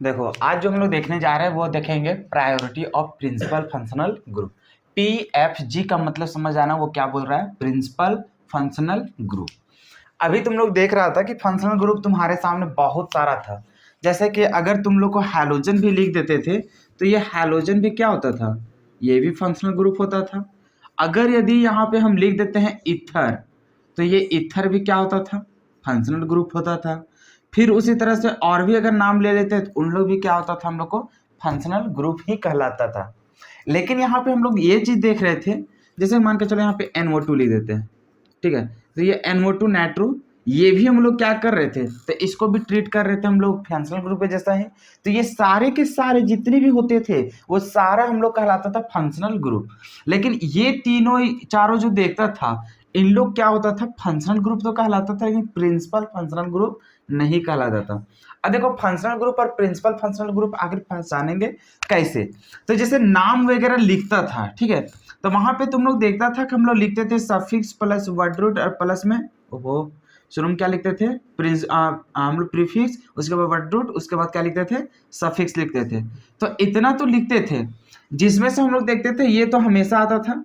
देखो आज जो हम लोग देखने जा रहे हैं वो देखेंगे priority of principal functional group. PFG का मतलब समझ आना वो क्या बोल रहा है, प्रिंसिपल फंक्शनल ग्रुप। अभी तुम लोग देख रहा था कि फंक्शनल ग्रुप तुम्हारे सामने बहुत सारा था। जैसे कि अगर तुम लोग को हैलोजन भी लिख देते थे तो ये हैलोजन भी क्या होता था, ये भी फंक्शनल ग्रुप होता था। अगर यदि यहाँ पे हम लिख देते हैं ईथर तो ये ईथर भी क्या होता था, फंक्शनल ग्रुप होता था। फिर उसी तरह से और भी अगर नाम ले लेते तो उन लोग भी क्या होता था, हम लोग को फंक्शनल ग्रुप ही कहलाता था। लेकिन यहाँ पे हम लोग ये चीज देख रहे थे, जैसे मान के चलो यहाँ पे NO2 लिख देते हैं, ठीक है, तो ये NO2 नाइट्रो, ये भी हम लोग क्या कर रहे थे, तो इसको भी ट्रीट कर रहे थे हम लोग फंक्शनल ग्रुप के जैसा ही। तो ये सारे के सारे जितने भी होते थे वो सारा हम लोग कहलाता था फंक्शनल ग्रुप। लेकिन ये तीनों चारों जो देखता था इन लोग क्या होता था, फंक्शनल ग्रुप तो कहलाता था लेकिन प्रिंसिपल फंक्शनल ग्रुप नहीं कहलाता था। अब देखो फंक्शनल ग्रुप और प्रिंसिपल फंक्शनल ग्रुप आगे पहचानेंगे कैसे। तो जैसे नाम वगैरह लिखता था, ठीक है, तो वहां पे तुम लोग देखता था कि हम लोग लिखते थे सफिक्स प्लस वर्ड रूट और प्लस में वो शुरू में क्या लिखते थे, हम लोग प्रीफिक्स, उसके बाद वर्ड रूट, उसके बाद क्या लिखते थे, सफिक्स लिखते थे। तो इतना तो लिखते थे जिसमें से हम लोग देखते थे ये तो हमेशा आता था।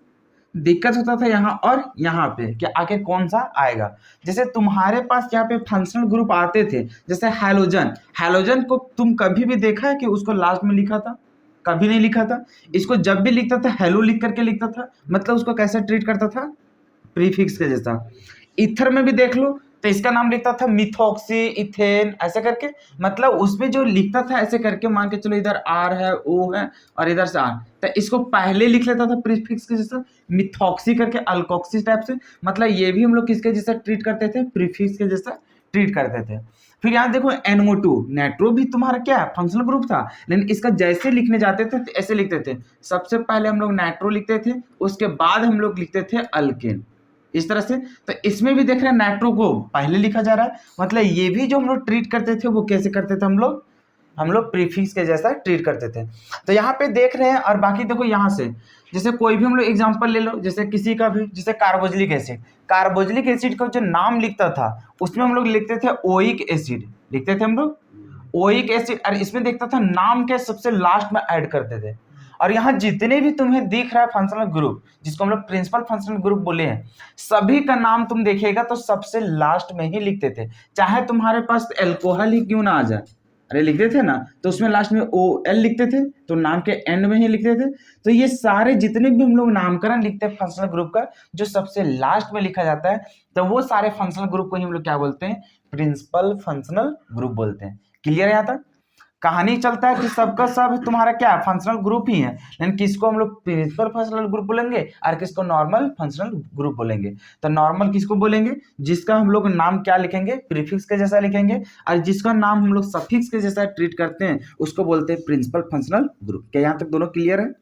दिक्कत होता था यहाँ और यहाँ पे कि आगे कौन सा आएगा। जैसे तुम्हारे पास यहाँ पे फंक्शनल ग्रुप आते थे, जैसे हैलोजन, हैलोजन को तुम कभी भी देखा है कि उसको लास्ट में लिखा था, कभी नहीं लिखा था। इसको जब भी लिखता था हेलो लिख करके लिखता था, मतलब उसको कैसे ट्रीट करता था, प्रीफिक्स के जैसा। ईथर में भी देख लो तो इसका नाम लिखता था मिथॉक्सी इथेन ऐसे करके, मतलब उसमें जो लिखता था ऐसे करके, मान के चलो इधर आर है ओ है और इधर से आर, तो इसको पहले लिख लेता था प्रीफिक्स के जैसा मिथॉक्सी करके, अल्कोक्सी टाइप से, मतलब ये भी हम लोग किसके जैसा ट्रीट करते थे, प्रीफिक्स के जैसा ट्रीट करते थे। फिर यहाँ देखो NO2 नाइट्रो भी तुम्हारा क्या है, फंक्शनल ग्रुप था, लेकिन इसका जैसे लिखने जाते थे तो ऐसे लिखते थे, सबसे पहले हम लोग नाइट्रो लिखते थे, उसके बाद हम लोग लिखते थे अल्केन, इस तरह से। तो इसमें भी देख रहे हैं नाइट्रो को पहले लिखा जा रहा है, मतलब ये भी जो हम लोग ट्रीट करते थे वो कैसे करते थे, हम लोग प्रीफिक्स के जैसा ट्रीट करते थे। तो यहाँ पे देख रहे हैं। और बाकी देखो यहाँ से जैसे कोई भी हम लोग एग्जांपल ले लो, जैसे किसी का भी, जैसे कार्बोक्सिलिक एसिड, कार्बोक्सिलिक एसिड का जो नाम लिखता था उसमें हम लोग लिखते थे ओइक एसिड, लिखते थे हम लोग ओइक एसिड, और इसमें देखता था नाम के सबसे लास्ट में ऐड करते थे। और यहाँ जितने भी तुम्हें दिख रहा है फंक्शनल ग्रुप जिसको हम लोग प्रिंसिपल फंक्शनल ग्रुप बोले हैं, सभी का नाम तुम देखेगा तो सबसे लास्ट में ही लिखते थे, चाहे तुम्हारे पास एल्कोहल ही क्यों ना आ जाए, अरे लिखते थे ना, तो उसमें लास्ट में OL लिखते थे, तो नाम के एंड में ही लिखते थे। तो ये सारे जितने भी हम लोग नामकरण लिखते हैं फंक्शनल ग्रुप का, जो सबसे लास्ट में लिखा जाता है, तो वो सारे फंक्शनल ग्रुप को ही हम लोग क्या बोलते हैं, प्रिंसिपल फंक्शनल ग्रुप बोलते हैं। क्लियर है यहाँ तक? कहानी चलता है कि सबका सब तुम्हारा क्या है, फंक्शनल ग्रुप ही है, लेकिन किसको हम लोग प्रिंसिपल फंक्शनल ग्रुप बोलेंगे और किसको नॉर्मल फंक्शनल ग्रुप बोलेंगे। तो नॉर्मल किसको बोलेंगे, जिसका हम लोग नाम क्या लिखेंगे, प्रीफिक्स के जैसा लिखेंगे, और जिसका नाम हम लोग सफिक्स के जैसा ट्रीट करते हैं उसको बोलते हैं प्रिंसिपल फंक्शनल ग्रुप। क्या यहाँ तक दोनों क्लियर है?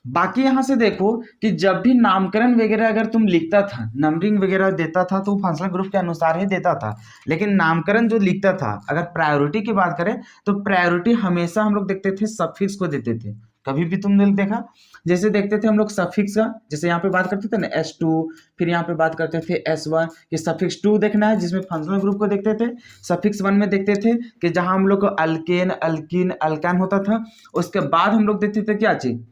बाकी यहाँ से देखो कि जब भी नामकरण वगैरह अगर तुम लिखता था, नंबरिंग वगैरह देता था तो फंक्शनल ग्रुप के अनुसार ही देता था, लेकिन नामकरण जो लिखता था, अगर प्रायोरिटी की बात करें तो प्रायोरिटी हमेशा हम लोग देखते थे सफिक्स को देते थे। कभी भी तुमने देखा, जैसे देखते थे हम लोग सफिक्स का, जैसे यहाँ पे बात करते थे ना S2, फिर यहाँ पे बात करते थे S1, कि सफिक्स 2 देखना है जिसमें फंक्शनल ग्रुप को देखते थे, सफिक्स 1 में देखते थे कि जहां हम लोग को अल्केन अल्कीन अल्कान होता था, उसके बाद हम लोग देखते थे क्या चीज,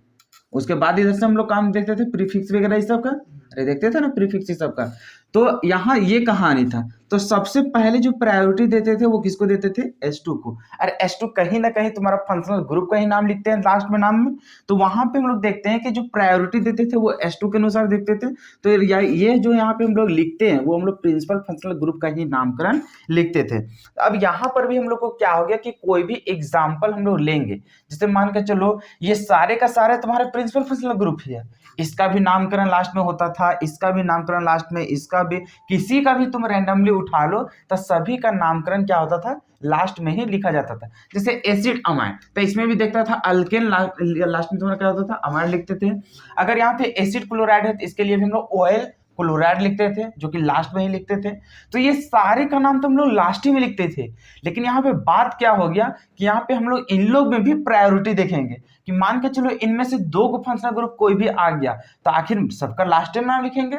उसके बाद इधर से हम लोग काम देखते थे प्रीफिक्स वगैरह इस सब का, अरे देखते थे ना प्रीफिक्स इस सब का। तो यहाँ ये कहानी था, तो सबसे पहले जो प्रायोरिटी देते थे वो किसको देते थे, S2 को। अरे S2 कहीं ना कहीं तुम्हारा फंक्शनल ग्रुप का ही नाम लिखते हैं लास्ट में नाम में, तो वहां पे हम लोग देखते हैं कि जो प्रायोरिटी देते थे वो S2 के अनुसार देखते थे। तो ये जो यहाँ पे हम लोग लिखते हैं वो हम लोग प्रिंसिपल फंक्शनल ग्रुप का ही नामकरण लिखते थे। अब यहाँ पर भी हम लोग को क्या हो गया कि कोई भी एग्जाम्पल हम लोग लेंगे, जैसे मान के चलो ये सारे का सारे तुम्हारे प्रिंसिपल फंक्शनल ग्रुप ही है, इसका भी नामकरण लास्ट में होता था, इसका भी नामकरण लास्ट में, इसका भी, किसी का भी तुम रैंडमली उठा लो तो सभी का नामकरण क्या होता था, लास्ट में ही लिखा जाता था। जैसे एसिड अमाइन, तो इसमें भी देखता था अल्केन लास्ट में तुम्हारा क्या होता था, अमाइन लिखते थे। अगर यहाँ पे एसिड क्लोराइड है तो इसके लिए भी हम लोग OL क्लोराइड लिखते थे, जो कि लास्ट में ही लिखते थे। तो ये सारे का नाम तो हम लोग लास्ट ही में लिखते थे, लेकिन यहाँ पे बात क्या हो गया कि यहाँ पे हम लोग इन लोग में भी प्रायोरिटी देखेंगे कि मान के चलो इनमें से 2 को फंक्शनल ग्रुप कोई भी आ गया तो आखिर सबका लास्ट में नाम लिखेंगे,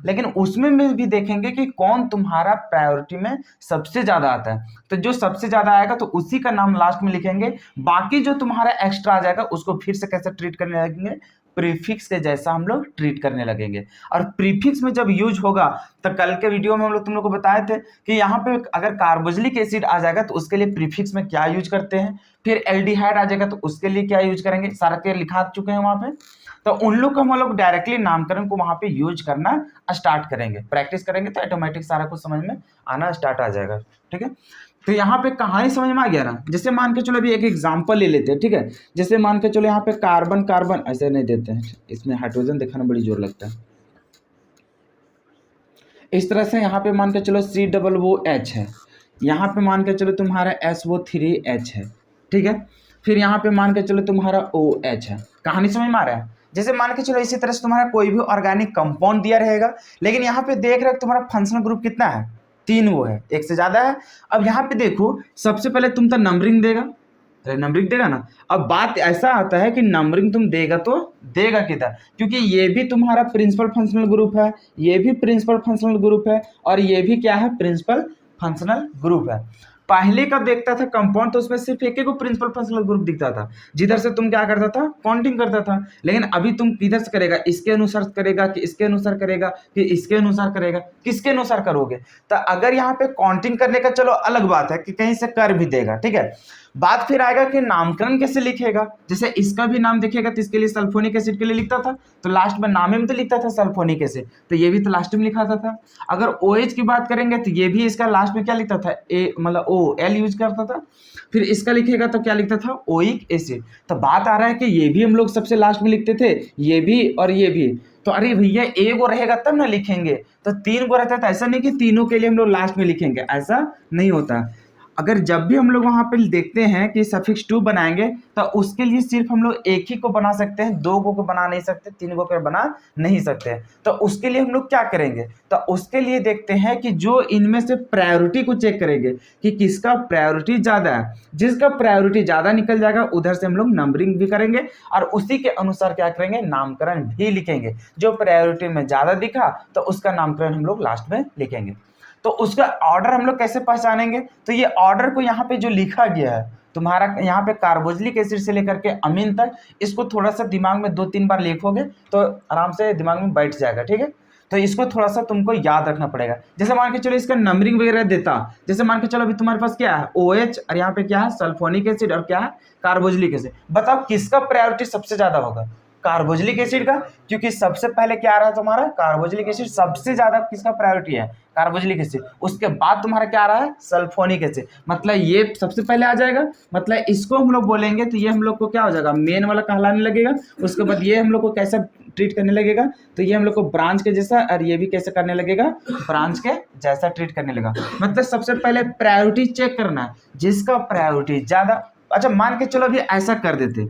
लेकिन उसमें में भी देखेंगे कि कौन तुम्हारा प्रायोरिटी में सबसे ज्यादा आता है। तो जो सबसे ज्यादा आएगा तो उसी का नाम लास्ट में लिखेंगे। बाकी जो तुम्हारा एक्स्ट्रा आ जाएगा उसको फिर से कैसे ट्रीट करने लगेंगे, प्रीफिक्स के जैसा हम लोग ट्रीट करने लगेंगे। और प्रीफिक्स में जब यूज होगा तो कल के वीडियो में हम लोग तुम लोग को बताए थे कि यहाँ पे अगर कार्बोक्सिलिक एसिड आ जाएगा तो उसके लिए प्रीफिक्स में क्या यूज करते हैं, फिर एल्डिहाइड आ जाएगा तो उसके लिए क्या यूज करेंगे, सारा के लिखा चुके हैं वहां पे। तो उन लोग को हम लोग डायरेक्टली नामकरण को वहां पे यूज करना स्टार्ट करेंगे, प्रैक्टिस करेंगे तो ऑटोमेटिक सारा कुछ समझ में आना स्टार्ट आ जाएगा। ठीक है, तो यहाँ पे कहानी समझ में आ गया ना। जैसे मान के चलो अभी एक एग्जांपल ले लेते हैं। ठीक है, जैसे मान के चलो यहाँ पे कार्बन कार्बन ऐसे नहीं देते हैं, इसमें हाइड्रोजन दिखाना बड़ी जोर लगता है। इस तरह से यहाँ पे मान के चलो COOH है, यहाँ पे मान के चलो तुम्हारा SO3H है। ठीक है, फिर यहाँ पे मान के चलो तुम्हारा OH है। कहानी समझ में आ रहा है। जैसे मान के चलो इसी तरह से तुम्हारा कोई भी ऑर्गेनिक कंपाउंड दिया रहेगा, लेकिन यहाँ पे देख रहे हो तुम्हारा फंक्शनल ग्रुप कितना है, 3 वो है, एक से ज्यादा है। अब यहाँ पे देखो सबसे पहले तुम तो नंबरिंग देगा, नंबरिंग देगा ना। अब बात ऐसा आता है कि नंबरिंग तुम देगा तो देगा किधर, क्योंकि ये भी तुम्हारा प्रिंसिपल फंक्शनल ग्रुप है, ये भी प्रिंसिपल फंक्शनल ग्रुप है, और ये भी क्या है, प्रिंसिपल फंक्शनल ग्रुप है। पहले का देखता था कंपाउंड तो उसमें सिर्फ एक को प्रिंसिपल फंक्शनल ग्रुप दिखता था, जिधर से तुम क्या करता था, काउंटिंग करता था। लेकिन अभी तुम किधर से करेगा, इसके अनुसार करेगा कि इसके अनुसार करेगा कि इसके अनुसार करेगा, किसके अनुसार करोगे। तो अगर यहाँ पे काउंटिंग करने का चलो अलग बात है कि कहीं से कर भी देगा। ठीक है, बात फिर आएगा कि नामकरण कैसे लिखेगा। जैसे इसका भी नाम देखेगा तो इसके लिए सल्फोनिक एसिड के लिए लिखता था तो लास्ट में नाम में तो लिखता था सल्फोनिक एसिड, तो ये भी तो लास्ट में लिखा था। अगर OH की बात करेंगे तो ये भी इसका लास्ट में क्या लिखता था, ए मतलब OL यूज करता था। फिर इसका लिखेगा तो क्या लिखता था, ओइक एसिड। तो बात आ रहा है कि ये भी हम लोग सबसे लास्ट में लिखते थे, ये भी और ये भी। तो अरे भैया एक गो रहेगा तब ना लिखेंगे, तो 3 गो रहता है तो ऐसा नहीं कि तीनों के लिए हम लोग लास्ट में लिखेंगे, ऐसा नहीं होता। अगर जब भी हम लोग वहां पे देखते हैं कि सफिक्स 2 बनाएंगे तो उसके लिए सिर्फ हम लोग एक ही को बना सकते हैं, 2 को बना नहीं सकते, 3 को बना नहीं सकते। तो उसके लिए हम लोग क्या करेंगे, तो उसके लिए देखते हैं कि जो इनमें से प्रायोरिटी को चेक करेंगे कि किसका प्रायोरिटी ज्यादा है। जिसका प्रायोरिटी ज्यादा निकल जाएगा उधर से हम लोग नंबरिंग भी करेंगे और उसी के अनुसार क्या करेंगे, नामकरण भी लिखेंगे। जो प्रायोरिटी में ज्यादा दिखा तो उसका नामकरण हम लोग लास्ट में लिखेंगे। तो उसका ऑर्डर हम लोग कैसे पहचानेंगे, तो ये ऑर्डर को यहाँ पे जो लिखा गया है तुम्हारा यहाँ पे कार्बोक्सिलिक एसिड से लेकर के अमीन तक, इसको थोड़ा सा दिमाग में 2-3 बार लिखोगे तो आराम से दिमाग में बैठ जाएगा। ठीक है, तो इसको थोड़ा सा तुमको याद रखना पड़ेगा। जैसे मान के चलो इसका नंबरिंग वगैरह देता, जैसे मान के चलो अभी तुम्हारे पास क्या है, OH और यहाँ पे क्या है, सल्फोनिक एसिड और क्या है, कार्बोक्सिलिक एसिड। बताओ किसका प्रायोरिटी सबसे ज्यादा होगा, कार्बोक्सिलिक एसिड का, क्योंकि सबसे पहले क्या आ रहा है तुम्हारा, कार्बोक्सिलिक एसिड। सबसे ज्यादा किसका प्रायोरिटी है, कार्बोक्सिलिक एसिड। उसके बाद तुम्हारा क्या आ रहा है, सल्फोनिक एसिड। मतलब ये सबसे पहले आ जाएगा, मतलब इसको हम लोग बोलेंगे तो ये हम लोग को क्या हो जाएगा, मेन वाला कहलाने लगेगा। उसके बाद ये हम लोग को कैसा ट्रीट करने लगेगा, तो ये हम लोग को ब्रांच के जैसा, और ये भी कैसे करने लगेगा, ब्रांच के जैसा ट्रीट करने लगा। मतलब सबसे पहले प्रायोरिटी चेक करना है, जिसका प्रायोरिटी ज्यादा। अच्छा मान के चलो अभी ऐसा कर देते,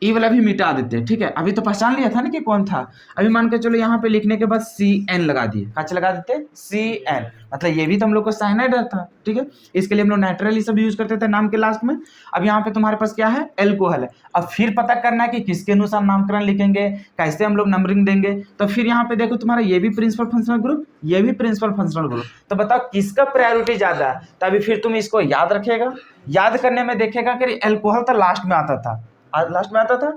ई वाला भी मिटा देते हैं। ठीक है, अभी तो पहचान लिया था ना कि कौन था। अभी मान के चलो यहाँ पे लिखने के बाद CN लगा दिए, काच लगा देते CN, मतलब ये भी तो हम लोग को साइनाइड था। ठीक है, इसके लिए हम लोग नाइट्राइल सब यूज करते थे नाम के लास्ट में। अब यहाँ पे तुम्हारे पास क्या है, एल्कोहल है। अब फिर पता करना है कि किसके अनुसार नामकरण लिखेंगे, कैसे हम लोग नंबरिंग देंगे। तो फिर यहाँ पे देखो तुम्हारा ये भी प्रिंसिपल फंक्शनल ग्रुप, ये भी प्रिंसिपल फंक्शनल ग्रुप। तो बताओ किसका प्रायोरिटी ज्यादा है, तभी फिर तुम इसको याद रखेगा। याद करने में देखेगा कि एल्कोहल तो लास्ट में आता था, लास्ट में आता था।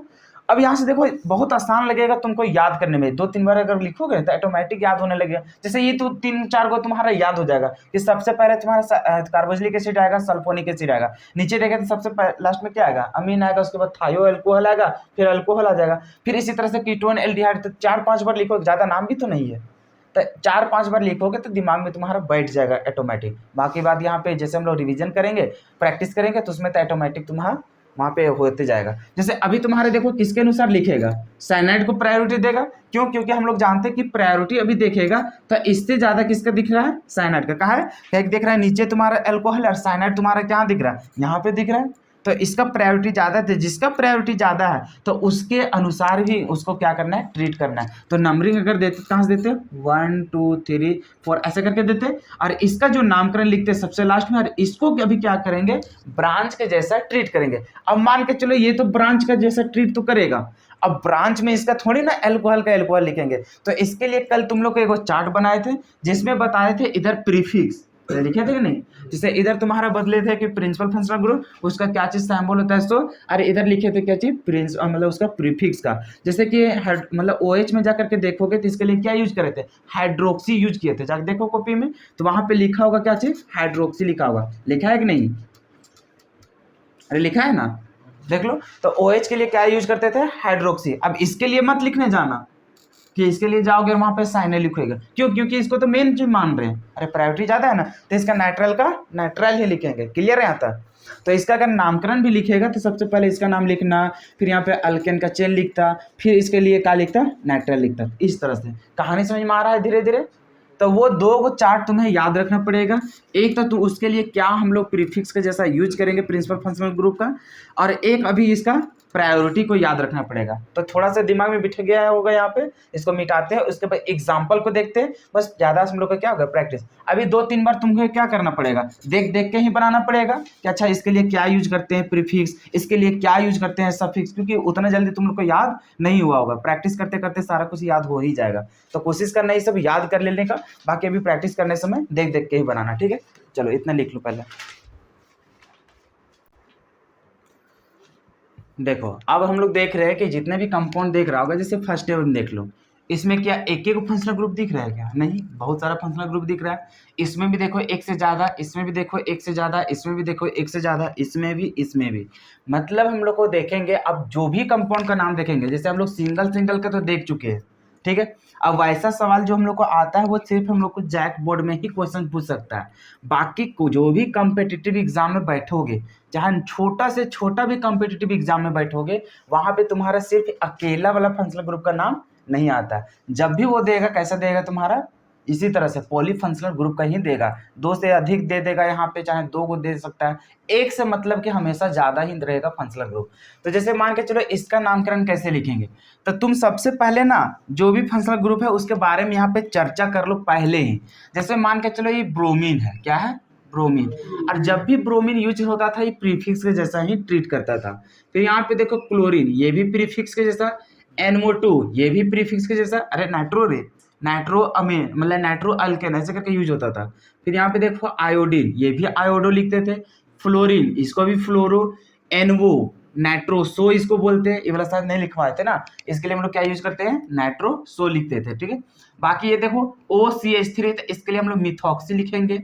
अब यहाँ से देखो बहुत आसान लगेगा तुमको याद करने में, 2-3 बार अगर लिखोगे तो ऑटोमेटिक याद होने लगेगा। जैसे ये तो 3-4 को तुम्हारा याद हो जाएगा कि सबसे पहले तुम्हारा कार्बोक्सिलिक एसिड आएगा, सल्फोनिक एसिड आएगा, नीचे देखें तो सबसे लास्ट में क्या आएगा, अमीन आएगा, उसके बाद थायो एल्कोहल आएगा, फिर अल्कोहल आ जाएगा, फिर इसी तरह से कीटोन एल्डिहाइड। तो 4-5 बार लिखोगे, ज्यादा नाम भी तो नहीं है, तो 4-5 बार लिखोगे तो दिमाग में तुम्हारा बैठ जाएगा ऑटोमेटिक। बाकी बात यहाँ पे जैसे हम लोग रिवीजन करेंगे, प्रैक्टिस करेंगे तो उसमें तो ऑटोमेटिक तुम्हारा वहां पे होते जाएगा। जैसे अभी तुम्हारे देखो किसके अनुसार लिखेगा, साइनाइड को प्रायोरिटी देगा। क्यों, क्योंकि हम लोग जानते हैं कि प्रायोरिटी अभी देखेगा तो इससे ज्यादा किसका दिख रहा है, साइनाइड का। कहा है एक दिख रहा है नीचे तुम्हारा एल्कोहल और साइनाइड तुम्हारा क्या दिख रहा है, यहाँ पे दिख रहा है। तो इसका प्रायोरिटी ज़्यादा है, जिसका प्रायोरिटी ज़्यादा है तो उसके अनुसार ही उसको क्या करना है, ट्रीट करना है। तो नंबरिंग अगर देते कहाँ से देते, 1 2 3 4 ऐसे करके देते, और इसका जो नामकरण लिखते हैं सबसे लास्ट में, और इसको अभी क्या करेंगे, ब्रांच के जैसा ट्रीट करेंगे। अब मान के चलो ये तो ब्रांच का जैसा ट्रीट तो करेगा, अब ब्रांच में इसका थोड़ी ना एल्कोहल का एल्कोहल लिखेंगे। तो इसके लिए कल तुम लोग को एक चार्ट बनाए थे जिसमें बताए थे इधर प्रीफिक्स लिखे थे कि नहीं, जैसे इधर तुम्हारा बदले थे कि प्रिंसिपल फंक्शनल ग्रुप उसका क्या चीज सैम्बल होता है, तो अरे इधर लिखे थे क्या चीज, मतलब उसका प्रीफिक्स का। जैसे कि मतलब OH में जाकर के देखोगे तो इसके लिए क्या यूज करे थे, हाइड्रोक्सी यूज किए थे। जाकर देखो कॉपी में तो वहां पे लिखा होगा क्या चीज, हाइड्रोक्सी लिखा होगा, लिखा है कि नहीं, अरे लिखा है ना, देख लो। तो OH के लिए क्या यूज करते थे, हाइड्रोक्सी। अब इसके लिए मत लिखने जाना कि इसके लिए जाओगे वहां पे साइने लिखेगा, क्यों, क्योंकि इसको तो मेन चीज मान रहे हैं, अरे प्रायोरिटी ज्यादा है ना, तो इसका नाइट्रल का नाइट्रल ही लिखेंगे, क्लियर है यहाँ तक। तो इसका अगर नामकरण भी लिखेगा तो सबसे पहले इसका नाम लिखना, फिर यहाँ पे अल्केन का चेन लिखता, फिर इसके लिए क्या लिखता, नाइट्रल लिखता। इस तरह से कहानी समझ में आ रहा है धीरे धीरे। तो वो दो चार्ट तुम्हें याद रखना पड़ेगा। एक तो उसके लिए क्या हम लोग प्रीफिक्स के जैसा यूज करेंगे प्रिंसिपल फंक्शनल ग्रुप का, और एक अभी इसका प्रायोरिटी को याद रखना पड़ेगा। तो थोड़ा सा दिमाग में बिठ गया होगा यहाँ पे, इसको मिटाते हैं, उसके बाद एग्जाम्पल को देखते हैं, बस ज्यादा हम लोग का क्या होगा, प्रैक्टिस। अभी 2-3 बार तुमको क्या करना पड़ेगा, देख देख के ही बनाना पड़ेगा कि अच्छा इसके लिए क्या यूज करते हैं प्रीफिक्स, इसके लिए क्या यूज करते हैं सफिक्स, क्योंकि उतना जल्दी तुम लोग को याद नहीं हुआ होगा, प्रैक्टिस करते करते सारा कुछ याद हो ही जाएगा। तो कोशिश करना ये सब याद कर लेने का, बाकी अभी प्रैक्टिस करने समय देख देख के ही बनाना, ठीक है। चलो इतना लिख लो पहले। देखो अब हम लोग देख रहे हैं कि जितने भी कंपाउंड देख रहा होगा, जैसे फर्स्ट टेबल देख लो, इसमें क्या एक एक फंक्शनल ग्रुप दिख रहा है क्या, नहीं, बहुत सारा फंक्शनल ग्रुप दिख रहा है। इसमें भी देखो एक से ज्यादा, इसमें भी देखो एक से ज्यादा, इसमें भी देखो एक से ज्यादा, इसमें भी, इसमें भी। मतलब हम लोग को देखेंगे, अब जो भी कंपाउंड का नाम देखेंगे, जैसे हम लोग सिंगल सिंगल का तो देख चुके हैं, ठीक है। अब वैसा सवाल जो हम लोग को आता है वो सिर्फ हम लोग को जैक बोर्ड में ही क्वेश्चन पूछ सकता है। बाकी को जो भी कॉम्पिटिटिव एग्जाम में बैठोगे, चाहे छोटा से छोटा भी कॉम्पिटिटिव एग्जाम में बैठोगे, वहां पे तुम्हारा सिर्फ अकेला वाला फंक्शनल ग्रुप का नाम नहीं आता। जब भी वो देगा कैसा देगा तुम्हारा, इसी तरह से पॉलीफंक्शनल ग्रुप का ही देगा। 2 से अधिक दे देगा, यहाँ पे चाहे 2 को दे सकता है, एक से मतलब कि हमेशा ज्यादा ही रहेगा फंक्शनल ग्रुप। तो जैसे मान के चलो इसका नामकरण कैसे लिखेंगे, तो तुम सबसे पहले ना जो भी फंक्शनल ग्रुप है उसके बारे में यहाँ पे चर्चा कर लो पहले ही। जैसे मान के चलो ये ब्रोमीन है, क्या है, ब्रोमीन। और जब भी ब्रोमीन यूज होता था ये प्रीफिक्स के जैसा ही ट्रीट करता था। फिर यहाँ पे देखो क्लोरीन, ये भी प्रीफिक्स के जैसा, NO2 ये भी प्रीफिक्स के जैसा, अरे नाइट्रो अमीन मतलब नाइट्रो अल्केन ऐसे करके यूज होता था। फिर यहाँ पे देखो आयोडीन, ये भी आयोडो लिखते थे। फ्लोरीन, इसको भी फ्लोरो। एनवो, नाइट्रोसो इसको बोलते हैं, ये वाला शायद नहीं लिखवाए थे ना, इसके लिए हम लोग क्या यूज करते हैं, नाइट्रोसो लिखते थे, ठीक है। बाकी ये देखो OCH3, तो इसके लिए हम लोग मिथॉक्सी लिखेंगे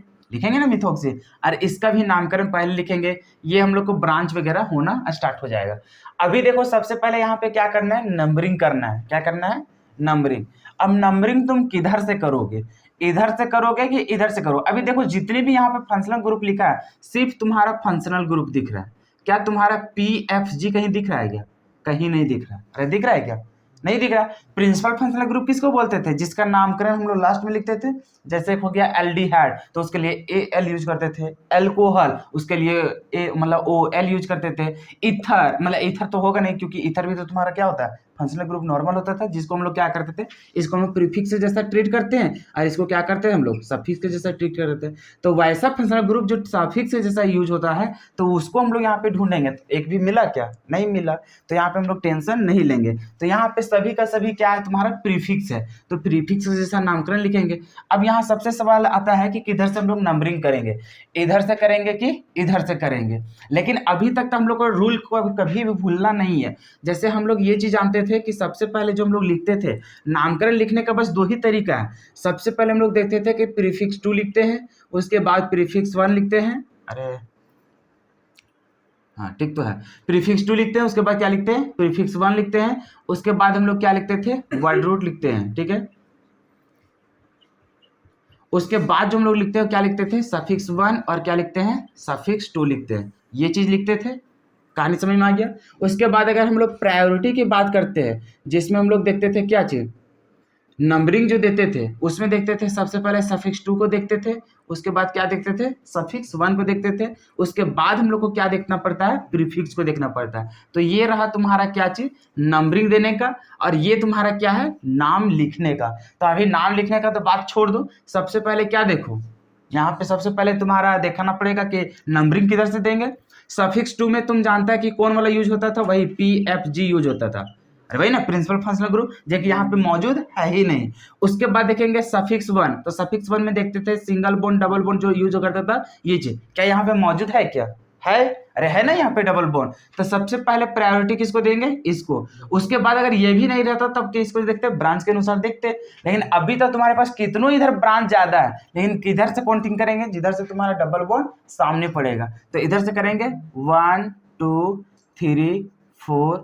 ना, मिथॉक्सी। और इसका भी नामकरण पहले लिखेंगे, ये हम लोग को ब्रांच वगैरह होना स्टार्ट हो जाएगा। अभी देखो सबसे पहले यहाँ पे क्या करना है, नंबरिंग करना है। क्या करना है, नंबरिंग। अब नंबरिंग तुम किधर से करोगे, इधर से करोगे कि इधर से करो। अभी देखो जितने भी यहाँ पे फंक्शनल ग्रुप लिखा है, सिर्फ तुम्हारा फंक्शनल ग्रुप दिख रहा है। क्या तुम्हारा PFG कहीं दिख रहा है क्या, कहीं नहीं दिख रहा। अरे दिख रहा है क्या, नहीं दिख रहा। प्रिंसिपल फंक्शनल ग्रुप किसको बोलते थे, जिसका नामकरण हम लोग लास्ट में लिखते थे। जैसे हो गया एल्डिहाइड, तो उसके लिए AL यूज करते थे। एल्कोहल, उसके लिए मतलब OL यूज करते थे। ईथर, मतलब ईथर तो होगा नहीं क्योंकि ईथर भी तो तुम्हारा क्या होता है, फंक्शनल ग्रुप नॉर्मल होता था, जिसको हम लोग क्या करते थे, इसको हम लोग प्रीफिक्स से जैसा ट्रीट करते हैं, और इसको क्या करते हैं हम लोग सफिक्स के जैसा ट्रीट करते हैं। तो वैसा फंक्शनल ग्रुप जो सफिक्स से जैसा यूज होता है, तो उसको हम लोग यहाँ पे ढूंढेंगे। एक भी मिला क्या, नहीं मिला, तो यहाँ पे हम लोग टेंशन नहीं लेंगे। तो यहाँ पे सभी का सभी क्या है, तुम्हारा प्रीफिक्स है, तो प्रीफिक्स से जैसा नामकरण लिखेंगे। अब यहाँ सबसे सवाल आता है कि किधर से हम लोग नंबरिंग करेंगे, इधर से करेंगे कि इधर से करेंगे। लेकिन अभी तक तो हम लोग को रूल को कभी भी भूलना नहीं है। जैसे हम लोग ये चीज जानते थे कि सबसे पहले जो हम लोग लिखते थे, नामकरण लिखने का बस 2 ही तरीका है। सबसे पहले हम लोग देखते थे कि प्रीफिक्स 2 लिखते हैं, उसके बाद प्रीफिक्स 1 लिखते हैं, अरे हाँ ठीक तो है, प्रीफिक्स 2 लिखते हैं, उसके बाद क्या लिखते हैं, प्रीफिक्स 1 लिखते हैं, उसके बाद हम लोग क्या लिखते थे, वर्ड रूट लिखते हैं, ठीक है। उसके बाद जो हम लोग लिखते हैं क्या लिखते थे, सफिक्स 1 और क्या लिखते हैं, सफिक्स 2 लिखते हैं, ये चीज लिखते थे। कहानी समझ में आ गया। उसके बाद अगर हम लोग प्रायोरिटी की बात करते हैं, जिसमें हम लोग देखते थे क्या चीज, नंबरिंग जो देते थे उसमें देखते थे सबसे पहले सफिक्स 2 को देखते थे, उसके बाद क्या देखते थे, सफिक्स 1 को देखते थे, उसके बाद हम लोग को क्या देखना पड़ता है, प्रीफिक्स को देखना पड़ता है। तो ये रहा तुम्हारा क्या चीज, नंबरिंग देने का, और ये तुम्हारा क्या है, नाम लिखने का। तो अभी नाम लिखने का तो बात छोड़ दो, सबसे पहले क्या देखो, यहाँ पे सबसे पहले तुम्हारा देखना पड़ेगा कि नंबरिंग किधर से देंगे। सफिक्स 2 में तुम जानता है कि कौन वाला यूज होता था, वही PFG यूज होता था, अरे वही ना, प्रिंसिपल फंक्शनल ग्रुप, जो कि यहाँ पे मौजूद है ही नहीं। उसके बाद देखेंगे सफिक्स 1, तो सफिक्स 1 में देखते थे सिंगल बोन डबल बोन जो यूज करता था, ये चीज क्या यहाँ पे मौजूद है, क्या है, अरे है ना यहाँ पे डबल बोन। तो सबसे पहले प्रायोरिटी किसको देंगे, इसको। उसके बाद अगर ये भी नहीं रहता तब किसको देखते, ब्रांच के अनुसार देखते। लेकिन अभी तो तुम्हारे पास कितनों इधर ब्रांच ज्यादा है, लेकिन किधर से काउंटिंग करेंगे, जिधर से तुम्हारा डबल बोन सामने पड़ेगा, तो इधर से करेंगे 1 2 3 4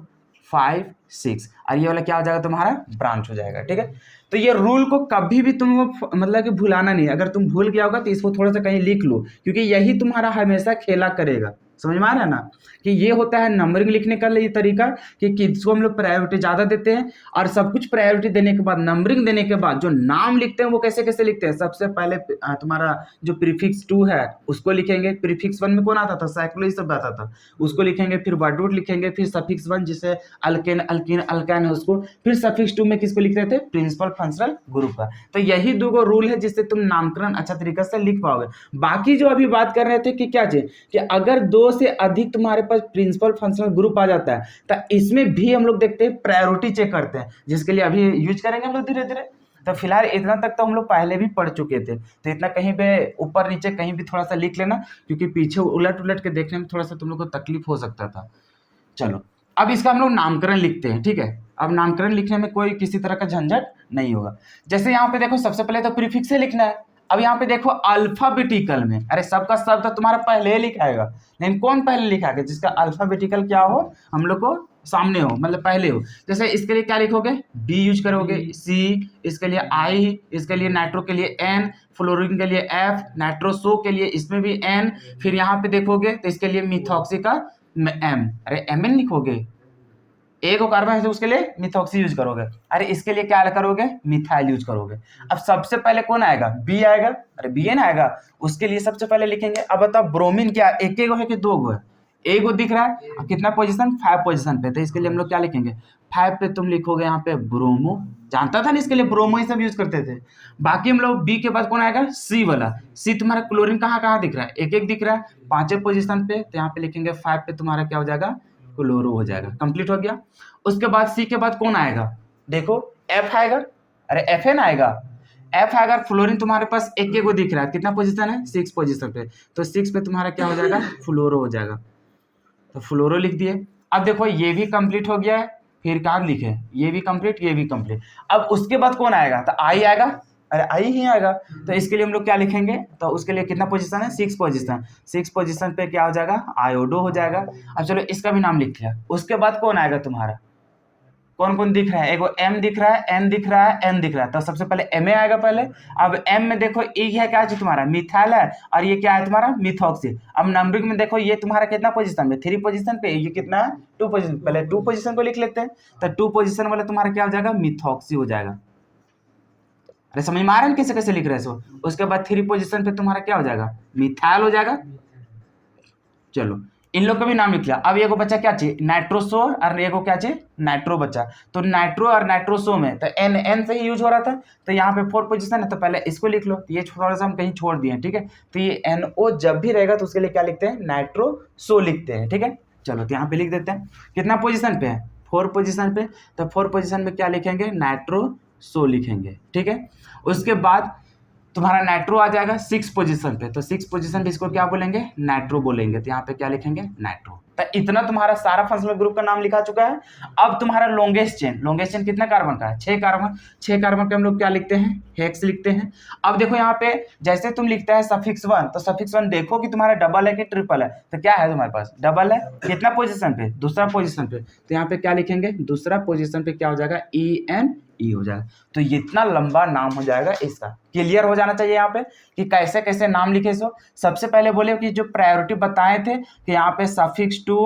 5 6, और ये वाला क्या हो जाएगा, तुम्हारा ब्रांच हो जाएगा। ठीक है, तो ये रूल को कभी भी तुमको मतलब कि भुलाना नहीं, अगर तुम भूल गया होगा तो इसको थोड़ा सा कहीं लिख लो, क्योंकि यही तुम्हारा हमेशा खेला करेगा। समझ में आ रहा है ना, कि ये होता है नंबरिंग लिखने का ये तरीका, कि किसको हम लोग प्रायोरिटी ज्यादा देते हैं, और सब कुछ प्रायोरिटी देने के बाद, नंबरिंग देने के बाद जो नाम लिखते हैं वो कैसे कैसे लिखते हैं। सबसे पहले तुम्हारा जो प्रीफिक्स 2 है उसको लिखेंगे, प्रीफिक्स 1 में कौन आता था, साइक्लो ही सब आता था, उसको लिखेंगे, फिर वर्ड रूट लिखेंगे, फिर सफिक्स 1 जिसे अल्केन अल्कीन अल्कान है उसको, फिर सफिक्स 2 में किसको लिख रहे थे, प्रिंसिपल फंक्शनल ग्रुप का। तो यही दो रूल है जिससे तुम नामकरण अच्छा तरीके से लिख पाओगे। बाकी जो अभी बात कर रहे थे कि क्या चीज, कि अगर 2 से अधिक तुम्हारे पास प्रिंसिपल फंक्शनल ग्रुप आ जाता है तो इसमें भी हम लोग देखते हैं प्रायोरिटी चेक करते हैं, जिसके लिए अभी यूज करेंगे हम लोग धीरे धीरे। तो फिलहाल इतना तक तो हम लोग पहले भी पढ़ चुके थे, तो इतना कहीं पे ऊपर नीचे कहीं भी थोड़ा सा लिख लेना, क्योंकि पीछे उलट उलट के देखने में थोड़ा सा तुम लोग को तकलीफ हो सकता था। चलो, अब इसका हम लोग नामकरण लिखते हैं। ठीक है, अब नामकरण लिखने में कोई किसी तरह का झंझट नहीं होगा। जैसे यहाँ पे देखो, सबसे पहले तो प्रीफिक्स से लिखना है। अब यहाँ पे देखो अल्फाबेटिकल में, अरे सबका सब तो तुम्हारा पहले ही लिखाएगा, लेकिन कौन पहले लिखाएगा, जिसका अल्फाबेटिकल क्या हो, हम लोग को सामने हो, मतलब पहले हो। जैसे इसके लिए क्या लिखोगे, बी यूज करोगे, सी, इसके लिए आई, इसके लिए नाइट्रो के लिए एन, फ्लोरीन के लिए एफ, नाइट्रोसो के लिए इसमें भी एन, फिर यहाँ पे देखोगे तो इसके लिए मिथॉक्सी का एम, अरे एम एन लिखोगे, एक कार्बन है तो उसके लिए मिथॉक्सी यूज करोगे, अरे इसके लिए क्या करोगे, मिथाइल यूज करोगे। अब सबसे पहले कौन आएगा, बी आएगा, अरे बी एन आएगा, उसके लिए सबसे पहले लिखेंगे। अब बताओ ब्रोमीन क्या एक गो है कि 2 गो है, एक गो दिख रहा है, अब कितना पोजीशन, 5 पोजीशन पे, तो इसके लिए हम लोग क्या लिखेंगे, 5 पे तुम लिखोगे यहाँ पे ब्रोमो, जानता था ना इसके लिए ब्रोमो ही सब यूज करते थे। बाकी हम लोग बी के बाद कौन आएगा, सी वाला, सी तुम्हारा क्लोरीन कहाँ कहाँ दिख रहा है, एक एक दिख रहा है 5 पोजीशन पे, तो यहाँ पे लिखेंगे 5 पे तुम्हारा क्या हो जाएगा, क्लोरो हो जाएगा, कंप्लीट हो गया। उसके बाद सी के बाद कौन आएगा, देखो एफ आएगा, अरे एफ एन आएगा, एफ आएगा, फ्लोरीन तुम्हारे पास एक एक को दिख रहा है, कितना पोजीशन है, 6 पोजीशन पे, तो 6 पे तुम्हारा क्या हो जाएगा, फ्लोरो हो जाएगा, तो फ्लोरो लिख दिए। अब देखो ये भी कंप्लीट हो गया है, फिर क्या लिखे, ये भी कंप्लीट, ये भी कंप्लीट। अब उसके बाद कौन आएगा, तो आई आएगा, अरे आई ही आएगा, तो इसके लिए हम लोग क्या लिखेंगे, तो उसके लिए कितना पोजीशन है, 6 पोजीशन, 6 पोजीशन पे क्या हो जाएगा, आयोडो हो जाएगा। अब चलो इसका भी नाम लिख लिया। उसके बाद कौन आएगा तुम्हारा, कौन कौन दिख रहा है, एगो एम दिख रहा है, एन दिख रहा है, एन दिख रहा है, तो सबसे पहले एम ए आएगा पहले। अब एम में देखो ये है क्या है तुम्हारा, मिथाइल है, और ये क्या है तुम्हारा, मिथॉक्सी। अब नंबरिंग में देखो ये तुम्हारा कितना पोजीशन पे, 3 पोजीशन पे, ये कितना है, 2 पोजीशन, पहले 2 पोजीशन को लिख लेते हैं, तो 2 पोजीशन वाला तुम्हारा क्या हो जाएगा, मिथॉक्सी हो जाएगा। अरे समझ में आ रहा है कैसे कैसे लिख रहे हो। उसके बाद 3 पोजीशन पे तुम्हारा क्या हो जाएगा, मिथाइल हो जाएगा। चलो इन लोग का भी नाम लिख लिया। अब ये को बच्चा क्या चाहिए, नाइट्रोसो, और ये को क्या चाहिए, नाइट्रो बच्चा। तो नाइट्रो और नाइट्रोसो में तो एन एन से ही यूज हो रहा था, तो यहाँ पे 4 पोजीशन है, तो पहले इसको लिख लो, तो ये थोड़ा सा हम कहीं छोड़ दिए, ठीक है। तो ये NO जब भी रहेगा तो उसके लिए क्या लिखते हैं, नाइट्रोसो लिखते हैं, ठीक है। चलो तो यहाँ पे लिख देते हैं, कितना पोजिशन पे है, 4 पोजिशन पे, तो 4 पोजिशन पे क्या लिखेंगे, नाइट्रोसो लिखेंगे, ठीक है। उसके बाद तुम्हारा नाइट्रो आ जाएगा 6 पोजीशन पे, तो 6 पोजीशन पे इसको क्या बोलेंगे, नाइट्रो बोलेंगे, तो यहाँ पे क्या लिखेंगे, नाइट्रो। तो इतना तुम्हारा सारा फंक्शनल ग्रुप का नाम लिखा चुका है। अब तुम्हारा लॉन्गेस्ट चेन कितना कार्बन का है, 6 कार्बन। 6 कार्बन पे हम लोग क्या लिखते हैं, हेक्स लिखते हैं। अब देखो यहाँ पे जैसे तुम लिखता है सफिक्स 1, तो सफिक्स 1 देखो कि तुम्हारा डबल है कि ट्रिपल है, तो क्या है तुम्हारे पास, डबल है, कितना पोजीशन पे, दूसरा पोजीशन पे, तो यहाँ पे क्या लिखेंगे, दूसरा पोजीशन पे क्या हो जाएगा, EN E हो जाएगा। तो इतना लंबा नाम हो जाएगा इसका, क्लियर हो जाना चाहिए यहाँ पे कि कैसे कैसे नाम लिखे। सो सबसे पहले बोले कि जो प्रायोरिटी बताए थे कि यहाँ पे सफिक्स 2,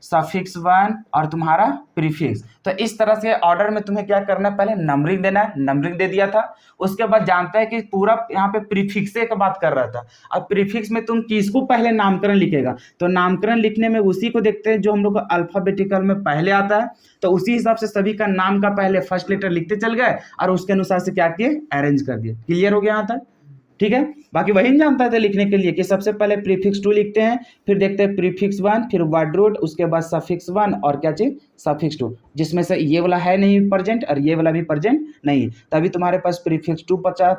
सफिक्स 1 और तुम्हारा प्रीफिक्स। तो इस तरह से ऑर्डर में तुम्हें क्या करना है, पहले नंबरिंग देना है, नंबरिंग दे दिया था। उसके बाद जानता है कि पूरा यहाँ पे प्रीफिक्स का बात कर रहा था। अब प्रीफिक्स में तुम किसको पहले नामकरण लिखेगा, तो नामकरण लिखने में उसी को देखते हैं जो हम लोग को अल्फाबेटिकल में पहले आता है। तो उसी हिसाब से सभी का नाम का पहले फर्स्ट लेटर लिखते चल गए और उसके अनुसार से क्या किए, अरेंज कर दिए। क्लियर हो गया यहाँ तक? ठीक है, बाकी वही जानता था लिखने के लिए कि सबसे पहले प्रीफिक्स 2 लिखते हैं, फिर देखते हैं प्रीफिक्स 1, फिर वर्ड रूट, उसके बाद सफिक्स 1 और क्या चीज, सफिक्स 2, जिसमें से ये वाला है नहीं प्रेजेंट और ये वाला भी प्रेजेंट नहीं, तभी तुम्हारे पास प्रीफिक्स 2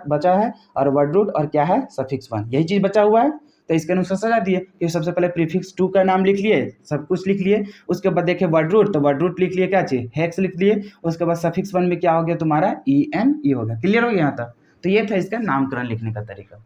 बचा है और वर्ड रूट और क्या है, सफिक्स 1, यही चीज बचा हुआ है। तो इसके अनुसार सजा दिए कि सबसे पहले प्रीफिक्स 2 का नाम लिख लिए, सब कुछ लिख लिए, उसके बाद देखे वर्ड रूट, तो वर्ड रूट लिख लिए, क्या चाहिए, हेक्स लिख लिए, उसके बाद सफिक्स 1 में क्या हो गया तुम्हारा, ENE हो गया। क्लियर हो गया यहाँ तक? तो ये था इसका नामकरण लिखने का तरीका।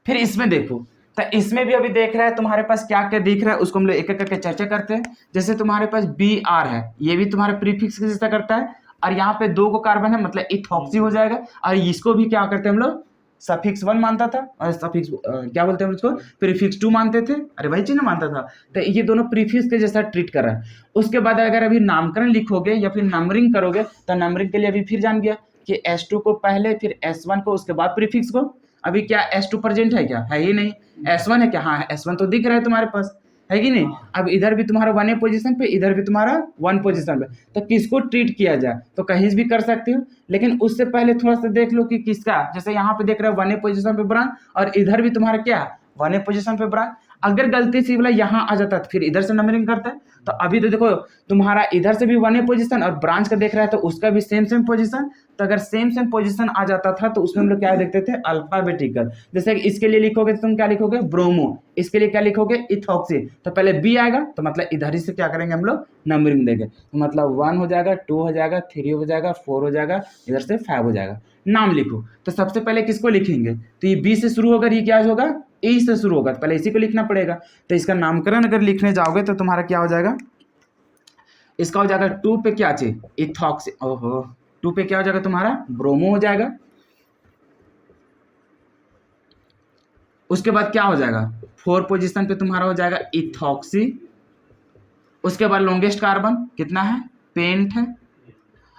फिर इसमें देखो, तो इसमें भी अभी देख रहा है तुम्हारे पास क्या क्या दिख रहा है, उसको हम लोग एक एक करके चर्चा करते हैं। जैसे तुम्हारे पास BR है, ये भी तुम्हारे प्रीफिक्स के जैसा करता है, और यहाँ पे 2 को कार्बन है मतलब इथॉक्सी हो जाएगा, और इसको भी क्या करते हैं हम लोग, सफिक्स 1 मानता था और सफिक्स क्या बोलते हैं उसको, प्रीफिक्स 2 मानते थे, अरे वही चीज ना मानता था। तो ये दोनों प्रीफिक्स के जैसा ट्रीट कर रहा है। उसके बाद अगर अभी नामकरण लिखोगे या फिर नंबरिंग करोगे, तो नंबरिंग के लिए अभी फिर जान गया कि S2 को पहले, फिर S1 को, उसके बाद प्रीफिक्स को। अभी क्या S2 प्रेजेंट है क्या, है ही नहीं। S1 है क्या, हाँ S1 तो दिख रहा है तुम्हारे पास, है कि नहीं। अब इधर भी तुम्हारा 1 पोजीशन पे, इधर भी तुम्हारा 1 पोजीशन पे, तो किसको ट्रीट किया जाए, तो कहीं भी कर सकती हो, लेकिन उससे पहले थोड़ा सा देख लो कि किसका, जैसे यहाँ पे देख रहे हो 1 पोजीशन पे ब्रांच, और इधर भी तुम्हारा क्या 1 पोजीशन पे ब्रांच। अगर गलती से वाला यहाँ आ जाता तो फिर इधर से नंबरिंग करता है। तो अभी तो देखो तुम्हारा इधर से भी 1 पोजीशन और ब्रांच का देख रहा है तो उसका भी सेम पोजीशन। तो अगर सेम पोजीशन आ जाता था तो उसमें हम लोग क्या देखते थे, अल्फाबेटिकल। जैसे इसके लिए लिखोगे तो तुम क्या लिखोगे, ब्रोमो, इसके लिए क्या लिखोगे, इथॉक्सी। तो पहले B आएगा तो मतलब इधर ही से क्या करेंगे हम लोग, नंबरिंग देंगे। तो मतलब 1 हो जाएगा, 2 हो जाएगा, 3 हो जाएगा, 4 हो जाएगा, इधर से 5 हो जाएगा। नाम लिखो, तो सबसे पहले किसको लिखेंगे, तो ये B से शुरू होकर ये क्या होगा, E से शुरू होगा, तो पहले इसी को लिखना पड़ेगा। तो इसका नामकरण अगर लिखने जाओगे तो तुम्हारा क्या हो जाएगा, इसका हो जाएगा 2 पे क्या चाहिए, इथॉक्सी, ओहो 2 पे क्या हो जाएगा तुम्हारा, ब्रोमो हो जाएगा। उसके बाद क्या हो जाएगा, 4 पोजीशन पे तुम्हारा हो जाएगा इथॉक्सी। उसके बाद लॉन्गेस्ट कार्बन कितना है, पेंट है।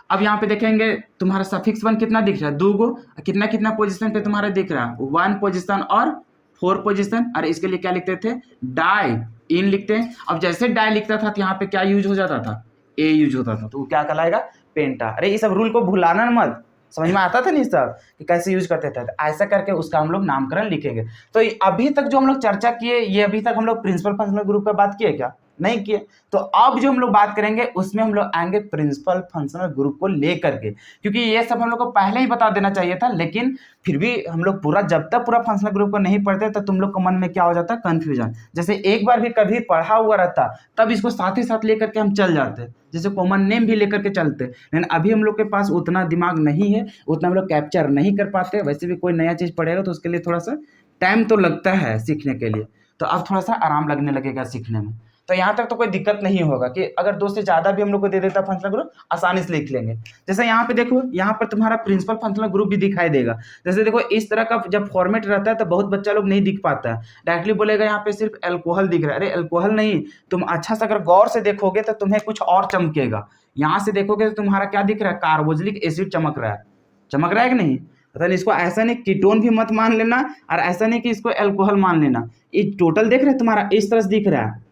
अब यहाँ पे देखेंगे तुम्हारा सफिक्स 1 कितना दिख रहा है, 2 गो, कितना कितना पोजीशन पे तुम्हारा दिख रहा है, 1 पोजीशन और 4 पोजीशन। अरे इसके लिए क्या लिखते थे, डाई इन लिखते हैं। अब जैसे डाई लिखता था तो यहाँ पे क्या यूज हो जाता था, ए यूज होता था, तो वो क्या कहलाएगा, पेंटा। अरे ये सब रूल को भुलाना मत, समझ में आता था नहीं सब कि कैसे यूज करते थे। तो ऐसा करके उसका हम लोग नामकरण लिखेंगे। तो अभी तक जो हम लोग चर्चा किए, ये अभी तक हम लोग प्रिंसिपल फंक्शनल ग्रुप पर बात किए क्या, नहीं किए। तो अब जो हम लोग बात करेंगे उसमें हम लोग आएंगे प्रिंसिपल फंक्शनल ग्रुप को लेकर के, क्योंकि ये सब हम लोग को पहले ही बता देना चाहिए था, लेकिन फिर भी हम लोग पूरा, जब तक पूरा फंक्शनल ग्रुप को नहीं पढ़ते तो तुम लोग के मन में क्या हो जाता है, कंफ्यूजन। जैसे एक बार भी कभी पढ़ा हुआ रहता तब इसको साथ ही साथ लेकर के हम चल जाते, जैसे कॉमन नेम भी लेकर के चलते, लेकिन अभी हम लोग के पास उतना दिमाग नहीं है, उतना हम लोग कैप्चर नहीं कर पाते। वैसे भी कोई नया चीज़ पढ़ेगा तो उसके लिए थोड़ा सा टाइम तो लगता है सीखने के लिए, तो अब थोड़ा सा आराम लगने लगेगा सीखने में। तो यहाँ तक तो कोई दिक्कत नहीं होगा कि अगर 2 से ज़्यादा भी हम लोग को दे देता फंक्शनल ग्रुप, आसानी से लिख लेंगे। जैसे यहाँ पे देखो, यहाँ पर तुम्हारा प्रिंसिपल फंक्शनल ग्रुप भी दिखाई देगा। जैसे देखो इस तरह का जब फॉर्मेट रहता है तो बहुत बच्चा लोग नहीं दिख पाता है, डायरेक्टली बोलेगा यहाँ पे सिर्फ एल्कोहल दिख रहा है। अरे एल्कोहल नहीं, तुम अच्छा से अगर गौर से देखोगे तो तुम्हें कुछ और चमकेगा। यहाँ से देखोगे तो तुम्हारा क्या दिख रहा है, कार्बोक्सिलिक एसिड चमक रहा है कि नहीं। मतलब इसको ऐसा नहीं कीटोन भी मत मान लेना, और ऐसा नहीं कि इसको एल्कोहल मान लेना। ये टोटल देख रहे हैं तुम्हारा इस तरह से दिख रहा है,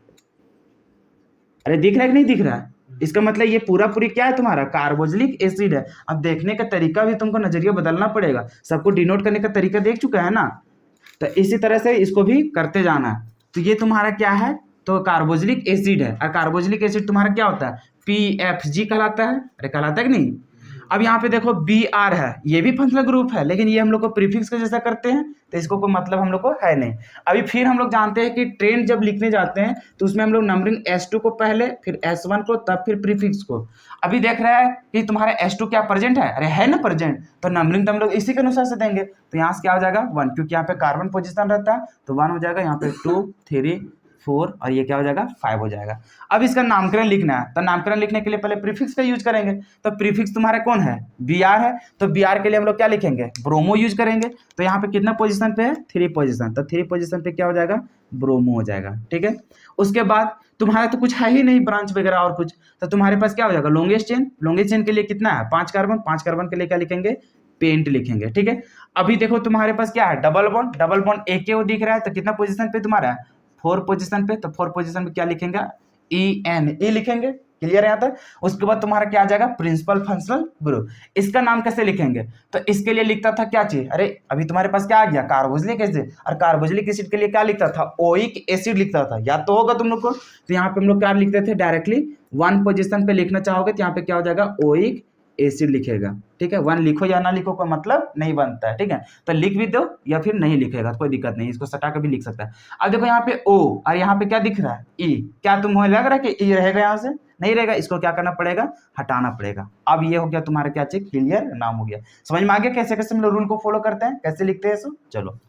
अरे दिख रहा है कि नहीं दिख रहा है, इसका मतलब ये पूरा पूरी क्या है तुम्हारा, कार्बोक्सिलिक एसिड है। अब देखने का तरीका भी तुमको नजरिया बदलना पड़ेगा, सबको डिनोट करने का तरीका देख चुका है ना, तो इसी तरह से इसको भी करते जाना है। तो ये तुम्हारा क्या है, तो कार्बोक्सिलिक एसिड है, और कार्बोक्सिलिक एसिड तुम्हारा क्या होता है, PFG कहलाता है। अरे कहलाता है कि नहीं। अब यहाँ पे देखो BR है, ये भी फंक्शनल ग्रुप है, लेकिन ये हम लोग को प्रीफिक्स का जैसा करते हैं, तो इसको कोई मतलब हम लोग को है नहीं। अभी फिर हम लोग जानते हैं कि ट्रेंड जब लिखने जाते हैं तो उसमें हम लोग नंबरिंग S2 को पहले, फिर S1 को, तब फिर प्रीफिक्स को। अभी देख रहा है कि तुम्हारा S2 क्या प्रेजेंट है, अरे है ना प्रेजेंट, तो नंबरिंग तो हम लोग इसी के अनुसार से देंगे। तो यहाँ से क्या हो जाएगा 1, क्योंकि यहाँ पे कार्बन पोजिशन रहता है, तो 1 हो जाएगा, यहाँ पे 2, 3, 4 और ये क्या हो जाएगा 5 हो जाएगा। अब इसका नामकरण लिखना है, तो नामकरण लिखने के लिए पहले प्रीफिक्स का यूज करेंगे। तो प्रीफिक्स तुम्हारा कौन है, BR है, तो BR के लिए हम लोग क्या लिखेंगे, ब्रोमो यूज करेंगे। तो यहाँ पे कितना पोजीशन पे है, 3 पोजीशन, तो 3 पोजीशन पे क्या हो जाएगा, ब्रोमो हो जाएगा। ठीक है, उसके बाद तुम्हारा तो कुछ है ही नहीं ब्रांच वगैरह और कुछ, तो तुम्हारे पास क्या हो जाएगा लॉन्गेस्ट चेन। लॉन्गेस्ट चेन के लिए कितना है 5 कार्बन, 5 कार्बन के लिए क्या लिखेंगे पेंट लिखेंगे, ठीक है। अभी देखो तुम्हारे पास क्या है डबल बॉन्ड, डबल बॉन्ड एक वो दिख रहा है तो कितना पोजीशन पे तुम्हारा है 4 पोजीशन पे, तो 4 पोजीशन पे क्या लिखेंगे ई लिखेंगे, क्लियर है यहाँ तक। उसके बाद तुम्हारा क्या आ जाएगा प्रिंसिपल फंक्शनल ग्रुप। इसका नाम कैसे लिखेंगे, तो इसके लिए लिखता था क्या चीज, अरे अभी तुम्हारे पास क्या आ गया कार्बोक्सिलिक एसिड, और कार्बोक्सिलिक एसिड के लिए क्या लिखता था ओइक एसिड लिखता था, याद तो होगा तुम लोग को। तो यहाँ पे हम लोग क्या लिखते थे डायरेक्टली 1 पोजीशन पे लिखना चाहोगे तो यहाँ पे क्या हो जाएगा ओइक एसिड लिखेगा, ठीक है। 1 लिखो या ना लिखो कोई मतलब नहीं बनता है, ठीक है। तो लिख भी दो या फिर नहीं लिखेगा तो कोई दिक्कत नहीं, इसको सटा कर भी लिख सकता है। अब देखो यहाँ पे ओ और यहाँ पे क्या दिख रहा है ई, क्या तुम्हें लग रहा है कि ई रहेगा यहाँ से, नहीं रहेगा, इसको क्या करना पड़ेगा हटाना पड़ेगा। अब ये हो गया तुम्हारा क्या चीज क्लियर नाम हो गया। समझ में आ गया कैसे कैसे हम लोग रूल को फॉलो करते हैं, कैसे लिखते हैं इसको। चलो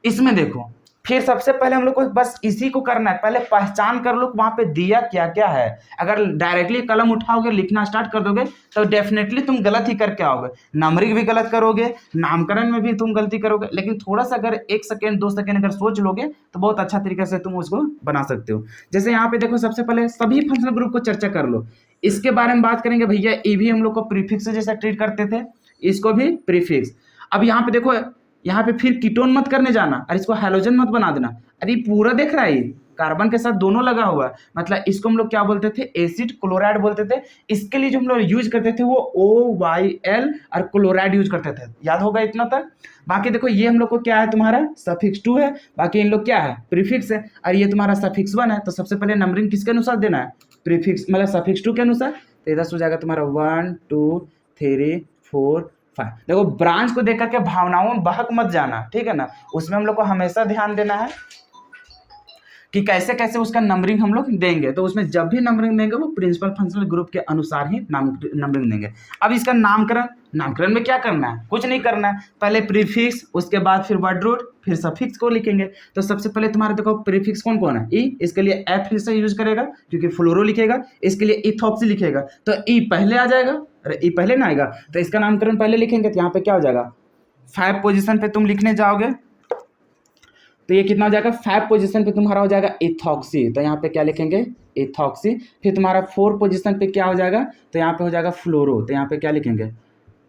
इसमें देखो फिर सबसे पहले हम लोग को बस इसी को करना है, पहले पहचान कर लो वहां पे दिया क्या क्या है। अगर डायरेक्टली कलम उठाओगे लिखना स्टार्ट कर दोगे तो डेफिनेटली तुम गलत ही करके आओगे, नंबरिंग भी गलत करोगे, नामकरण में भी तुम गलती करोगे। लेकिन थोड़ा सा अगर 1 सेकेंड 2 सेकेंड अगर सोच लोगे तो बहुत अच्छा तरीके से तुम उसको बना सकते हो। जैसे यहाँ पे देखो सबसे पहले सभी फंक्शनल ग्रुप को चर्चा कर लो, इसके बारे में बात करेंगे। भैया ये भी हम लोग को प्रीफिक्स जैसा ट्रीट करते थे, इसको भी प्रीफिक्स। अब यहाँ पे देखो यहाँ पे फिर कीटोन मत करने जाना और इसको हैलोजन मत बना देना। अरे पूरा देख रहा है कार्बन के साथ दोनों लगा हुआ है, मतलब इसको हम लोग क्या बोलते थे एसिड क्लोराइड बोलते थे। इसके लिए जो हम लोग यूज करते थे वो OYL और क्लोराइड यूज करते थे, याद होगा इतना तक। बाकी देखो ये हम लोग को क्या है तुम्हारा सफिक्स 2 है, बाकी इन लोग क्या है प्रीफिक्स है, और ये तुम्हारा सफिक्स 1 है। तो सबसे पहले नंबरिंग किसके अनुसार देना है प्रीफिक्स मतलब सफिक्स 2 के अनुसार। तो इधर हो जाएगा तुम्हारा 1 2 3 4 5। देखो ब्रांच को देख करके भावनाओं में बहक मत जाना, ठीक है ना। उसमें हम लोग को हमेशा ध्यान देना है कि कैसे कैसे उसका नंबरिंग हम लोग देंगे। तो उसमें जब भी नंबरिंग देंगे वो प्रिंसिपल फंक्शनल ग्रुप के अनुसार ही नंबरिंग देंगे। अब इसका नामकरण में क्या करना है, कुछ नहीं करना है, पहले प्रीफिक्स उसके बाद फिर वर्ड रूट फिर सफिक्स को लिखेंगे। तो सबसे पहले तुम्हारे देखो प्रीफिक्स कौन कौन है ई, इसके लिए एफ फिर से यूज करेगा क्योंकि फ्लोरो लिखेगा, इसके लिए इथॉक्सी लिखेगा तो ई पहले आ जाएगा, अरे ई पहले ना आएगा तो इसका नामकरण पहले लिखेंगे। तो यहाँ पे क्या हो जाएगा 5 पोजीशन पे तुम लिखने जाओगे तो ये कितना हो जाएगा 5 पोजीशन पे तुम्हारा हो जाएगा इथॉक्सी, तो यहाँ पे क्या लिखेंगे इथॉक्सी। फिर तुम्हारा 4 पोजीशन पे क्या हो जाएगा तो यहाँ पे हो जाएगा फ्लोरो, तो यहाँ पे क्या लिखेंगे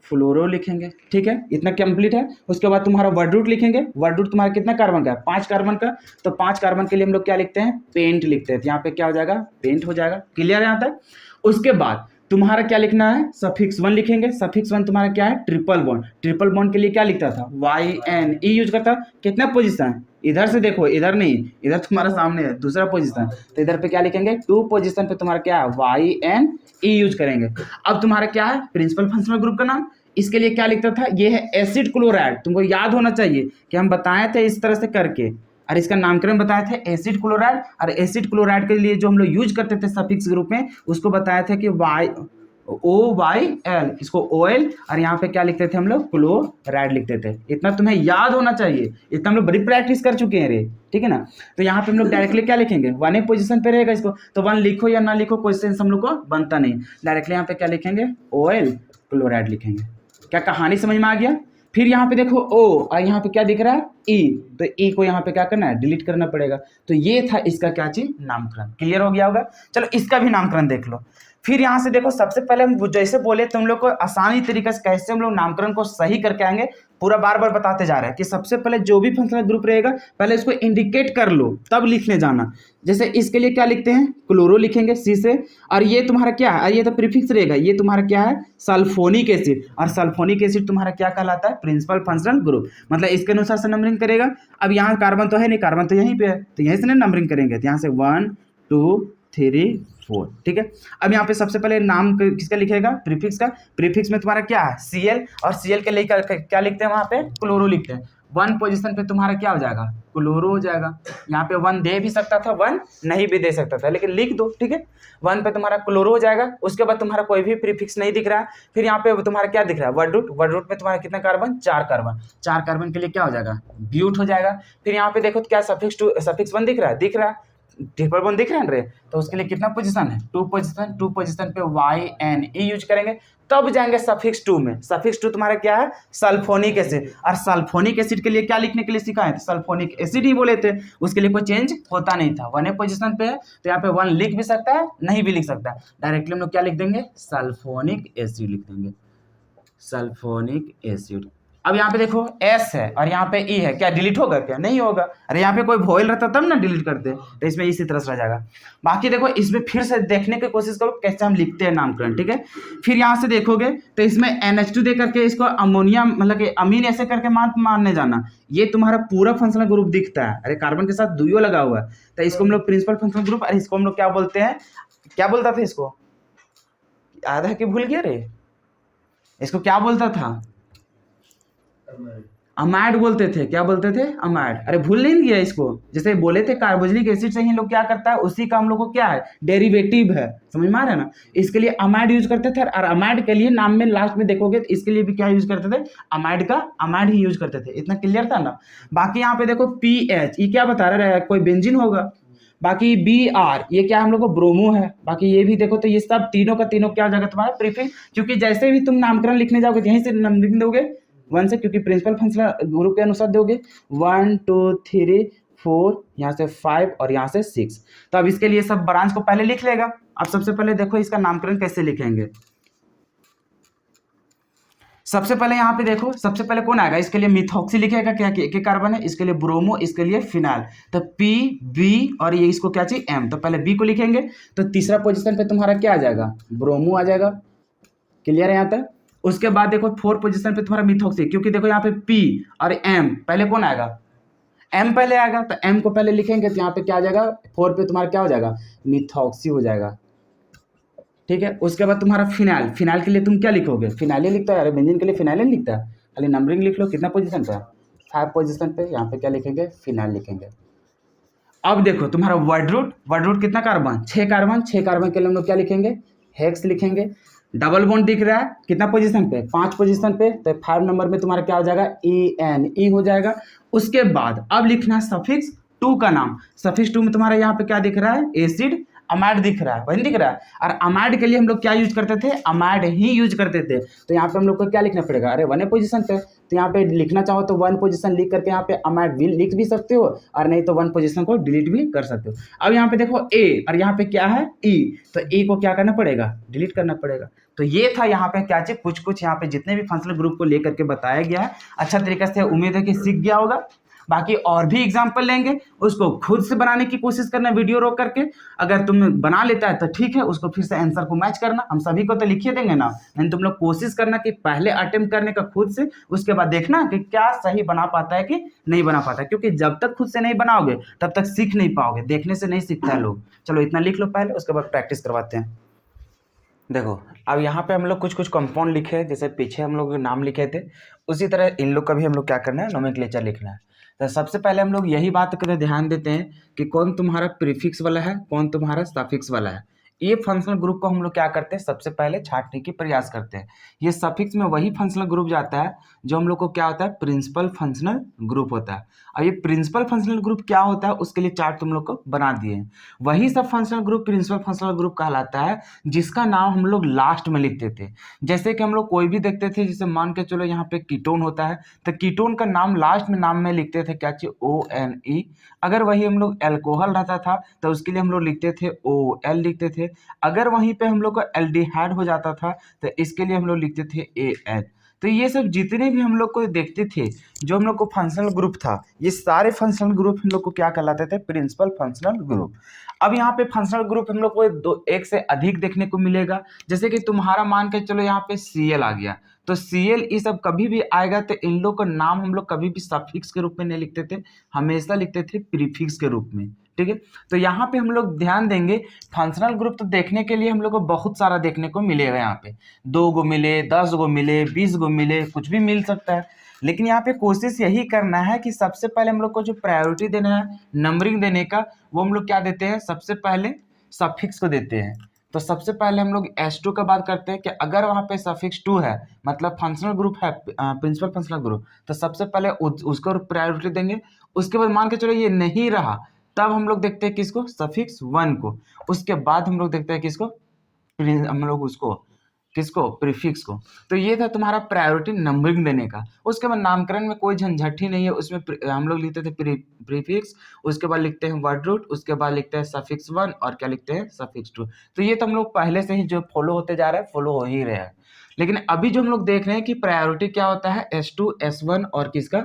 फ्लोरो लिखेंगे, ठीक है इतना कंप्लीट है। उसके बाद तुम्हारा वर्ड रूट लिखेंगे, वर्ड रूट तुम्हारा कितना कार्बन का है 5 कार्बन का, तो 5 कार्बन के लिए हम लोग क्या लिखते हैं पेंट लिखते हैं, तो यहाँ पे क्या हो जाएगा पेंट हो जाएगा, क्लियर है यहाँ तक। उसके बाद तुम्हारा क्या लिखना है सफिक्स 1 लिखेंगे, सफिक्स 1 तुम्हारा क्या है ट्रिपल बॉन्ड, ट्रिपल बॉन्ड के लिए क्या लिखता था YN ई यूज करता, कितना पोजीशन इधर से देखो इधर नहीं, इधर तुम्हारा सामने है दूसरा पोजीशन, तो इधर पे क्या लिखेंगे 2 पोजीशन पे तुम्हारा क्या है YN ई यूज करेंगे। अब तुम्हारा क्या है प्रिंसिपल फंक्शनल ग्रुप का नाम, इसके लिए क्या लिखता था ये है एसिड क्लोराइड, तुमको याद होना चाहिए कि हम बताए थे इस तरह से करके, और इसका नामकरण बताए थे एसिड क्लोराइड, और एसिड क्लोराइड के लिए जो हम लोग यूज करते थे सफिक्स ग्रुप में उसको बताया था कि OYL, इसको OL, और यहाँ पे क्या लिखते थे हम लोग क्लोराइड लिखते थे। इतना तुम्हें याद होना चाहिए, इतना हम लोग बड़ी प्रैक्टिस कर चुके हैं रे, ठीक है ना। तो यहाँ पे हम लोग डायरेक्टली क्या लिखेंगे 1 पोजीशन पे रहेगा इसको, तो 1 लिखो या ना लिखो कोई सेंस हम लोग को बनता नहीं, डायरेक्टली यहाँ पे क्या लिखेंगे OL क्लोराइड लिखेंगे। क्या कहानी समझ में आ गया। फिर यहाँ पे देखो O और यहाँ पे क्या दिख रहा है E, तो E को यहाँ पे क्या करना है डिलीट करना पड़ेगा। तो ये था इसका क्या चीज नामकरण, क्लियर हो गया होगा। चलो इसका भी नामकरण देख लो। फिर यहाँ से देखो सबसे पहले हम जैसे बोले तुम लोग को आसानी तरीके से कैसे हम लोग नामकरण को सही करके आएंगे, पूरा बार बार बताते जा रहे हैं कि सबसे पहले जो भी फंक्शनल ग्रुप रहेगा पहले इसको इंडिकेट कर लो तब लिखने जाना। जैसे इसके लिए क्या लिखते हैं क्लोरो लिखेंगे C से, और ये तुम्हारा क्या है, ये तो प्रीफिक्स रहेगा, ये तुम्हारा क्या है सल्फोनिक एसिड, और सल्फोनिक एसिड तुम्हारा क्या कहलाता है प्रिंसिपल फंक्शनल ग्रुप, मतलब इसके अनुसार से नंबरिंग करेगा। अब यहाँ कार्बन तो है नहीं, कार्बन तो यहीं पे है तो यहीं से नंबरिंग करेंगे, तो यहाँ से 1 2 3 4, ठीक है। अब यहाँ पे सबसे पहले नाम किसका लिखेगा प्रीफिक्स का, प्रीफिक्स में तुम्हारा क्या है Cl, और Cl के लिए क्या लिखते हैं वहाँ पे क्लोरो लिखते हैं। 1 पोजीशन पे तुम्हारा क्या हो जाएगा क्लोरो हो जाएगा। यहाँ पे 1 दे भी सकता था 1 नहीं भी दे सकता था, लेकिन लिख दो, ठीक है। 1 पे तुम्हारा क्लोरो हो जाएगा। उसके बाद तुम्हारा कोई भी प्रीफिक्स नहीं दिख रहा है। फिर यहाँ पे तुम्हारा क्या दिख रहा है वर्ड रूट, वर्ड रूट में तुम्हारा कितना कार्बन 4 कार्बन, 4 कार्बन के लिए क्या हो जाएगा ब्यूट हो जाएगा। फिर यहाँ पे देखो क्या सफिक्स 1 दिख रहा है ट्रिपल बॉन्ड दिख रहा है रे, तो उसके लिए कितना पोजीशन है 2 पोजीशन, 2 पोजीशन पे YN E यूज करेंगे। तब जाएंगे सफिक्स टू में। सफिक्स टू तुम्हारा क्या है, सल्फोनिक एसिड। और सल्फोनिक एसिड के लिए क्या लिखने के लिए सिखा है, तो सल्फोनिक एसिड ही बोले थे, उसके लिए कोई चेंज होता नहीं था। 1 पोजीशन पे है तो यहाँ पे 1 लिख भी सकता है, नहीं भी लिख सकता है, डायरेक्टली हम लोग क्या लिख देंगे, सल्फोनिक एसिड लिख देंगे, सल्फोनिक एसिड। अब यहाँ पे देखो S है और यहाँ पे E है, क्या डिलीट होगा, क्या नहीं होगा, अरे यहाँ पे कोई वोवेल रहता तब ना डिलीट करते, तो इसमें इसी तरह से रह जाएगा। बाकी देखो इसमें फिर से देखने की कोशिश करो कैसे हम लिखते हैं नामकरण, ठीक है। फिर यहाँ से देखोगे तो इसमें NH2 दे करके इसको अमोनिया मतलब कि अमीन ऐसे करके मानने जाना, ये तुम्हारा पूरा फंक्शनल ग्रुप दिखता है, अरे कार्बन के साथ दुइयो लगा हुआ है, तो इसको हम लोग प्रिंसिपल फंक्शनल ग्रुप, और इसको हम लोग क्या बोलते हैं, क्या बोलता था इसको, याद है कि भूल गया रे, इसको क्या बोलता था, अमाइड बोलते थे, क्या बोलते थे, अमाइड। अरे भूल नहीं गया इसको, जैसे बोले थे कार्बोक्सिलिक एसिड से ही लोग क्या करता है, उसी का हम लोग को क्या है, डेरिवेटिव है, समझ में आ रहा है ना। इसके लिए अमाइड यूज करते थे, और अमाइड के लिए नाम में लास्ट में देखोगे तो इसके लिए भी क्या यूज करते थे, अमाइड का अमाइड ही यूज करते थे, इतना क्लियर था ना। बाकी यहाँ पे देखो PH, ये क्या बता रहा है, कोई बेंजीन होगा। बाकी BR, ये क्या हम लोग को ब्रोमो है। बाकी ये भी देखो तो ये सब तीनों का तीनों क्या हो जाएगा तुम्हारा प्रीफिक्स, क्योंकि जैसे भी तुम नामकरण लिखने जाओगे यहीं से नंबरिंग दोगे 1 से, क्योंकि प्रिंसिपल फंक्शनल ग्रुप के अनुसार दोगे 1 2 3 4, यहाँ से 5 और यहाँ से 6। तो अब इसके लिए सब ब्रांच को पहले लिख लेगा। अब सबसे पहले देखो इसका नामकरण कैसे लिखेंगे। सबसे पहले यहाँ पे देखो, सबसे पहले कौन आएगा, इसके लिए मिथॉक्सी लिखेगा, क्या एक कार्बन है, इसके लिए ब्रोमो, इसके लिए फिनाइल, तो P B और ये इसको क्या चाहिए M, तो पहले B को लिखेंगे, तो तीसरा पोजीशन पे तुम्हारा क्या आ जाएगा, ब्रोमो आ जाएगा, क्लियर है यहाँ तक। उसके बाद देखो 4 पोजीशन पे तुम्हारा मिथॉक्सी, क्योंकि देखो यहाँ पे P और M, पहले कौन आएगा, M पहले आएगा, तो M को पहले लिखेंगे, तो यहाँ पे क्या आ जाएगा, 4 पे तुम्हारा क्या हो जाएगा, मिथॉक्सी हो जाएगा, ठीक है। उसके बाद तुम्हारा फिनाइल, फिनाइल के लिए तुम क्या लिखोगे, फिनाइल लिखता है, अरे बेंजीन के लिए फिनाइल लिखता है, खाली नंबरिंग लिख लो, कितना पोजीशन पे है, 5 पोजीशन पे, यहाँ पे क्या लिखेंगे, फिनाइल लिखेंगे। अब देखो तुम्हारा वर्ड रूट कितना कार्बन, 6 कार्बन, 6 कार्बन के लिए हम लोग क्या लिखेंगे, हेक्स लिखेंगे। डबल बॉन्ड दिख रहा है कितना पोजीशन पे, 5 पोजीशन पे, तो 5 नंबर में तुम्हारा क्या हो जाएगा, EN हो जाएगा। उसके बाद अब लिखना है सफिक्स 2 का नाम, सफिक्स 2 में तुम्हारा यहाँ पे क्या दिख रहा है, एसिड अमाइड दिख रहा है, वही दिख रहा है। और अमाइड के लिए हम लोग क्या यूज करते थे, अमाइड ही यूज करते थे, तो यहाँ पे हम लोग को क्या लिखना पड़ेगा, अरे 1 पोजीशन पे, तो यहाँ पे लिखना चाहो तो 1 पोजीशन लिख करके यहाँ पे अमाइड भी लिख भी सकते हो, और नहीं तो 1 पोजीशन को डिलीट भी कर सकते हो। अब यहाँ पे देखो A और यहाँ पे क्या है E, तो E को क्या करना पड़ेगा, डिलीट करना पड़ेगा। तो ये था यहाँ पे क्या चीज, कुछ यहाँ पे जितने भी फंक्शनल ग्रुप को लेकर के बताया गया है, अच्छा तरीके से उम्मीद है कि सीख गया होगा। बाकी और भी एग्जाम्पल लेंगे, उसको खुद से बनाने की कोशिश करना वीडियो रोक करके, अगर तुम बना लेता है तो ठीक है, उसको फिर से आंसर को मैच करना, हम सभी को तो लिखिए देंगे ना, लेकिन तुम लोग कोशिश करना कि पहले अटेम्प्ट करने का खुद से, उसके बाद देखना कि क्या सही बना पाता है कि नहीं बना पाता है, क्योंकि जब तक खुद से नहीं बनाओगे तब तक सीख नहीं पाओगे, देखने से नहीं सीखता है लोग। चलो इतना लिख लो पहले, उसके बाद प्रैक्टिस करवाते हैं। देखो अब यहाँ पे हम लोग कुछ कंपाउंड लिखे, जैसे पीछे हम लोग नाम लिखे थे, उसी तरह इन लोग का भी हम लोग क्या करना है, नोमेनक्लेचर लिखना है। तो सबसे पहले हम लोग यही बात कर ध्यान देते हैं कि कौन तुम्हारा प्रीफिक्स वाला है, कौन तुम्हारा सफिक्स वाला है। ये फंक्शनल ग्रुप को हम लोग क्या करते हैं, सबसे पहले छांटने की प्रयास करते हैं। ये सफिक्स में वही फंक्शनल ग्रुप जाता है जो हम लोग को क्या होता है, प्रिंसिपल फंक्शनल ग्रुप होता है। और ये प्रिंसिपल फंक्शनल ग्रुप क्या होता है, उसके लिए चार्ट तुम लोग को बना दिए। वही सब functional group principal functional group कहलाता है, जिसका नाम हम लोग लास्ट में लिखते थे। जैसे कि हम लोग कोई भी देखते थे, जैसे मान के चलो यहाँ पे कीटोन होता है, तो कीटोन का नाम लास्ट में नाम में लिखते थे क्या चाहिए, ONE। अगर वही हम लोग एल्कोहल रहता था तो उसके लिए हम लोग लिखते थे OL लिखते थे। अगर वहीं पे हम लोग का एल्डिहाइड हो जाता था तो इसके लिए हम लोग लिखते थे AN। तो ये सब जितने भी हम लोग को देखते थे, जो हम लोग को फंक्शनल ग्रुप था, ये सारे फंक्शनल ग्रुप हम लोग को क्या कहलाते थे, प्रिंसिपल फंक्शनल ग्रुप। अब यहाँ पे फंक्शनल ग्रुप हम लोग को एक से अधिक देखने को मिलेगा। जैसे कि तुम्हारा मान के चलो यहाँ पे Cl आ गया, तो Cl ये सब कभी भी आएगा तो इन लोग का नाम हम लोग कभी भी सफिक्स के रूप में नहीं लिखते थे, हमेशा लिखते थे प्रीफिक्स के रूप में, ठीक है। तो यहाँ पे हम लोग ध्यान देंगे, फंक्शनल ग्रुप तो देखने के लिए हम लोग को बहुत सारा देखने को मिलेगा। यहाँ पे 2 गो मिले, 10 गो मिले, 20 गो मिले, कुछ भी मिल सकता है, लेकिन यहाँ पे कोशिश यही करना है कि सबसे पहले हम लोग को जो प्रायोरिटी देना है नंबरिंग देने का, वो हम लोग क्या देते हैं, सबसे पहले सफिक्स को देते हैं। तो सबसे पहले हम लोग S2 का बात करते हैं कि अगर वहाँ पे सफिक्स 2 है, मतलब फंक्शनल ग्रुप है, प्रिंसिपल फंक्शनल ग्रुप, तो सबसे पहले उसको प्रायोरिटी देंगे। उसके बाद मान के चलो ये नहीं रहा, तब हम लोग देखते हैं किसको, सफिक्स 1 को। उसके बाद हम लोग देखते हैं किसको, हम लोग उसको किसको, प्रीफिक्स को। तो ये था तुम्हारा प्रायोरिटी नंबरिंग देने का। उसके बाद नामकरण में कोई झंझट ही नहीं है, उसमें हम लोग लिखते थे प्रीफिक्स, उसके बाद लिखते हैं वर्ड रूट, उसके बाद लिखते हैं सफिक्स 1 और क्या लिखते हैं सफिक्स 2। तो ये तो हम लोग पहले से ही जो फॉलो होते जा रहे हैं, फॉलो हो ही रहे हैं। लेकिन अभी जो हम लोग देख रहे हैं कि प्रायोरिटी क्या होता है, S2 S1 और किसका,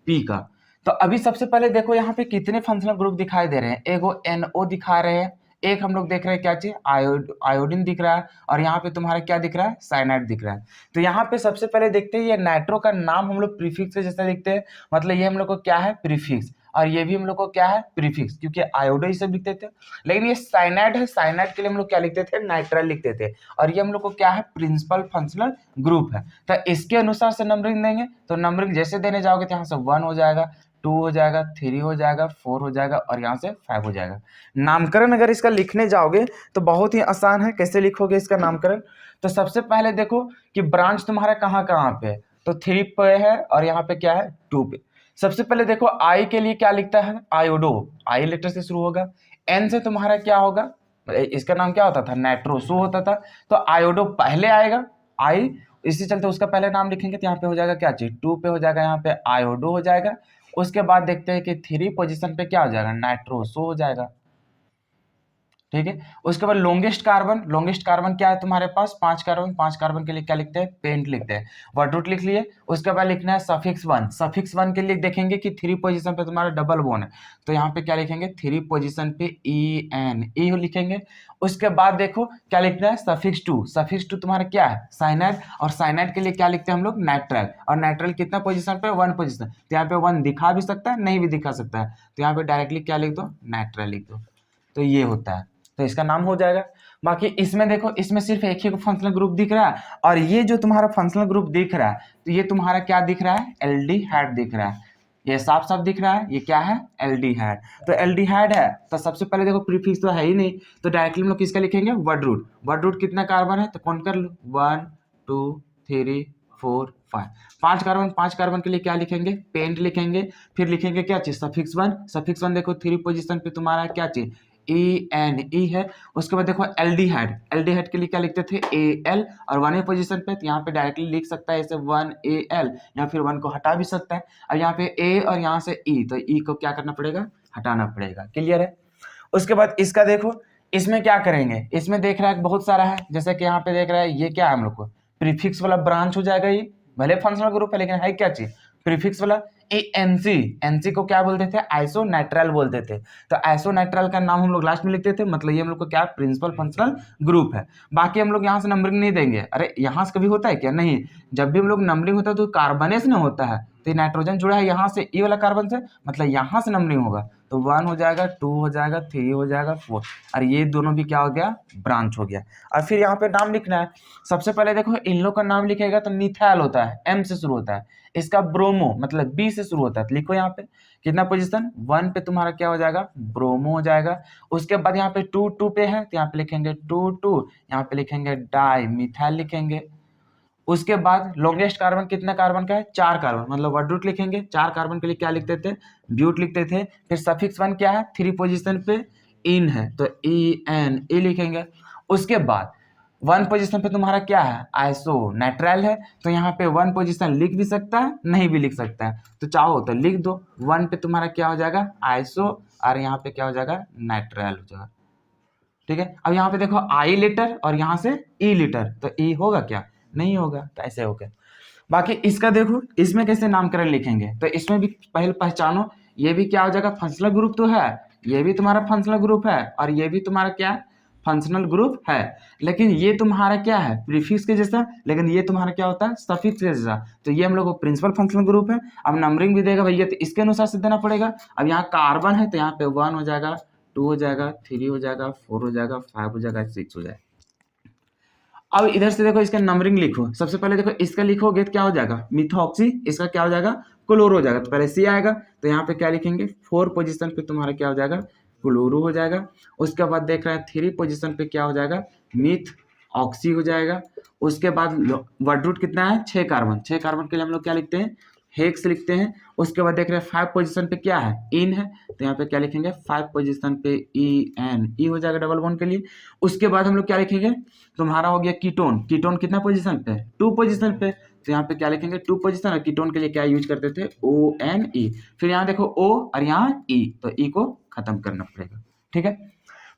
P का। तो अभी सबसे पहले देखो यहाँ पे कितने फंक्शनल ग्रुप दिखाई दे रहे हैं, एगो NO दिखा रहे हैं, एक हम लोग देख रहे हैं क्या चीज, आयोडीन दिख रहा है, और यहाँ पे तुम्हारा क्या दिख रहा है, साइनाइड दिख रहा है। तो यहाँ पे सबसे पहले देखते हैं ये नाइट्रो का नाम हम लोग प्रीफिक्स के जैसा लिखते हैं, मतलब ये हम लोग को क्या है, प्रीफिक्स, और ये भी हम लोग को क्या है, प्रीफिक्स, क्योंकि आयोडो ही सब लिखते थे। लेकिन ये साइनाइड है, साइनाइड के लिए हम लोग क्या लिखते थे, नाइट्राइल लिखते थे, और ये हम लोग को क्या है, प्रिंसिपल फंक्शनल ग्रुप है। तो इसके अनुसार से नंबरिंग देंगे, तो नंबरिंग जैसे देने जाओगे तो यहाँ से 1 हो जाएगा, 2 हो जाएगा, 3 हो जाएगा, 4 हो जाएगा, और यहाँ से 5 हो जाएगा। नामकरण अगर इसका लिखने जाओगे तो बहुत ही आसान है। कैसे लिखोगे इसका नामकरण, तो सबसे पहले देखो कि ब्रांच तुम्हारा कहाँ कहाँ पे है, तो 3 पे है, और यहाँ पे क्या है, 2 पे। सबसे पहले देखो आई के लिए क्या लिखता है, आयोडो, आई लेटर से शुरू होगा। एन से तुम्हारा क्या होगा, इसका नाम क्या होता था, नाइट्रो शो होता था, तो आयोडो पहले आएगा, आई, इसी चलते उसका पहले नाम लिखेंगे, तो यहाँ पे हो जाएगा क्या चीज, 2 पे हो जाएगा, यहाँ पे आयोडो हो जाएगा। उसके बाद देखते हैं कि 3 पोजीशन पे क्या हो जाएगा, नाइट्रो शो हो जाएगा, ठीक है। उसके बाद लॉन्गेस्ट कार्बन, लॉन्गेस्ट कार्बन क्या है तुम्हारे पास, 5 कार्बन, 5 कार्बन के लिए क्या लिखते हैं, पेंट लिखते हैं, वर्ड रूट लिख लिए। उसके बाद लिखना है सफिक्स 1, सफिक्स 1 के लिए देखेंगे कि 3 पोजीशन पे तुम्हारा डबल बोन है, तो यहाँ पे क्या लिखेंगे, 3 पोजीशन पे EN, ई लिखेंगे। उसके बाद देखो क्या लिखना है, सफिक्स 2, सफिक्स 2 तुम्हारा क्या है, साइनाइड, और साइनाइड के लिए क्या लिखते हैं हम लोग, नाइट्राइल, और नाइट्राइल कितना पोजीशन पे, 1 पोजीशन, तो यहाँ पे 1 दिखा भी सकता है, नहीं भी दिखा सकता है, तो यहाँ पे डायरेक्टली क्या लिख दो, नाइट्राइल लिख दो, तो ये होता है, तो इसका नाम हो जाएगा। बाकी इसमें देखो, इसमें सिर्फ एक ही फंक्शनल ग्रुप दिख रहा है, और ये जो तुम्हारा फंक्शनल ग्रुप दिख रहा है, तो ये तुम्हारा क्या दिख रहा है, एल्डिहाइड दिख रहा है, ये साफ साफ दिख रहा है, ये क्या है, एल्डिहाइड। तो एल्डिहाइड है, तो सबसे पहले देखो प्रीफिक्स तो है ही नहीं, तो डायरेक्टली हम लोग किसका लिखेंगे, वर्ड रूट, वर्ड रूट कितना कार्बन है, तो काउंट कर लो, 1 2 3 4 5, 5 कार्बन, 5 कार्बन के लिए क्या लिखेंगे, पेंट लिखेंगे। फिर लिखेंगे क्या चीज, सफिक्स 1, सफिक्स 1 देखो 3 पोजीशन पे तुम्हारा क्या चीज, EN है। उसके बाद देखो एल्डिहाइड, एल्डिहाइड के लिए क्या लिखते थे, AL, और 1 पोजीशन पे, तो यहाँ पे डायरेक्टली लिख सकता है ऐसे 1AL, या फिर 1 को हटा भी सकता है। अब यहाँ पे A और यहाँ से E, तो E को क्या करना पड़ेगा, हटाना पड़ेगा, क्लियर है। उसके बाद इसका देखो, इसमें क्या करेंगे, इसमें देख रहा है बहुत सारा है, जैसे कि यहाँ पे देख रहा है, ये क्या है हम लोग को, प्रीफिक्स वाला ब्रांच हो जाएगा, ये भले फंक्शनल ग्रुप है लेकिन है क्या चीज, प्रीफिक्स वाला। एनसी, एनसी को क्या बोलते थे, आइसोनाइट्राइल बोलते थे, तो आइसोनाइट्राइल का नाम हम लोग लास्ट में लिखते थे, मतलब ये हम लोग को क्या, प्रिंसिपल फंक्शनल ग्रुप है। बाकी हम लोग यहाँ से नंबरिंग नहीं देंगे, अरे यहाँ से कभी होता है क्या, नहीं, जब भी हम लोग नंबरिंग होता है तो कार्बनेस ना होता है, तो नाइट्रोजन जुड़ा है यहाँ से ई वाला कार्बन से, मतलब यहाँ से नंबरिंग होगा, तो 1 हो जाएगा, 2 हो जाएगा, 3 हो जाएगा, 4, और ये दोनों भी क्या हो गया, ब्रांच हो गया। और फिर यहाँ पे नाम लिखना है, सबसे पहले देखो इन लोग का नाम लिखेगा तो मिथाइल होता है, M से शुरू होता है, इसका ब्रोमो मतलब B से शुरू होता है, तो लिखो यहाँ पे कितना पोजीशन, 1 पे तुम्हारा क्या हो जाएगा, ब्रोमो हो जाएगा। उसके बाद यहाँ पे 2 पे है, तो यहाँ पे लिखेंगे 2 यहाँ पे लिखेंगे डाई मिथाइल लिखेंगे। उसके बाद लॉन्गेस्ट कार्बन कितना कार्बन का है, 4 कार्बन, मतलब वर्ड रूट लिखेंगे, 4 कार्बन के लिए क्या लिखते थे, ब्यूट लिखते थे। फिर सफिक्स 1 क्या है, 3 पोजीशन पे इन है, तो EN ई लिखेंगे। उसके बाद 1 पोजीशन पे तुम्हारा क्या है, आइसोनाइट्राइल है, तो यहाँ पे 1 पोजीशन लिख भी सकता है, नहीं भी लिख सकता है, तो चाहो तो लिख दो। 1 पे तुम्हारा क्या हो जाएगा, आइसो, और यहाँ पे क्या हो जाएगा, नाइट्राइल हो जाएगा, ठीक है। अब यहाँ पे देखो आई लेटर और यहाँ से ई लेटर, तो ई होगा क्या, नहीं होगा, तो ऐसे हो गया। बाकी इसका देखो, इसमें कैसे नामकरण लिखेंगे, तो इसमें भी पहले पहचानो, ये भी क्या हो जाएगा, फंक्शनल ग्रुप तो है, ये भी तुम्हारा फंक्शनल ग्रुप है, और ये भी तुम्हारा क्या है, फंक्शनल ग्रुप है, लेकिन ये तुम्हारा क्या है, प्रीफिक्स के जैसा, लेकिन ये तुम्हारा क्या होता है, सफिक्स के जैसा, तो ये हम लोग को प्रिंसिपल फंक्शनल ग्रुप है। अब नंबरिंग भी देगा भैया, तो इसके अनुसार से देना पड़ेगा। अब यहाँ कार्बन है, तो यहाँ पे 1 हो जाएगा, 2 हो जाएगा, 3 हो जाएगा, 4 हो जाएगा, 5 हो जाएगा, 6 हो जाएगा। अब इधर से देखो इसका नंबरिंग लिखो, सबसे पहले देखो इसका लिखोगे तो क्या हो जाएगा, मिथॉक्सी, इसका क्या हो जाएगा, क्लोरो हो जाएगा, तो पहले C आएगा, तो यहाँ पे क्या लिखेंगे, 4 पोजीशन पे तुम्हारा क्या हो जाएगा, क्लोरो हो जाएगा। उसके बाद देख रहे हैं 3 पोजीशन पे क्या हो जाएगा, मिथ ऑक्सी हो जाएगा। उसके बाद वर्ड रूट कितना है, 6 कार्बन, 6 कार्बन के लिए हम लोग क्या लिखते हैं, हेक्स लिखते हैं। उसके बाद देख रहे हैं 5 पोजीशन पे क्या है, इन है, तो यहाँ पे क्या लिखेंगे 5 पोजीशन पे ई हो जाएगा डबल बॉन्ड के लिए। उसके बाद हम लोग क्या लिखेंगे, तुम्हारा हो गया कीटोन। कीटोन कितना पोजीशन पे, 2 पोजीशन पे, तो यहाँ पे क्या लिखेंगे 2 पोजीशन। और कीटोन के लिए क्या यूज करते थे, ONE। फिर यहाँ देखो O और यहाँ E, तो E को खत्म करना पड़ेगा, ठीक है।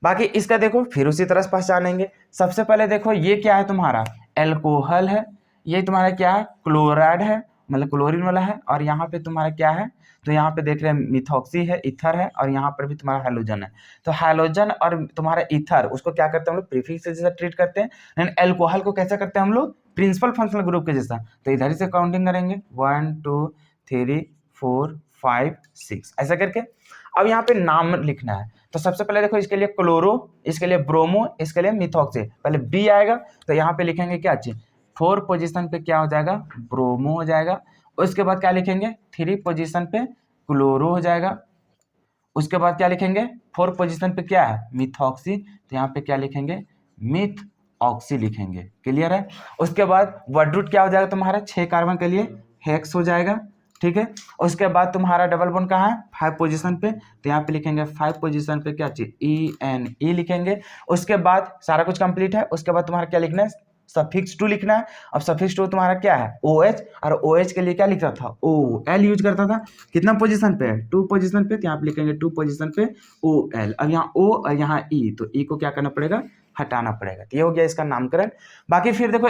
बाकी इसका देखो फिर उसी तरह से पहचानेंगे। सबसे पहले देखो ये क्या है तुम्हारा, एल्कोहल है, ये तुम्हारा क्या है, क्लोराइड है, मतलब क्लोरीन वाला है। और यहाँ पे तुम्हारा क्या है, तो यहाँ पे देख रहे हैं मिथॉक्सी है, ईथर है, और यहाँ पर भी तुम्हारा हाइड्रोजन है। तो हाइड्रोजन और तुम्हारा ईथर, उसको क्या करते हैं हम लोग, प्रीफिक्स के जैसा ट्रीट करते हैं। लेकिन एल्कोहल को कैसे करते हैं हम लोग, प्रिंसिपल फंक्शनल ग्रुप के जैसा। तो इधर ही से काउंटिंग करेंगे 1 2 3 4 5 6 ऐसा करके। अब यहाँ पे नाम लिखना है। तो सबसे पहले देखो इसके लिए क्लोरो, इसके लिए ब्रोमो, इसके लिए मिथॉक्सी। पहले बी आएगा तो यहाँ पे लिखेंगे क्या चीज, 4 पोजीशन पे क्या हो जाएगा, ब्रोमो हो जाएगा। उसके बाद क्या लिखेंगे, 3 पोजीशन पे क्लोरो हो जाएगा। उसके बाद क्या लिखेंगे, 4 पोजीशन पे क्या है, मिथॉक्सी, तो यहाँ पे क्या लिखेंगे, मिथ ऑक्सी लिखेंगे। क्लियर है। उसके बाद वर्ड रूट क्या हो जाएगा तुम्हारा, 6 कार्बन के लिए हेक्स हो जाएगा, ठीक है। उसके बाद तुम्हारा डबल बॉन्ड कहाँ है, 5 पोजीशन पे, तो यहाँ पे लिखेंगे 5 पोजीशन पे क्या चाहिए, ENE लिखेंगे। उसके बाद सारा कुछ कंप्लीट है। उसके बाद तुम्हारा क्या लिखना है, सफिक्स 2 लिखना है। अब सफिक्स 2 तुम्हारा क्या है, OH, और OH के लिए क्या लिखता था, OL यूज करता था। कितना पोजीशन पे है, 2 पोजीशन पे, तो यहाँ पे लिखेंगे 2 पोजीशन पे OL। अब यहाँ O और यहाँ E, तो E को क्या करना पड़ेगा, हटाना पड़ेगा। तो ये हो गया इसका नामकरण। बाकी फिर देखो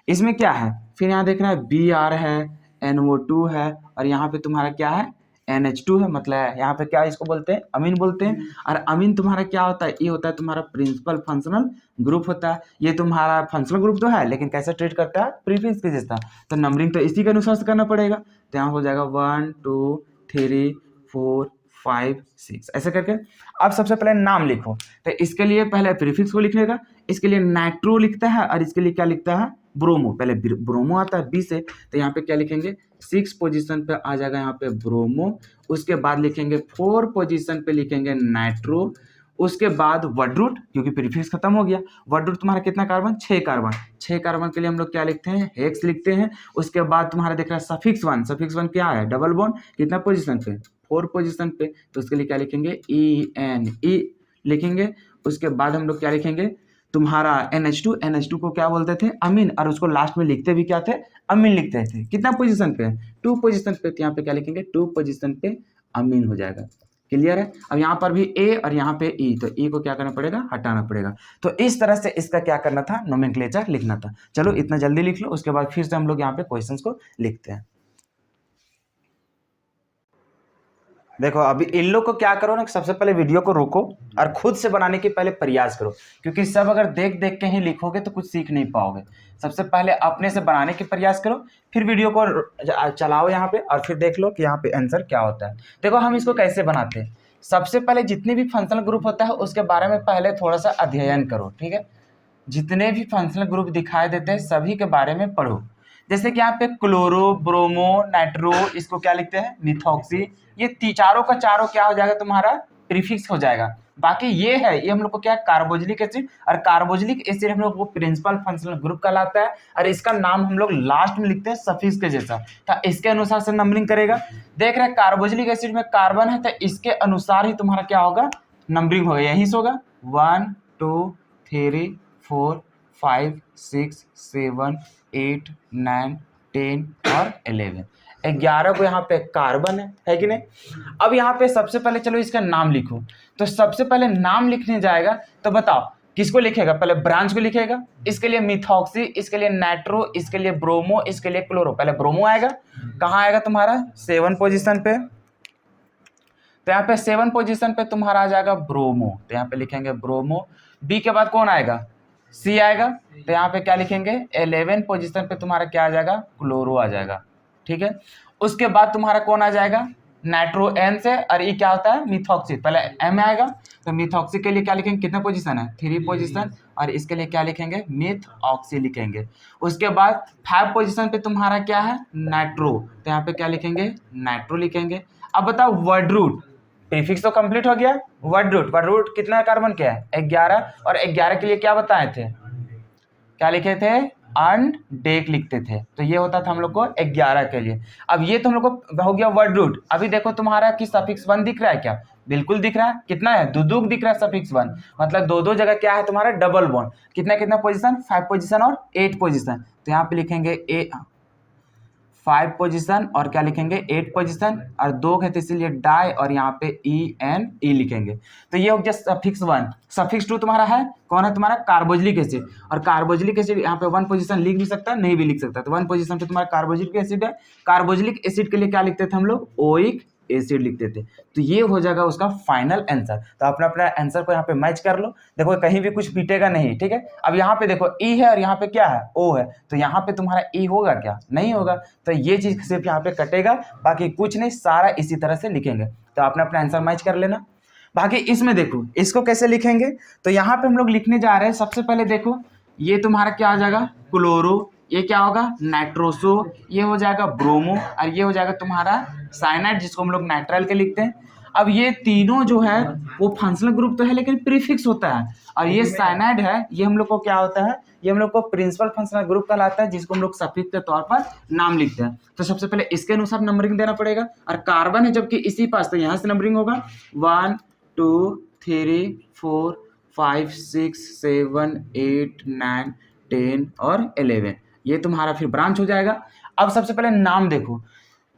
इसमें क्या है, फिर यहाँ देखना है Br है, NO2 है, और यहाँ पे तुम्हारा क्या है, NH2 है। मतलब यहाँ पे क्या इसको बोलते हैं, अमीन बोलते हैं। और अमीन तुम्हारा क्या होता है, ये होता है तुम्हारा प्रिंसिपल फंक्शनल ग्रुप होता है। ये तुम्हारा फंक्शनल ग्रुप तो है, लेकिन कैसे ट्रीट करता है, प्रीफिक्स के जैसा। तो नंबरिंग तो इसी के अनुसार से करना पड़ेगा। तो यहाँ हो जाएगा 1 2 3 4 5 6 ऐसे करके। अब सबसे पहले नाम लिखो। तो इसके लिए पहले प्रीफिक्स को लिखने का, इसके लिए नाइट्रो लिखता है, और इसके लिए क्या लिखता है, ब्रोमो। पहले ब्रोमो आता है बी से, तो यहाँ पे क्या लिखेंगे, 6 पोजीशन पे आ जाएगा यहाँ पे ब्रोमो। उसके बाद लिखेंगे 4 पोजीशन पे लिखेंगे नाइट्रो। उसके बाद वर्ड रूट, क्योंकि प्रीफिक्स खत्म हो गया। वर्ड रूट तुम्हारा कितना कार्बन, 6 कार्बन। 6 कार्बन के लिए हम लोग क्या लिखते हैं, हेक्स लिखते हैं। उसके बाद तुम्हारा देख रहा है सफिक्स 1, सफिक्स 1 क्या है, डबल बॉन्ड, कितना पोजीशन पे, 4 पोजीशन पे, तो उसके लिए क्या लिखेंगे, ENE लिखेंगे। उसके बाद हम लोग क्या लिखेंगे, तुम्हारा NH2 को क्या बोलते थे, अमीन, और उसको लास्ट में लिखते भी क्या थे, अमीन लिखते थे। कितना पोजीशन पे, 2 पोजीशन पे, तो यहाँ पे क्या लिखेंगे, 2 पोजीशन पे अमीन हो जाएगा। क्लियर है। अब यहाँ पर भी A और यहाँ पे E, तो E को क्या करना पड़ेगा, हटाना पड़ेगा। तो इस तरह से इसका क्या करना था, नोमेनक्लेचर लिखना था। चलो इतना जल्दी लिख लो, उसके बाद फिर से हम लोग यहाँ पे क्वेश्चंस को लिखते हैं। देखो अभी इन लोग को क्या करो ना, सबसे पहले वीडियो को रोको और खुद से बनाने के पहले प्रयास करो, क्योंकि सब अगर देख देख के ही लिखोगे तो कुछ सीख नहीं पाओगे। सबसे पहले अपने से बनाने के प्रयास करो, फिर वीडियो को चलाओ यहाँ पे, और फिर देख लो कि यहाँ पे आंसर क्या होता है। देखो हम इसको कैसे बनाते हैं, सबसे पहले जितने भी फंक्शनल ग्रुप होता है उसके बारे में पहले थोड़ा सा अध्ययन करो, ठीक है। जितने भी फंक्शनल ग्रुप दिखाई देते हैं सभी के बारे में पढ़ो। जैसे कि यहाँ पे क्लोरो, ब्रोमो, नाइट्रो, इसको क्या लिखते हैं, मिथॉक्सी। ये चारों का चारों क्या हो जाएगा, तुम्हारा प्रीफिक्स हो जाएगा। बाकी ये है, ये हम लोग को क्या है, कार्बोक्सिलिक एसिड, और कार्बोक्सिलिक एसिड हम लोग को प्रिंसिपल फंक्शनल ग्रुप कहलाता है, और इसका नाम हम लोग लास्ट में लिखते हैं सफिक्स के जैसा। तो इसके अनुसार से नंबरिंग करेगा। देख रहे हैं कार्बोक्सिलिक एसिड में कार्बन है, तो इसके अनुसार ही तुम्हारा क्या होगा, नंबरिंग होगा, यही से होगा 1 2 3 4 5 6 7 8 9 10 और 11, 11 को यहाँ पे कार्बन है कि नहीं। अब यहाँ पे सबसे पहले चलो इसका नाम लिखो। तो सबसे पहले नाम लिखने जाएगा, तो बताओ किसको लिखेगा, पहले ब्रांच को लिखेगा। इसके लिए मिथॉक्सी, इसके लिए नाइट्रो, इसके लिए ब्रोमो, इसके लिए क्लोरो। पहले ब्रोमो आएगा, कहाँ आएगा तुम्हारा 7 पोजीशन पे, तो यहाँ पे 7 पोजीशन पे तुम्हारा आ जाएगा ब्रोमो, तो यहाँ पे लिखेंगे ब्रोमो। बी के बाद कौन आएगा, सी आएगा, तो यहाँ पे क्या लिखेंगे 11 पोजीशन पे तुम्हारा क्या आ जाएगा, क्लोरो आ जाएगा, ठीक है। उसके बाद तुम्हारा कौन आ जाएगा, नाइट्रो N से, और ये क्या होता है, मिथॉक्सी, पहले M आएगा। तो मिथॉक्सी के लिए क्या लिखेंगे, कितना पोजीशन है, 3 पोजीशन, और इसके लिए क्या लिखेंगे, मिथ ऑक्सी लिखेंगे। उसके बाद 5 पोजीशन पे तुम्हारा क्या है, नाइट्रो, तो यहाँ पे क्या लिखेंगे, नाइट्रो लिखेंगे। अब बताओ वर्ड रूट, प्रीफिक्स तो कंप्लीट हो गया। वर्ड रूट कितना कार्बन क्या है, 11, और 11 के लिए क्या बताए थे, क्या लिखे थे, अन डेक लिखते थे, तो ये होता था हम लोग को 11 के लिए। अब ये तो हम लोग को हो गया वर्ड रूट। अभी देखो तुम्हारा कि सफिक्स 1 दिख रहा है क्या? बिल्कुल दिख रहा है। कितना है? दुदुक दिख रहा है सफिक्स 1, मतलब दो जगह क्या है तुम्हारा डबल बॉन्ड। कितना पोजीशन? 5 पोजीशन और 8 पोजीशन। तो यहाँ पे लिखेंगे 5 पोजीशन और क्या लिखेंगे 8 पोजीशन, और 2 है तो इसीलिए डाई, और यहाँ पे E लिखेंगे। तो ये हो गया सफिक्स 1। सफिक्स 2 तुम्हारा है कौन है? तुम्हारा कार्बोजिलिक एसिड। और कार्बोजिलिक एसिड यहाँ पे 1 पोजीशन लिख भी सकता है, नहीं भी लिख सकता। तो 1 पोजीशन पे तुम्हारा कार्बोजिलिक एसिड है। कार्बोजिलिक एसिड के लिए क्या लिखते थे हम लोग? ओइक एसिड लिखते थे। तो ये हो जाएगा उसका फाइनल आंसर। तो अपना अपना आंसर को यहाँ पे मैच कर लो। देखो कहीं भी कुछ बीतेगा नहीं, ठीक है। अब यहाँ पे देखो ई है और यहाँ पे क्या है? ओ है। तो यहाँ पे तुम्हारा ई होगा क्या? नहीं होगा। तो ये चीज सिर्फ यहाँ पे कटेगा, बाकी कुछ नहीं, सारा इसी तरह से लिखेंगे। तो अपना अपना आंसर मैच कर लेना। बाकी इसमें देखो इसको कैसे लिखेंगे। तो यहाँ पे हम लोग लिखने जा रहे हैं, सबसे पहले देखो ये तुम्हारा क्या आ जाएगा? क्लोरो। ये क्या होगा? नाइट्रोसो। ये हो जाएगा ब्रोमो, और ये हो जाएगा तुम्हारा साइनाइड, जिसको हम लोग नाइट्राइल के लिखते हैं। अब ये तीनों जो है वो फंक्शनल ग्रुप तो है लेकिन प्रीफिक्स होता है, और ये साइनाइड है, ये हम लोग को क्या होता है? ये हम लोग को प्रिंसिपल फंक्शनल ग्रुप कहलाता है, जिसको हम लोग सफिक्स के तौर पर नाम लिखते हैं। तो सबसे पहले इसके अनुसार नंबरिंग देना पड़ेगा, और कार्बन है जबकि इसी पास, तो यहाँ से नंबरिंग होगा 1 2 3 4 5 6 7 8 9 10 और 11। ये तुम्हारा फिर ब्रांच हो जाएगा। अब सबसे पहले नाम देखो,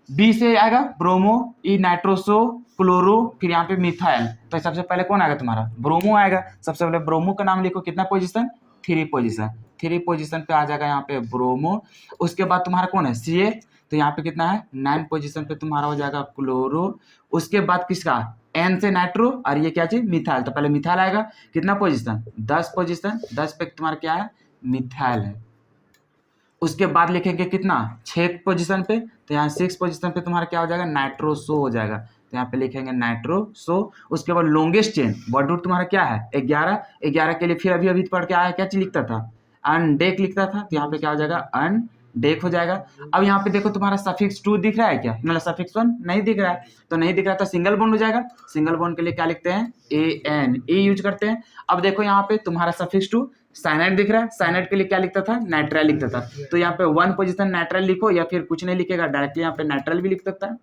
बी से आएगा ब्रोमो, ई नाइट्रोसो, क्लोरो, फिर यहाँ पे मिथाइल। तो सबसे पहले कौन आएगा? तुम्हारा ब्रोमो आएगा। सबसे पहले ब्रोमो का नाम लिखो। कितना पोजीशन? 3 पोजीशन। 3 पोजीशन पे आ जाएगा यहाँ पे ब्रोमो। उसके बाद तुम्हारा कौन है? सी ए। तो यहाँ पे कितना है? 9 पोजीशन पे तुम्हारा हो जाएगा क्लोरो। उसके बाद किसका? एन से नाइट्रो, और ये क्या चीज? मिथाइल। तो पहले मिथाइल आएगा। कितना पोजीशन? 10 पोजीशन। 10 पे तुम्हारा क्या है? मिथाइल है। उसके बाद लिखेंगे कितना? 6 पोजीशन पे। तो यहाँ 6 पोजीशन पे तुम्हारा क्या हो जाएगा? नाइट्रोसो हो जाएगा। तो यहाँ पे लिखेंगे नाइट्रोसो। उसके बाद लॉन्गेस्ट चेन वर्ड रूट तुम्हारा क्या है? 11। 11 के लिए फिर अभी पढ़ के आया, क्या चीज लिखता था? अनडेक लिखता था। तो यहाँ पे क्या हो जाएगा? अनडेक हो जाएगा। अब यहाँ पे देखो तुम्हारा सफिक्स 2 दिख रहा है क्या? मतलब सफिक्स 1 नहीं दिख रहा है। तो नहीं दिख रहा तो सिंगल बॉन्ड हो जाएगा। सिंगल बॉन्ड के लिए क्या लिखते हैं? AN, ए यूज करते हैं। अब देखो यहाँ पे तुम्हारा सफिक्स 2 साइनाइड दिख रहा है। साइनाइड के लिए क्या लिखता था? नाइट्राइल लिखता था। तो यहाँ पे 1 पोजीशन नाइट्राइल लिखो, या फिर कुछ नहीं लिखेगा, डायरेक्टली यहाँ पे नाइट्राइल भी लिख सकता है।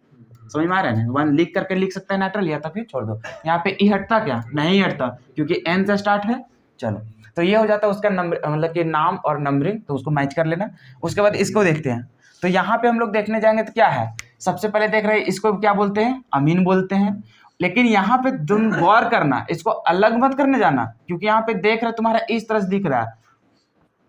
समझ में आ रहा है ना? 1 लिख करके लिख सकता है नाइट्राइल, या तो फिर छोड़ दो। यहाँ पे ई हटता क्या? नहीं हटता, क्योंकि एन से स्टार्ट है। चलो, तो ये हो जाता है उसका नंबर, मतलब कि नाम और नंबरिंग, तो उसको मैच कर लेना। उसके बाद इसको देखते हैं। तो यहाँ पे हम लोग देखने जाएंगे तो क्या है? सबसे पहले देख रहे हैं इसको क्या बोलते हैं? अमीन बोलते हैं। लेकिन यहाँ पे तुम गौर करना, इसको अलग मत करने जाना, क्योंकि यहाँ पे देख रहे तुम्हारा इस तरह से दिख रहा है।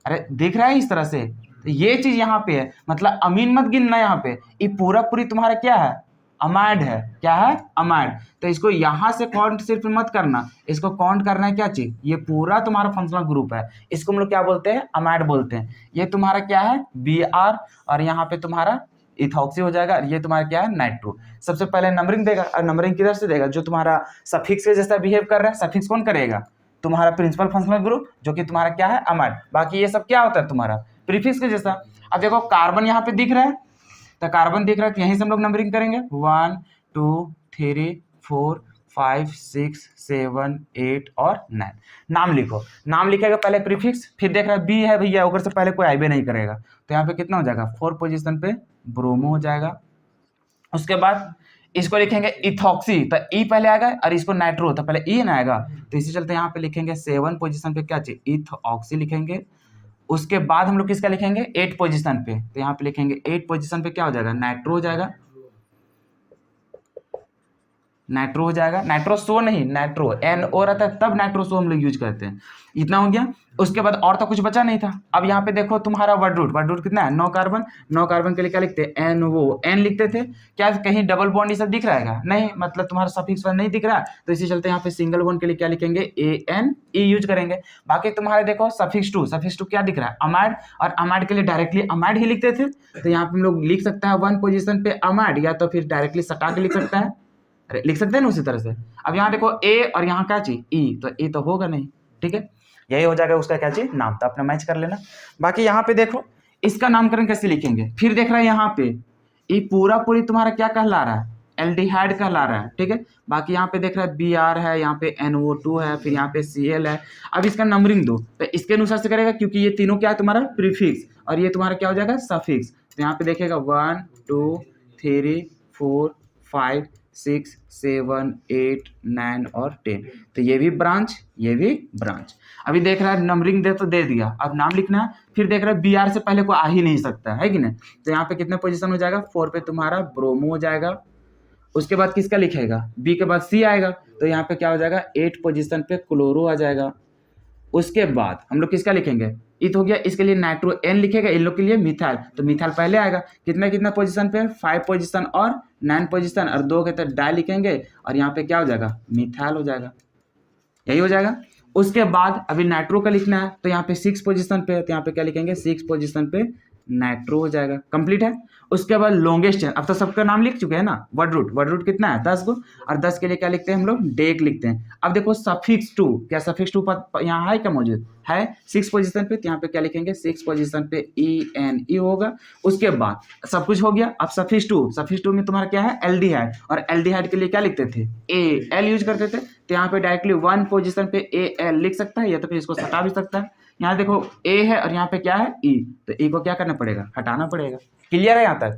अरे दिख रहा है इस तरह से, तो ये चीज यहाँ पे है, मतलब अमीन मत गिनना। यहाँ पे ये पूरा पूरी तुम्हारा क्या है? अमाइड है। क्या है? अमाइड। तो इसको यहाँ से काउंट सिर्फ मत करना, इसको काउंट करना है क्या चीज? ये पूरा तुम्हारा फंक्शनल ग्रुप है, इसको हम लोग क्या बोलते हैं? अमाइड बोलते हैं। ये तुम्हारा क्या है? Br, और यहाँ पे तुम्हारा इथॉक्सी हो जाएगा। ये तुम्हारा क्या है? नाइट्रो। सबसे पहले नंबरिंग देगा, और नंबरिंग किधर से देगा? जो तुम्हारा सफिक्स के जैसा बिहेव कर रहा है। सफिक्स कौन करेगा? तुम्हारा प्रिंसिपल फंक्शनल ग्रुप, जो कि तुम्हारा क्या है? अमाइड। बाकी ये सब क्या होता है? तुम्हारा प्रीफिक्स के जैसा। अब देखो कार्बन यहाँ पे दिख रहा है, तो कार्बन दिख रहा है, तो यहीं से हम लोग नंबरिंग करेंगे 1 2 3 4 5 6 7 8 और 9। नाम लिखो। नाम लिखेगा पहले प्रीफिक्स, फिर देख रहा है बी है भैया, ओकर से पहले कोई आइबे नहीं करेगा। तो यहाँ पे कितना हो जाएगा? 4 पोजीशन पे ब्रोमो हो जाएगा। उसके बाद इसको लिखेंगे इथॉक्सी, तो ई पहले आएगा, और इसको नाइट्रो, तो पहले ई ना आएगा। तो इसी चलते यहाँ पे लिखेंगे 7 पोजीशन पे क्या चाहिए? इथऑक्सी लिखेंगे। उसके बाद हम लोग किसका लिखेंगे? 8 पोजीशन पे। तो यहाँ पे लिखेंगे 8 पोजीशन पे क्या हो जाएगा? नाइट्रो हो जाएगा। नाइट्रो हो जाएगा। नाइट्रोसो नहीं, नाइट्रो, NO रहता है तब नाइट्रोसो हम लोग यूज करते हैं। इतना हो गया। उसके बाद और तो कुछ बचा नहीं था। अब यहाँ पे देखो तुम्हारा वर्ड रूट, वर्ड रूट कितना है? 9 कार्बन। 9 कार्बन के लिए क्या लिखते हैं? NO, N लिखते थे। क्या कहीं डबल बॉन्ड ये सब दिख रहा है? नहीं, मतलब तुम्हारा सफिक्स नहीं दिख रहा, तो इसी चलते यहाँ पे सिंगल बॉन्ड के लिए क्या लिखेंगे? AN, E यूज करेंगे। बाकी तुम्हारे देखो सफिक्स 2, सफिक्स 2 क्या दिख रहा है? अमाइड, और अमाइड के लिए डायरेक्टली अमाइड ही लिखते थे। तो यहाँ पे हम लोग लिख सकते हैं 1 पोजीशन पे अमाइड, या तो फिर डायरेक्टली सटा के लिख सकता है। अरे लिख सकते हैं ना उसी तरह से। अब यहाँ देखो ए, और यहाँ क्या चाहिए? ई, तो ई तो होगा नहीं, ठीक है। यही हो जाएगा उसका क्या चाहिए? नाम। तो अपना मैच कर लेना। बाकी यहाँ पे देखो इसका नामकरण कैसे लिखेंगे, फिर देख रहा है यहाँ पे ये पूरा पूरी तुम्हारा क्या कहला रहा है? एल्डिहाइड कहला रहा है, ठीक है। बाकी यहाँ पे देख रहा है Br है, यहाँ पे NO2 है, फिर यहाँ पे Cl है। अब इसका नंबरिंग दो तो इसके अनुसार से करेगा, क्योंकि ये तीनों क्या है तुम्हारा प्रीफिक्स और ये तुम्हारा क्या हो जाएगा सफिक्स। तो यहाँ पे देखेगा 1 2 3 4 5 6 7 8 9 और 10। तो ये भी ब्रांच, ये भी ब्रांच। अभी देख रहा है नंबरिंग दे तो दे दिया, अब नाम लिखना है। फिर देख रहा है Br से पहले कोई आ ही नहीं सकता है कि नहीं। तो यहाँ पे कितने पोजीशन हो जाएगा, 4 पे तुम्हारा ब्रोमो हो जाएगा। उसके बाद किसका लिखेगा, B के बाद C आएगा, तो यहाँ पे क्या हो जाएगा 8 पोजीशन पे क्लोरो आ जाएगा। उसके बाद हम लोग किसका लिखेंगे, इत हो गया, इसके लिए नाइट्रो N लिखेगा, इन लोग के लिए मिथाइल, तो मिथाइल पहले आएगा। कितना कितना पोजीशन पे, 5 पोजीशन और 9 पोजीशन, और 2 के तो डाई लिखेंगे और यहाँ पे क्या हो जाएगा मिथाइल हो जाएगा, यही हो जाएगा। उसके बाद अभी नाइट्रो का लिखना है, तो यहाँ पे 6 पोजीशन पे है, तो यहाँ पे क्या लिखेंगे 6 पोजीशन पे नाइट्रो हो जाएगा, कंप्लीट है। उसके बाद लॉन्गेस्ट चेन, अब तो सबका नाम लिख चुके हैं ना। वर्ड रूट कितना है 10 को, और 10 के लिए क्या लिखते हैं हम लोग डेक लिखते हैं। अब देखो सफिक्स 2, क्या सफिक्स 2 यहाँ है क्या मौजूद है 6 पोजीशन पे, तो यहाँ पे क्या लिखेंगे 6 पोजीशन पे ENE होगा। उसके बाद सब कुछ हो गया। अब सफिक्स 2 में तुम्हारा क्या है एल्डिहाइड, और एल्डिहाइड के लिए क्या लिखते थे AL यूज करते थे, तो यहाँ पे डायरेक्टली 1 पोजीशन पे AL लिख सकता है, या तो फिर इसको हटा भी सकता है। यहाँ देखो A है और यहाँ पे क्या है E, तो E को क्या करना पड़ेगा हटाना पड़ेगा। क्लियर है यहाँ तक।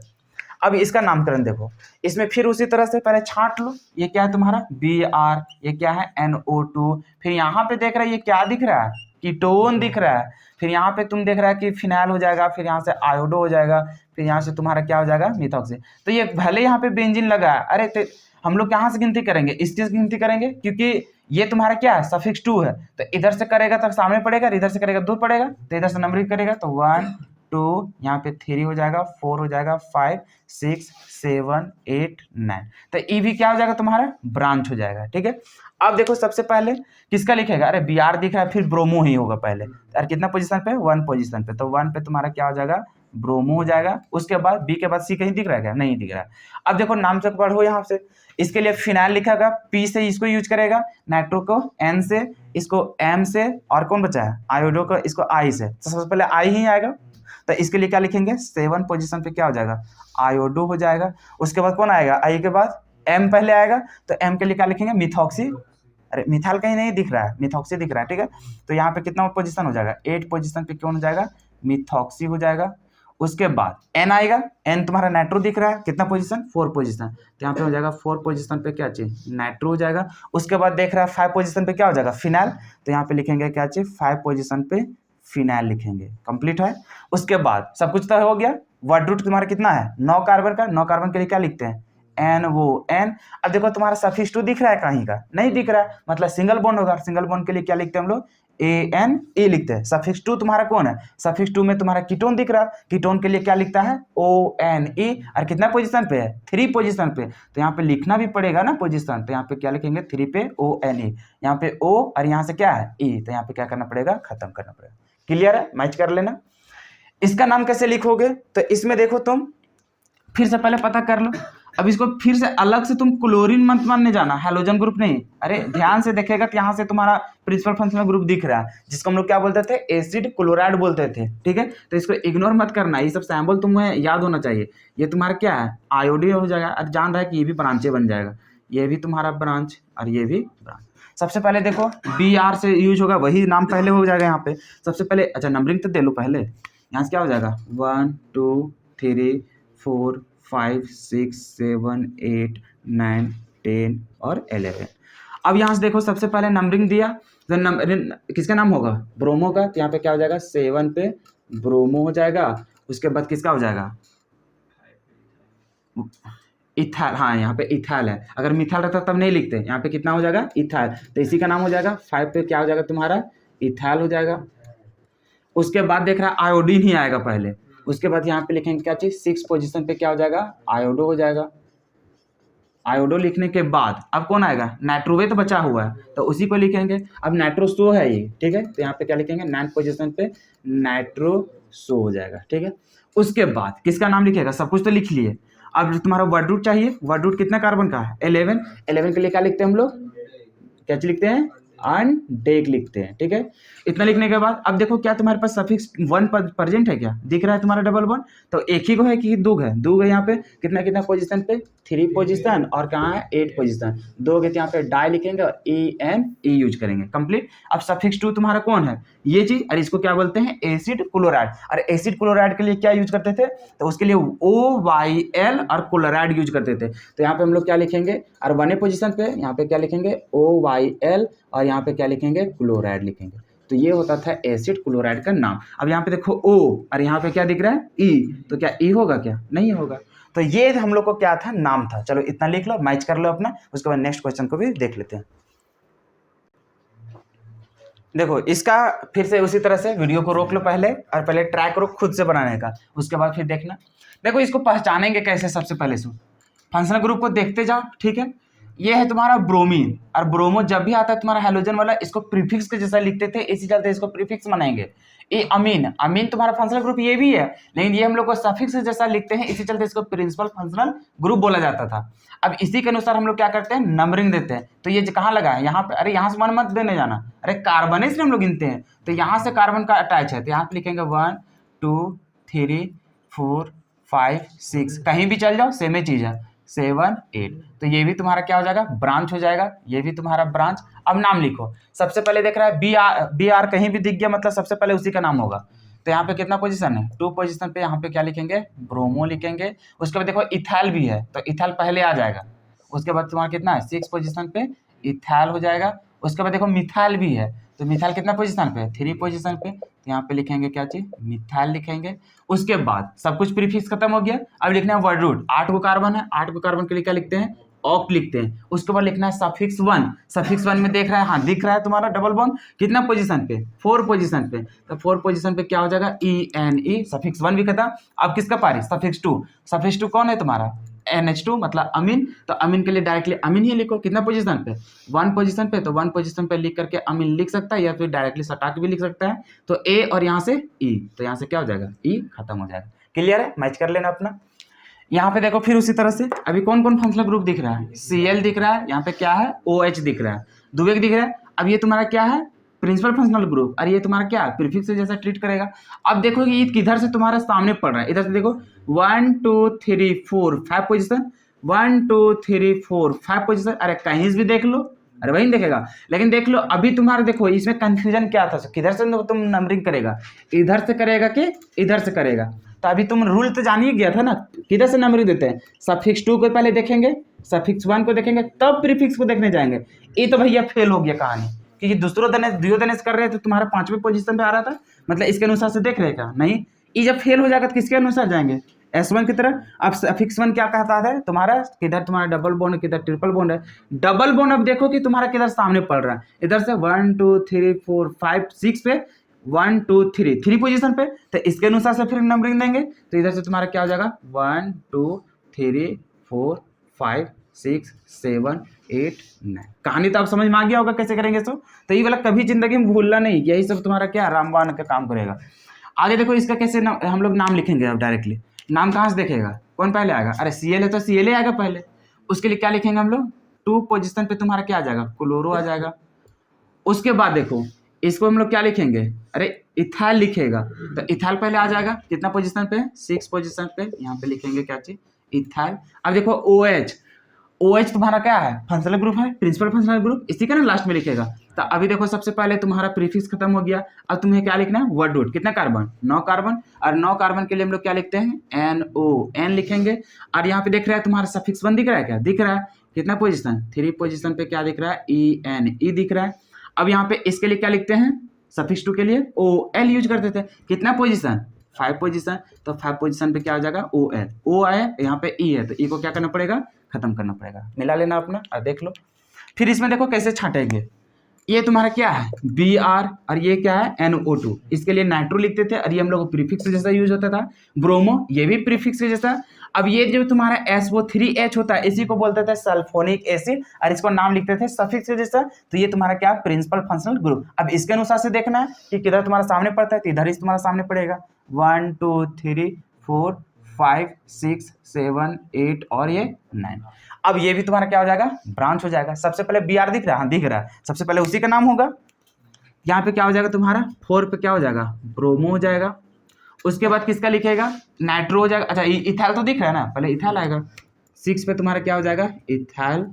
अब इसका नामकरण देखो, इसमें फिर उसी तरह से पहले छांट लो, ये क्या है तुम्हारा Br, ये क्या है NO2, फिर यहाँ पे देख रहा है ये क्या दिख रहा है कीटोन दिख रहा है, फिर यहाँ पे तुम देख रहा है कि फिनाइल हो जाएगा, फिर यहाँ से आयोडो हो जाएगा, फिर यहाँ से तुम्हारा क्या हो जाएगा मिथॉक्सी। तो ये भले यहाँ पे बेंजीन लगा है, अरे तो हम लोग कहाँ से गिनती करेंगे, इस चीज की गिनती करेंगे, क्योंकि ये तुम्हारा क्या है सफिक्स 2 है, तो इधर से करेगा तो सामने पड़ेगा, इधर से करेगा दूर पड़ेगा, तो इधर से नंबरिंग करेगा तो 1 2 यहाँ पे 3 हो जाएगा, 4 हो जाएगा, 5 6 7 8 9, तो ई भी क्या हो जाएगा तुम्हारा ब्रांच हो जाएगा, ठीक है। अब देखो सबसे पहले किसका लिखेगा, अरे Br दिख रहा है, फिर ब्रोमो ही होगा पहले, और कितना पोजीशन पे 1 पोजीशन पे, तो 1 पे तुम्हारा क्या हो जाएगा ब्रोमो हो जाएगा। उसके बाद B के बाद C कहीं दिख रहा है क्या, नहीं दिख रहा है। अब देखो नाम से पढ़ो यहाँ से, इसके लिए फिनाइल लिखेगा, P से इसको यूज करेगा, नाइट्रो को N से, इसको M से, और कौन बचा है आयोडो को, इसको I से, तो सबसे पहले I ही आएगा, तो इसके लिए क्या लिखेंगे 7 पोजीशन पे क्या हो जाएगा आयोडो हो जाएगा। उसके बाद कौन आएगा I के बाद M पहले आएगा, तो M के लिए क्या लिखेंगे मिथॉक्सी, अरे मिथाइल कहीं नहीं दिख रहा है, मिथॉक्सी दिख रहा है, ठीक है। तो यहाँ पे कितना पोजीशन हो जाएगा 8 पोजीशन पे कौन हो जाएगा मिथॉक्सी हो जाएगा। उसके बाद N आएगा, N तुम्हारा नाइट्रो दिख रहा है, कितना पोजीशन 4 पोजीशन, तो यहाँ पे हो जाएगा 4 पोजीशन पे क्या चाहिए नाइट्रो हो जाएगा। उसके बाद देख रहा है 5 पोजीशन पे क्या हो जाएगा फिनाइल, तो यहाँ पे लिखेंगे क्या चाहिए 5 पोजीशन पे फिनाइल लिखेंगे, कंप्लीट है। उसके बाद सब कुछ तो हो गया। वर्ड रूट तुम्हारा कितना है 9 कार्बन का, 9 कार्बन के लिए क्या लिखते हैं NO। अब देखो तुम्हारा सफिक्स 2 दिख रहा है कहीं का, नहीं दिख रहा है, मतलब सिंगल बॉन्ड होगा, सिंगल बॉन्ड के लिए क्या लिखते हैं हम लोग ANE लिखते हैं। सफिक्स 2 तुम्हारा कौन है, सफिक्स 2 में तुम्हारा कीटोन दिख रहा है, कीटोन के लिए क्या लिखता है ONE, और कितना पोजीशन पे है 3 पोजीशन पे, तो यहाँ पे लिखना भी पड़ेगा ना पोजीशन, तो यहाँ पे क्या लिखेंगे 3 पे ONE, यहाँ पे O और यहाँ से क्या है E, तो यहाँ पे क्या करना पड़ेगा खत्म करना पड़ेगा। क्लियर है, मैच कर लेना। इसका नाम कैसे लिखोगे, तो इसमें देखो तुम फिर से पहले पता कर लो। अब इसको फिर से अलग से तुम क्लोरीन मत मानने जाना, हैलोजन ग्रुप नहीं, अरे ध्यान से देखेगा कि यहाँ से तुम्हारा प्रिंसिपल फंक्शनल ग्रुप दिख रहा है, जिसको हम लोग क्या बोलते थे एसिड क्लोराइड बोलते थे, ठीक है। तो इसको इग्नोर मत करना, ये सब सैम्पल तुम्हें याद होना चाहिए। ये तुम्हारा क्या है आयोडीन हो जाएगा, और जान रहा है कि ये भी ब्रांचे बन जाएगा, ये भी तुम्हारा ब्रांच और ये भी ब्रांच। सबसे पहले देखो Br से यूज होगा, वही नाम पहले हो जाएगा यहाँ पे। सबसे पहले अच्छा नंबरिंग तो दे लो पहले, यहाँ से क्या हो जाएगा 1 2 3 4 5 6 7 8 9 10 और 11। अब यहाँ से देखो सबसे पहले नंबरिंग दिया, तो किसका नाम होगा ब्रोमो का, तो यहाँ पे क्या हो जाएगा 7 पे ब्रोमो हो जाएगा। उसके बाद किसका हो जाएगा इथाइल, हाँ यहाँ पे इथाइल है, अगर मिथाइल रहता तब नहीं लिखते, यहाँ पे कितना हो जाएगा इथाइल, तो इसी का नाम हो जाएगा 5 पे क्या हो जाएगा तुम्हारा इथाइल हो जाएगा। उसके बाद देख रहा है आयोडीन ही आएगा पहले, उसके बाद यहाँ पे लिखेंगे क्या चीज 6 पोजीशन पे क्या हो जाएगा आयोडो हो जाएगा। आयोडो लिखने के बाद अब कौन आएगा नाइट्रोवे तो बचा हुआ है, तो उसी को लिखेंगे। अब नाइट्रोसो है ये, ठीक है, तो यहाँ पे क्या लिखेंगे 9 पोजीशन पे नाइट्रोसो हो जाएगा, ठीक है। उसके बाद किसका नाम लिखेगा, सब कुछ तो लिख लिए। अब तुम्हारा वर्ड रूट चाहिए, वर्ड रूट कितना कार्बन का है 11 के लिए क्या लिखते हैं हम लोग क्या लिखते हैं अनटेक लिखते हैं, ठीक है। इतना लिखने के बाद अब देखो क्या तुम्हारे पास सफिक्स 1 प्रेजेंट है, क्या दिख रहा है तुम्हारा डबल बॉन्ड, तो एक ही को है कि दो है, दो है यहाँ पे कितना कितना पोजीशन पे 3 पोजीशन और कहाँ है 8 पोजीशन, दो गए यहाँ पे डाई लिखेंगे और E यूज करेंगे, कंप्लीट। अब सफिक्स 2 तुम्हारा कौन है, ये चीज, और इसको क्या बोलते हैं एसिड क्लोराइड, और एसिड क्लोराइड के लिए क्या यूज करते थे, तो उसके लिए OYl और क्लोराइड यूज करते थे। तो यहाँ पे हम लोग क्या लिखेंगे, और 1 पोजीशन पे यहाँ पे क्या लिखेंगे OYl और यहाँ पे क्या लिखेंगे क्लोराइड लिखेंगे। तो ये होता था एसिड क्लोराइड का नाम। अब यहाँ पे देखो O और यहाँ पे क्या दिख रहा है E, तो क्या E होगा, क्या नहीं होगा। तो ये हम लोग को क्या था, नाम था। चलो इतना लिख लो, मैच कर लो अपना, उसके बाद नेक्स्ट क्वेश्चन को भी देख लेते हैं। देखो इसका फिर से उसी तरह से वीडियो को रोक लो पहले, और पहले ट्राई करो खुद से बनाने का, उसके बाद फिर देखना। देखो इसको पहचानेंगे कैसे, सबसे पहले से फंक्शनल ग्रुप को देखते जाओ, ठीक है। ये है तुम्हारा ब्रोमीन, और ब्रोमो जब भी आता है तुम्हारा हैलोजन वाला, इसको प्रीफिक्स के जैसा लिखते थे, इसी चलते इसको प्रीफिक्स बनाएंगे। ये अमीन, अमीन तुम्हारा फंक्शनल ग्रुप ये भी है, लेकिन ये हम लोग को सफिक्स के जैसा लिखते हैं, इसी चलते इसको प्रिंसिपल फंक्शनल ग्रुप बोला जाता था। अब इसी के अनुसार हम लोग क्या करते हैं, नंबरिंग देते हैं। तो ये कहाँ लगा है, यहाँ पे, अरे यहाँ से 1 मत देने जाना, अरे कार्बन से हम लोग गिनते हैं, तो यहाँ से कार्बन का अटैच है, तो यहाँ पे लिखेंगे 1 2 3 4 5 6, कहीं भी चल जाओ सेम ही चीज है, 7 8। तो ये भी तुम्हारा क्या हो जाएगा, ब्रांच हो जाएगा, ये भी तुम्हारा ब्रांच। अब नाम लिखो, सबसे पहले देख रहा है BR कहीं भी दिख गया मतलब सबसे पहले उसी का नाम होगा। तो यहाँ पे कितना पोजीशन है, 2 पोजीशन पे, यहाँ पे क्या लिखेंगे ब्रोमो लिखेंगे। उसके बाद देखो इथाइल भी है, तो इथाइल पहले आ जाएगा। उसके बाद तुम्हारा कितना है 6 पोजीशन पे इथाइल हो जाएगा। उसके बाद देखो मिथाइल भी है, तो मिथाइल कितना पोजीशन पे, 3 पोजीशन पे, तो यहाँ पे लिखेंगे क्या चीज, मिथाइल लिखेंगे। उसके बाद सब कुछ प्रीफिक्स खत्म हो गया, अब लिखना है वर्ड रूट। 8 को कार्बन है, 8 को कार्बन के लिए क्या लिखते हैं ऑक लिखते हैं। उसके बाद लिखना है सफिक्स 1, सफिक्स 1 में देख रहा है, हाँ दिख रहा है तुम्हारा डबल बॉन्ड कितना पोजीशन पे 4 पोजीशन पे, तो 4 पोजीशन पे क्या हो जाएगा ENE, सफिक्स 1 भी खत्म। अब किसका पारी, सफिक्स 2, सफिक्स 2 कौन है तुम्हारा NH2 मतलब अमीन, तो अमीन के लिए डायरेक्टली अमीन ही लिखो, कितना पोजीशन पे 1 पोजीशन पे, तो 1 पोजीशन पे लिख करके अमीन लिख सकता है, या फिर डायरेक्टली सटा के भी लिख सकता है। तो A और यहाँ से E, तो यहाँ से क्या हो जाएगा E खत्म हो जाएगा। क्लियर है, मैच कर लेना अपना। यहाँ पे देखो फिर उसी तरह से अभी कौन कौन फंक्शनल ग्रुप दिख रहा है, Cl दिख रहा है, यहाँ पे क्या है OH दिख रहा है, दुबे दिख रहा है। अब ये तुम्हारा क्या है प्रिंसिपल फंक्शनल ग्रुप, और ये तुम्हारा क्या है प्रीफिक्स से जैसा ट्रीट करेगा। अब देखो कि ये किधर से तुम्हारे सामने पड़ रहा है, इधर से देखो 1 2 3 4 5 पोजीशन, 1 2 3 4 5 पोजीशन, अरे कहीं भी देख लो, अरे वही देखेगा। लेकिन देख लो अभी तुम्हारे देखो इसमें कंफ्यूजन क्या था, किधर से तुम नंबरिंग करेगा, इधर से करेगा कि इधर से करेगा। तो अभी तुम रूल तो जान ही गया था ना, किधर से नंबरिंग देते हैं, सफिक्स 2 को पहले देखेंगे, सफिक्स 1 को देखेंगे, तब प्रीफिक्स को देखने जाएंगे। ये तो भैया फेल हो गया कहानी, क्योंकि द्वियोधनेश कर रहे थे, तुम्हारा 5वें पोजीशन पे आ रहा था, मतलब इसके अनुसार से देख रहे क्या नहीं। ये जब फेल हो जाएगा तो किसके अनुसार जाएंगे S1 की तरह। अब सफिक्स 1 क्या कहता है तुम्हारा, किधर तुम्हारा डबल बॉन्ड किधर ट्रिपल बॉन्ड है, डबल बॉन्ड अब देखो कि तुम्हारा किधर सामने पड़ रहा है, इधर से 1 2 3 4 5 6 पे 1 2 3 पोजीशन पे, तो इसके अनुसार से फिर नंबरिंग देंगे। तो इधर से तुम्हारा क्या हो जाएगा 1 2 3 4 5 6 7 8 9। कहानी तो आप समझ में आ गया होगा कैसे करेंगे इसको, तो ये वाला कभी जिंदगी में भूलना नहीं, यही सब तुम्हारा क्या रामबाण का काम करेगा। आगे देखो इसका कैसे हम लोग नाम लिखेंगे। अब डायरेक्टली नाम कहाँ से देखेगा, कौन पहले आएगा, अरे Cl है तो Cl आएगा पहले। उसके लिए क्या लिखेंगे हम लोग 2 पोजीशन पे तुम्हारा क्या आ जाएगा क्लोरो आ जाएगा। उसके बाद देखो इसको हम लोग क्या लिखेंगे, अरे इथाइल लिखेगा, तो इथाइल पहले आ जाएगा कितना पोजीशन पे 6 पोजीशन पे, यहाँ पे लिखेंगे क्या चीज इथाइल। अब देखो OH तुम्हारा क्या है फंक्शनल ग्रुप है, प्रिंसिपल फंक्शनल ग्रुप, इसी का ना लास्ट में लिखेगा। तो अभी देखो सबसे पहले तुम्हारा प्रीफिक्स खत्म हो गया, अब तुम्हें क्या लिखना है वर्ड रूट, कितना कार्बन 9 कार्बन, और 9 कार्बन के लिए हम लोग क्या लिखते हैं NO लिखेंगे। और यहाँ पे देख रहा है तुम्हारा सफिक्स 1 दिख रहा है, क्या दिख रहा है कितना पोजीशन 3 पोजीशन पे क्या दिख रहा है ENE दिख रहा है। अब यहाँ पे इसके लिए क्या लिखते हैं सफिक्स 2 के लिए OL यूज करते थे, कितना पोजीशन 5 पोजीशन, तो 5 पोजीशन पे क्या हो जाएगा OL, O आया यहाँ पे E है, तो E को क्या करना पड़ेगा खत्म करना पड़ेगा, मिला लेना अपना और देख लो। फिर इसमें देखो कैसे छाटेंगे, ये तुम्हारा क्या है Br और ये क्या है NO2, इसके लिए नाइट्रो लिखते थे, और ये हम लोग प्रीफिक्स जैसा यूज होता था। ब्रोमो ये भी प्रीफिक्स जैसा। अब ये जो तुम्हारा SO3H होता है इसी को बोलते थे सल्फोनिक एसिड, और इसको नाम लिखते थे सफिक्स जैसा। तो ये तुम्हारा क्या प्रिंसिपल फंक्शनल ग्रुप। अब इसके अनुसार से देखना है कि किधर तुम्हारा सामने पड़ता है, तो इधर ही तुम्हारा सामने पड़ेगा 1 2 3 4 5 6 7 8 और ये 9। अब ये भी तुम्हारा क्या हो जाएगा, ब्रांच हो जाएगा। सबसे पहले Br दिख रहा है, हाँ दिख रहा है, सबसे पहले उसी का नाम होगा। यहाँ पे क्या हो जाएगा तुम्हारा 4 पे क्या हो जाएगा, ब्रोमो हो जाएगा। उसके बाद किसका लिखेगा, नाइट्रो हो जाएगा। अच्छा इथाइल तो दिख रहा है ना, पहले इथाइल आएगा। 6 पे तुम्हारा क्या हो जाएगा, इथाइल।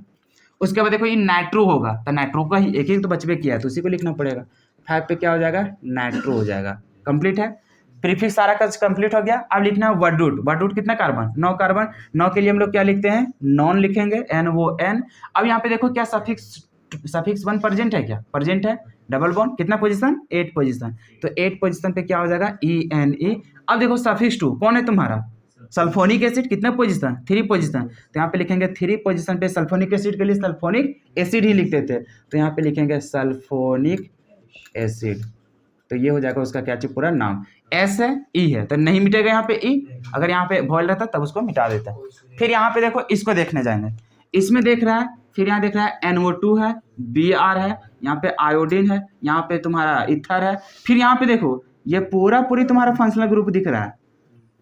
उसके बाद देखो ये नाइट्रो होगा, तो नाइट्रो का ही एक तो बचबे किया है, तो उसी को लिखना पड़ेगा। 5 पे क्या हो जाएगा, नाइट्रो हो जाएगा। कंप्लीट है, प्रीफिक्स सारा का कंप्लीट हो गया। अब लिखना है वर्ड रूट। वर्ड रूट कितना कार्बन, 9 कार्बन। 9 के लिए हम लोग क्या लिखते हैं, नॉन लिखेंगे, NON। अब यहाँ पे देखो क्या सफिक्स 1 प्रेजेंट है, क्या प्रेजेंट है। डबल बॉन्ड कितना पोजीशन, 8 पोजीशन, तो 8 पोजीशन पे क्या हो जाएगा, ENE। अब देखो सफिक्स 2 कौन है तुम्हारा, सल्फोनिक एसिड, कितने पोजीशन, 3 पोजीशन, तो यहाँ पे लिखेंगे 3 पोजीशन पे सल्फोनिक एसिड के लिए सल्फोनिक एसिड ही लिखते थे, तो यहाँ पे लिखेंगे सल्फोनिक एसिड। तो ये हो जाएगा उसका क्या चाहिए पूरा नाम। S है, E है, तो नहीं मिटेगा यहाँ पे E, अगर यहाँ पे वॉइल रहता तब उसको मिटा देता। फिर यहाँ पे देखो इसको देखने जाएंगे, इसमें देख रहा है, फिर यहाँ देख रहा है NO2 है, Br है, यहाँ पे आयोडीन है, यहाँ पे तुम्हारा इथर है, फिर यहाँ पे देखो ये पूरी तुम्हारा फंक्शनल ग्रुप दिख रहा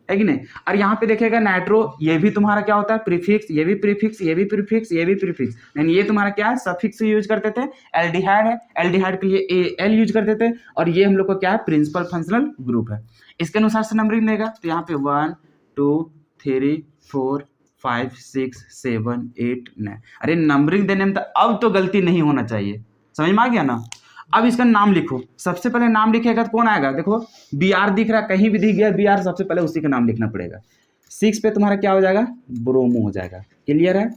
है कि नहीं। और यहाँ पे देखेगा नाइट्रो, ये भी तुम्हारा क्या होता है प्रीफिक्स, ये भी प्रीफिक्स, ये भी प्रीफिक्स, ये भी प्रीफिक्स, यानी ये तुम्हारा क्या है सफिक्स यूज करते थे। एल्डिहाइड है, एल्डिहाइड के लिए AL यूज करते थे, और ये हम लोग को क्या है प्रिंसिपल फंक्शनल ग्रुप है। इसके अनुसार से नंबरिंग देगा, तो यहाँ पे 1 2 3 4 5 6 7 8 9। अरे नंबरिंग देने में तो अब तो गलती नहीं होना चाहिए, समझ में आ गया ना। अब इसका नाम लिखो, सबसे पहले नाम लिखेगा तो कौन आएगा, देखो Br दिख रहा है, कहीं भी दिख गया Br, सबसे पहले उसी का नाम लिखना पड़ेगा। 6 पे तुम्हारा क्या हो जाएगा, ब्रोमो हो जाएगा। क्लियर है,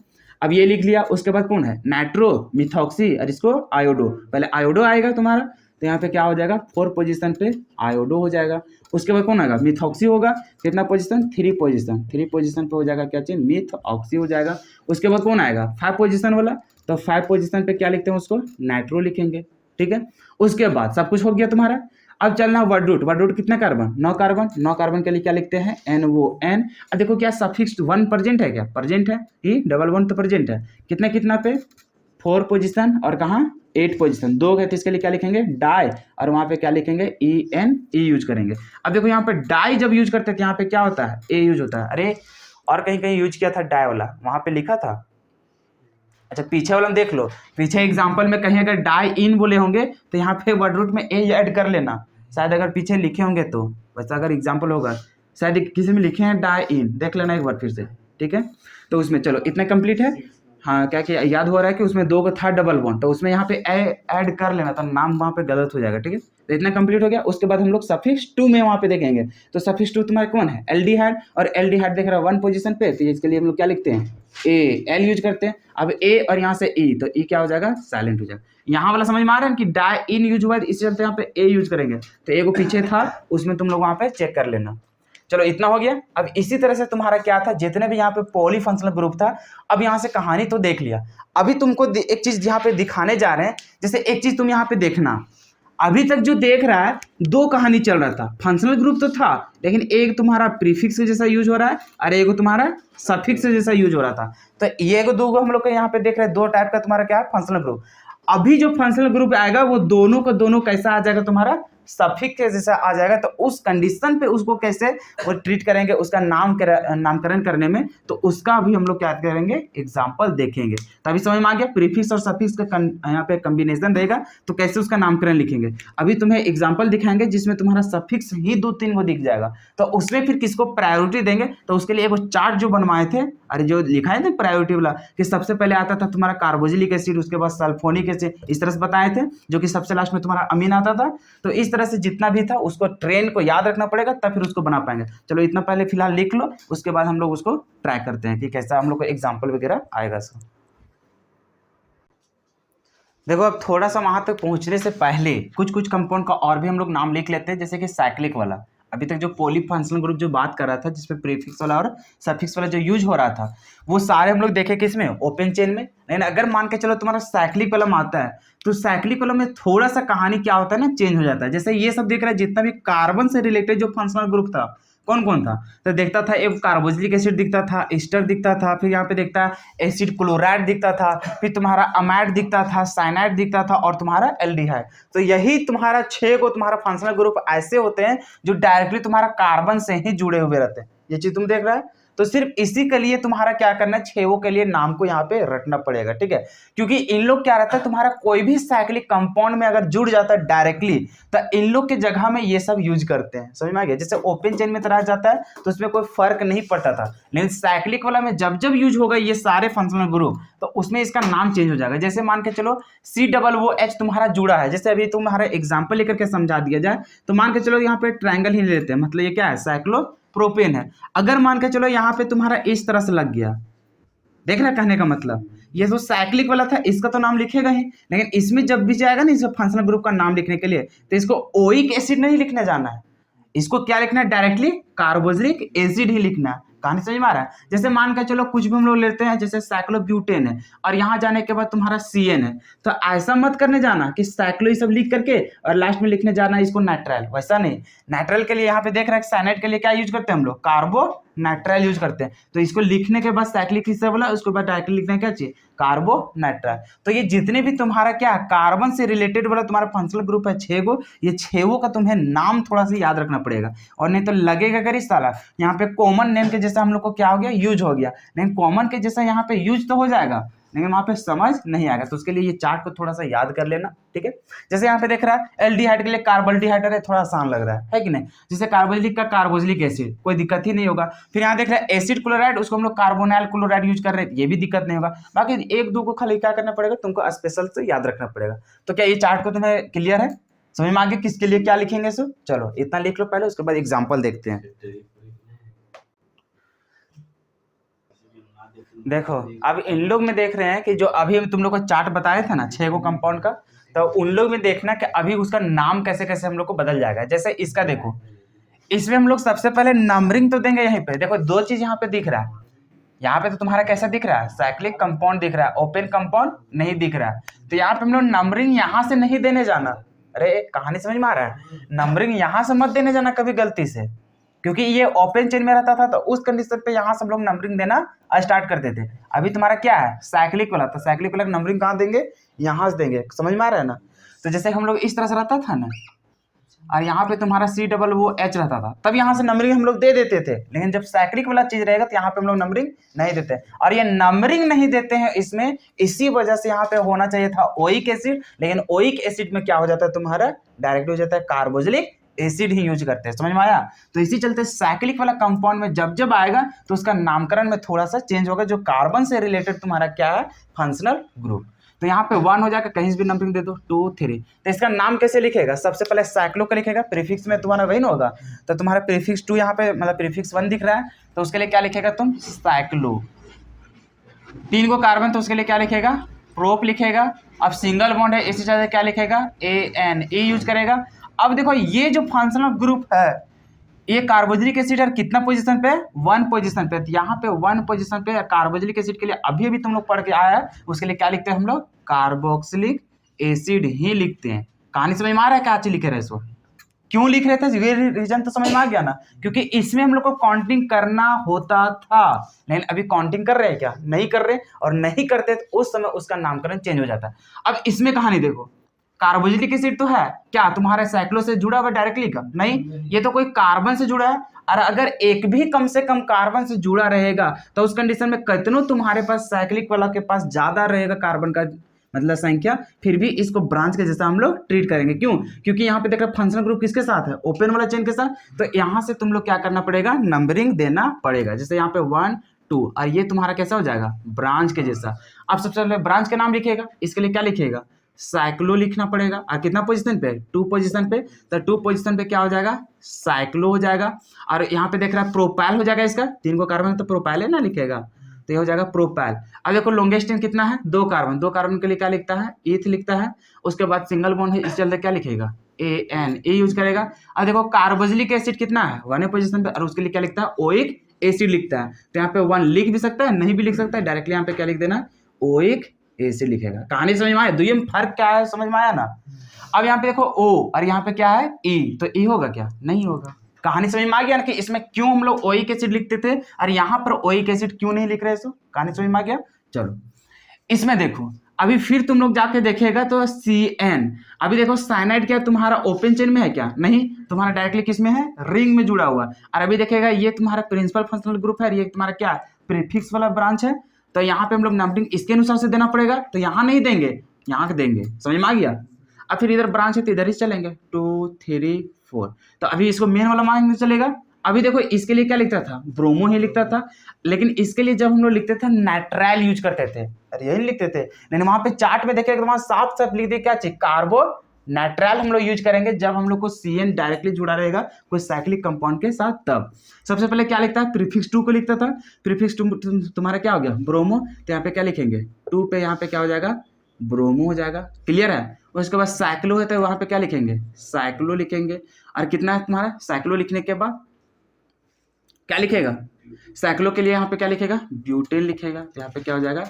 अब ये लिख लिया। उसके बाद कौन है, नाइट्रो, मिथॉक्सी, और इसको आयोडो, पहले आयोडो आएगा तुम्हारा, तो यहाँ पे क्या हो जाएगा 4 पोजीशन पे आयोडो हो जाएगा। उसके बाद कौन आएगा, मिथॉक्सी होगा, कितना पोजीशन, 3 पोजीशन, 3 पोजीशन पे हो जाएगा क्या चाहिए, मिथऑक्सी हो जाएगा। उसके बाद कौन आएगा 5 पोजीशन वाला, तो 5 पोजीशन पे क्या लिखते हैं उसको, नाइट्रो लिखेंगे, ठीक है। उसके बाद सब कुछ हो गया तुम्हारा। अब चलना वर्ड रूट। वर्ड रूट कितना कार्बन, 9 कार्बन। 9 कार्बन के लिए क्या लिखते हैं, NON। अब देखो क्या सफिक्स 1 प्रेजेंट है, क्या प्रेजेंट है, ई डबल 1 तो प्रेजेंट है, कितना कितना पे 4 पोजीशन, और कहाँ 8 पोजीशन, 2 है तो इसके लिए क्या लिखेंगे डाई, और वहां पे क्या लिखेंगे ENE यूज करेंगे। अब देखो यहाँ पे डाई जब यूज करते हैं तो यहाँ पे क्या होता है, A यूज होता है। अरे और कहीं कहीं यूज किया था डाई वाला, वहां पे लिखा था, अच्छा पीछे वाला देख लो, पीछे एग्जांपल में कहीं अगर डाई इन बोले होंगे तो यहाँ पे वर्ड रूट में A ऐड कर लेना, शायद अगर पीछे लिखे होंगे तो, वैसा अगर एग्जांपल होगा शायद किसी में लिखे हैं डाई इन, देख लेना एक बार फिर से, ठीक है। तो उसमें चलो इतना कंप्लीट है। हाँ क्या क्या याद हो रहा है कि उसमें 2 का था डबल बॉन्ड, तो उसमें यहाँ पे ऐड कर लेना, तो नाम वहाँ पे गलत हो जाएगा, ठीक है। तो इतना कंप्लीट हो गया। उसके बाद हम लोग सफिक्स 2 में वहाँ पे देखेंगे, तो सफिक्स 2 तुम्हारा कौन है, एल्डिहाइड, और एल्डिहाइड देख रहा है 1 पोजीशन पे, तो इसके लिए हम लोग क्या लिखते हैं AL यूज करते हैं। अब A और यहाँ से E, तो E क्या हो जाएगा, साइलेंट हो जाएगा। यहाँ वाला समझ में आ रहा है कि डाई इन यूज हुआ है, इस चलते यहाँ पे A यूज करेंगे, तो A को पीछे था उसमें तुम लोग वहाँ पे चेक कर लेना। चलो इतना हो गया। अब इसी तरह से तुम्हारा क्या था, जितने भी यहाँ पे पॉलीफंक्शनल ग्रुप था, अब यहाँ से कहानी तो देख लिया। अभी तुमको एक चीज यहाँ पे दिखाने जा रहे हैं, जैसे एक चीज तुम यहाँ पे देखना, अभी तक जो देख रहा है 2 कहानी चल रहा था, फंक्शनल ग्रुप तो था, लेकिन एक तुम्हारा प्रीफिक्स जैसा यूज हो रहा है, और एक तुम्हारा सफिक्स जैसा यूज हो रहा था। तो ये 2 हम लोग यहाँ पे देख रहे हैं, 2 टाइप का तुम्हारा क्या है फंक्शनल ग्रुप। अभी जो फंक्शनल ग्रुप आएगा वो दोनों का दोनों कैसा आ जाएगा, तुम्हारा सफिक्स जैसा आ जाएगा। तो उस कंडीशन पे उसको कैसे वो ट्रीट करेंगे, उसका नामकरण करने में, तो उसका भी हम लोग क्या करेंगे, एग्जांपल देखेंगे। तभी समझ में आ गया प्रीफिक्स और सफिक्स का यहाँ पे कॉम्बिनेशन रहेगा, तो कैसे उसका नामकरण लिखेंगे। अभी तुम्हें एग्जांपल दिखाएंगे जिसमें तुम्हारा सफिक्स ही 2-3 को दिख जाएगा, तो उसमें फिर किसको प्रायोरिटी देंगे, तो उसके लिए एक चार्ट जो बनवाए थे, अरे जो लिखाए थे प्रायोरिटी वाला, कि सबसे पहले आता था तुम्हारा कार्बोक्सिलिक एसिड, उसके बाद सल्फोनिक एसिड, इस तरह से बताए थे, जो कि सबसे लास्ट में तुम्हारा अमीन आता था। तो इस तरह से जितना भी था उसको ट्रेन को याद रखना पड़ेगा, तब फिर उसको बना पाएंगे। चलो इतना पहले फिलहाल लिख लो, उसके बाद हम लोग उसको ट्राई करते हैं कि कैसा हम लोग को एग्जांपल वगैरह आएगा। सर देखो अब थोड़ा सा वहां तक पहुंचने से पहले कुछ कंपाउंड का और भी हम लोग नाम लिख लेते हैं, जैसे कि साइक्लिक वाला। अभी तक जो पॉलीफंक्शनल ग्रुप जो बात कर रहा था, जिसमें प्रीफिक्स वाला और सफिक्स वाला जो यूज हो रहा था, वो सारे हम लोग देखे किसमें, ओपन चेन में। लेकिन अगर मान के चलो तुम्हारा साइक्लिक वाला आता है, तो साइक्लिक वाला में थोड़ा सा कहानी क्या होता है ना, चेंज हो जाता है। जैसे ये सब देख रहा है, जितना भी कार्बन से रिलेटेड जो फंक्शनल ग्रुप था, कौन कौन था, तो देखता था एक कार्बोक्सिलिक एसिड दिखता था, एस्टर दिखता था, फिर यहाँ पे देखता है एसिड क्लोराइड दिखता था, फिर तुम्हारा अमाइड दिखता था, साइनाइड दिखता था, और तुम्हारा एल्डिहाइड। तो यही तुम्हारा 6 को तुम्हारा फंक्शनल ग्रुप ऐसे होते हैं जो डायरेक्टली तुम्हारा कार्बन से ही जुड़े हुए रहते हैं। ये चीज तुम देख रहा है। तो सिर्फ इसी के लिए तुम्हारा क्या करना है, छेवों के लिए नाम को यहाँ पे रटना पड़ेगा, ठीक है। क्योंकि इन लोग क्या रहता है, तुम्हारा कोई भी साइक्लिक कंपाउंड में अगर जुड़ जाता है डायरेक्टली, तो इन लोग के जगह में ये सब यूज करते हैं, समझ में आ गया। जैसे ओपन चेन में तरह जाता है तो उसमें कोई फर्क नहीं पड़ता था, लेकिन साइक्लिक वाला में जब जब यूज होगा ये सारे फंक्शनल ग्रुप, तो उसमें इसका नाम चेंज हो जाएगा। जैसे मान के चलो COOH तुम्हारा जुड़ा है, जैसे अभी तुम्हारा एग्जाम्पल लेकर के समझा दिया जाए, तो मान के चलो यहाँ पे ट्रायंगल ही लेते हैं, मतलब ये क्या है, साइक्लोप्रोपेन है। अगर मान के चलो यहाँ पे तुम्हारा इस तरह से लग गया, देख रहे कहने का मतलब, ये जो साइक्लिक वाला था इसका तो नाम लिखेगा ही, लेकिन इसमें जब भी जाएगा ना इस फंक्शनल ग्रुप का नाम लिखने के लिए, तो इसको ओइक एसिड नहीं लिखने जाना है, इसको क्या लिखना है, डायरेक्टली कार्बोक्सिलिक एसिड ही लिखना है। कहानी समझ में आ रहा है। जैसे मान कर चलो कुछ भी हम लोग लेते हैं, जैसे साइक्लोब्यूटेन है और यहाँ जाने के बाद तुम्हारा CN है, तो ऐसा मत करने जाना कि साइक्लो सब लिख करके और लास्ट में लिखने जाना इसको नाइट्राइल, वैसा नहीं। नाइट्राइल के लिए यहाँ पे देख रहे हैं साइनाइड के लिए क्या यूज करते हैं हम लोग, कार्बो नाइट्राइल यूज करते हैं। तो इसको लिखने के बाद साइक्लिक हिस्सा बोला, उसके बाद डायरेक्टली लिखना क्या चाहिए, कार्बो नाइट्राइल। तो ये जितने भी तुम्हारा क्या कार्बन से रिलेटेड वाला तुम्हारा फंक्शनल ग्रुप है 6 गो, ये 6 गो का तुम्हें नाम थोड़ा सा याद रखना पड़ेगा, और नहीं तो लगेगा कर इस साला यहाँ पे कॉमन नेम के जैसा हम लोग को क्या हो गया, यूज हो गया, लेकिन कॉमन के जैसा यहाँ पे यूज तो हो जाएगा लेकिन वहां पे समझ नहीं आएगा। तो उसके लिए ये चार्ट को थोड़ा सा याद कर लेना, ठीक है। जैसे यहाँ पे देख रहा है एल्डिहाइड के लिए कार्बोल्डिहाइड है, थोड़ा आसान लग रहा है कि नहीं। जैसे कार्बोक्सिलिक का कार्बोक्सिलिक एसिड, कोई दिक्कत ही नहीं होगा। फिर यहाँ देख रहे हैं एसिड क्लोराइड, उसको हम लोग कार्बोनाइल क्लोराइड यूज कर रहे हैं, ये भी दिक्कत नहीं होगा। बाकी एक दो को खाली क्या करना पड़ेगा, तुमको स्पेशल से याद रखना पड़ेगा। तो क्या ये चार्ट को तुम्हें क्लियर है, समझ में आगे किसके लिए क्या लिखेंगे सो, चलो इतना लिख लो पहले, उसके बाद एग्जाम्पल देखते हैं। देखो अब इन लोग में देख रहे हैं कि जो अभी तुम लोग को चार्ट बताया था ना 6 गो कंपाउंड का, तो उन लोग में देखना कि अभी उसका नाम कैसे कैसे हम लोग को बदल जाएगा। जैसे इसका देखो, इसमें हम लोग सबसे पहले नंबरिंग तो देंगे। यहीं पे देखो दो चीज यहाँ पे दिख रहा है, यहाँ पे तो तुम्हारा कैसा दिख रहा है, साइक्लिक कंपाउंड दिख रहा है, ओपन कंपाउंड नहीं दिख रहा है। तो यहाँ पे हम लोग नंबरिंग यहाँ से नहीं देने जाना। अरे कहानी समझ में आ रहा है, नंबरिंग यहाँ से मत देने जाना कभी गलती से, क्योंकि ये ओपन चेन में रहता था तो उस कंडीशन पे यहाँ से हम लोग नंबरिंग देना स्टार्ट करते थे। अभी तुम्हारा क्या है, साइक्लिक वाला, तो साइक्लिक वाला नंबरिंग कहाँ देंगे, यहाँ से देंगे, समझ में आ रहा है ना। तो जैसे हम लोग इस तरह से रहता था ना, और यहाँ पे तुम्हारा COOH रहता था, तब यहाँ से नंबरिंग हम लोग दे देते थे। लेकिन जब साइक्लिक वाला चीज रहेगा तो यहाँ पे हम लोग नंबरिंग नहीं देते, और ये नंबरिंग नहीं देते हैं इसमें, इसी वजह से यहाँ पे होना चाहिए था ओइक एसिड, लेकिन ओइक एसिड में क्या हो जाता है तुम्हारा, डायरेक्ट हो जाता है कार्बोक्सिलिक एसिड ही यूज करते हैं, समझ में आया। तो इसी चलते साइक्लिक वाला कंपाउंड में जब जब आएगा तो उसका नामकरण में थोड़ा सा चेंज होगा, जो कार्बन से रिलेटेड तुम्हारा क्या है, फंक्शनल ग्रुप। तो यहाँ पे 1 हो जाएगा, कहीं भी नंबरिंग दे दो 2 3। तो इसका नाम कैसे लिखेगा, सबसे पहले साइक्लो का लिखेगा, प्रीफिक्स में तुम्हारा वही ना होगा, तो तुम्हारा प्रीफिक्स 2 यहाँ पे मतलब प्रीफिक्स 1 दिख रहा है, तो उसके लिए क्या लिखेगा तुम, साइक्लो। 3 को कार्बन, तो उसके लिए क्या लिखेगा, प्रोप लिखेगा। अब सिंगल बॉन्ड है इसी तरह से क्या लिखेगा, AN, ए यूज करेगा। अब देखो ये जो फंक्शनल ग्रुप है, ये कार्बोक्सिलिक एसिड है कितना पोजीशन पे, 1 पोजीशन पे। तो यहाँ पे 1 पोजीशन पे कार्बोक्सिलिक एसिड के लिए अभी अभी तुम लोग पढ़ के आया है, उसके लिए क्या लिखते हैं हम लोग, कार्बोक्सिलिक एसिड ही लिखते हैं। कहानी समझ में आ रहा है क्या चीज लिख रहे हैं इसको, क्यों लिख रहे थे, ये रीजन तो समझ में आ गया ना, क्योंकि इसमें हम लोग को काउंटिंग करना होता था, लेकिन अभी काउंटिंग कर रहे हैं क्या, नहीं कर रहे, और नहीं करते तो उस समय उसका नामकरण चेंज हो जाता है। अब इसमें कहानी देखो, कार्बोक्सिलिक एसिड तो है क्या तुम्हारे साइक्लो से जुड़ा हुआ डायरेक्टली का, नहीं, ये तो कोई कार्बन से जुड़ा है। और अगर एक भी कम से कम कार्बन से जुड़ा रहेगा तो उस कंडीशन में कितनों तुम्हारे पास साइक्लिक वाला के पास ज्यादा रहेगा कार्बन का मतलब संख्या, फिर भी इसको ब्रांच के जैसा हम लोग ट्रीट करेंगे। क्यों, क्योंकि यहाँ पे देख रहे फंक्शनल ग्रुप किसके साथ है, ओपन वाला चेन के साथ। तो यहाँ से तुम लोग क्या करना पड़ेगा, नंबरिंग देना पड़ेगा। जैसे यहाँ पे 1 2, और ये तुम्हारा कैसा हो जाएगा, ब्रांच के जैसा। अब सबसे पहले ब्रांच के नाम लिखेगा, इसके लिए क्या लिखेगा, साइक्लो लिखना पड़ेगा। और कितना पोजीशन पे, 2 पोजीशन पे, तो 2 पोजीशन पे क्या हो जाएगा, साइक्लो हो जाएगा। और यहाँ पे देख रहा है प्रोपाइल हो जाएगा, इसका 3 को कार्बन तो प्रोपाइल है ना लिखेगा, तो ये हो जाएगा प्रोपाइल। अब देखो लॉन्गेस्ट चेन कितना है, 2 कार्बन, 2 कार्बन के लिए क्या लिखता है, ईथ लिखता है। उसके बाद सिंगल बॉन्ड है, इस चलते क्या लिखेगा, AN, ए यूज करेगा। अब देखो कार्बोक्सिलिक एसिड कितना है, 1 पोजीशन पे, और उसके लिए क्या लिखता है, ओइक एसिड लिखता है। तो यहाँ पे 1 लिख भी सकता है, नहीं भी लिख सकता है, डायरेक्टली यहाँ पे क्या लिख देना, ओइक एसिड लिखेगा। कहानी समझ में आया, दुई में फर्क क्या है, समझ में आया ना। अब यहाँ पे देखो O, और यहाँ पे क्या है E, तो E होगा क्या, नहीं होगा। कहानी समझ में आ गया ना कि इसमें क्यों हम लोग ओइक एसिड लिखते थे और यहाँ पर ओइक एसिड क्यों नहीं लिख रहे, सो कहानी समझ में आ गया। चलो इसमें देखो, अभी फिर तुम लोग जाके देखेगा तो CN, अभी देखो साइनाइड क्या तुम्हारा ओपन चेन में है क्या, नहीं, तुम्हारा डायरेक्टली किस में है, रिंग में जुड़ा हुआ। और अभी देखेगा ये तुम्हारा प्रिंसिपल फंक्शनल ग्रुप है, ये तुम्हारा क्या प्रीफिक्स वाला ब्रांच है, तो यहाँ पे हम लोग नंबरिंग इसके अनुसार से देना पड़ेगा, तो यहाँ नहीं देंगे, यहाँ देंगे, समझ में आ गया। अब फिर इधर ब्रांच है तो इधर ही चलेंगे 2 3 4, तो अभी इसको मेन वाला मांग चलेगा। अभी देखो इसके लिए क्या लिखता था, ब्रोमो ही लिखता था, लेकिन इसके लिए जब हम लोग लिखते थे नाइट्राइल यूज करते थे, अरे यही लिखते थे, लेकिन वहां पे चार्ट में देखेगा वहां साफ साफ लिख दे क्या चाहिए, कार्बो नाइट्राइल हम लोग यूज करेंगे जब हम लोग को CN डायरेक्टली जुड़ा रहेगा कोई साइक्लिक कंपाउंड के साथ। तब सबसे पहले क्या लिखता है, प्रीफिक्स 2 को लिखता था, प्रीफिक्स 2 तुम्हारा क्या हो गया, ब्रोमो, तो यहाँ पे क्या लिखेंगे 2 पे, यहाँ पे क्या हो जाएगा ब्रोमो हो जाएगा, क्लियर है। उसके बाद साइक्लो है तो वहां पे क्या लिखेंगे, साइक्लो लिखेंगे। और कितना है तुम्हारा, साइक्लो लिखने के बाद क्या लिखेगा, साइक्लो के लिए यहाँ पे क्या लिखेगा, ब्यूटेन लिखेगा, तो यहाँ पे क्या हो जाएगा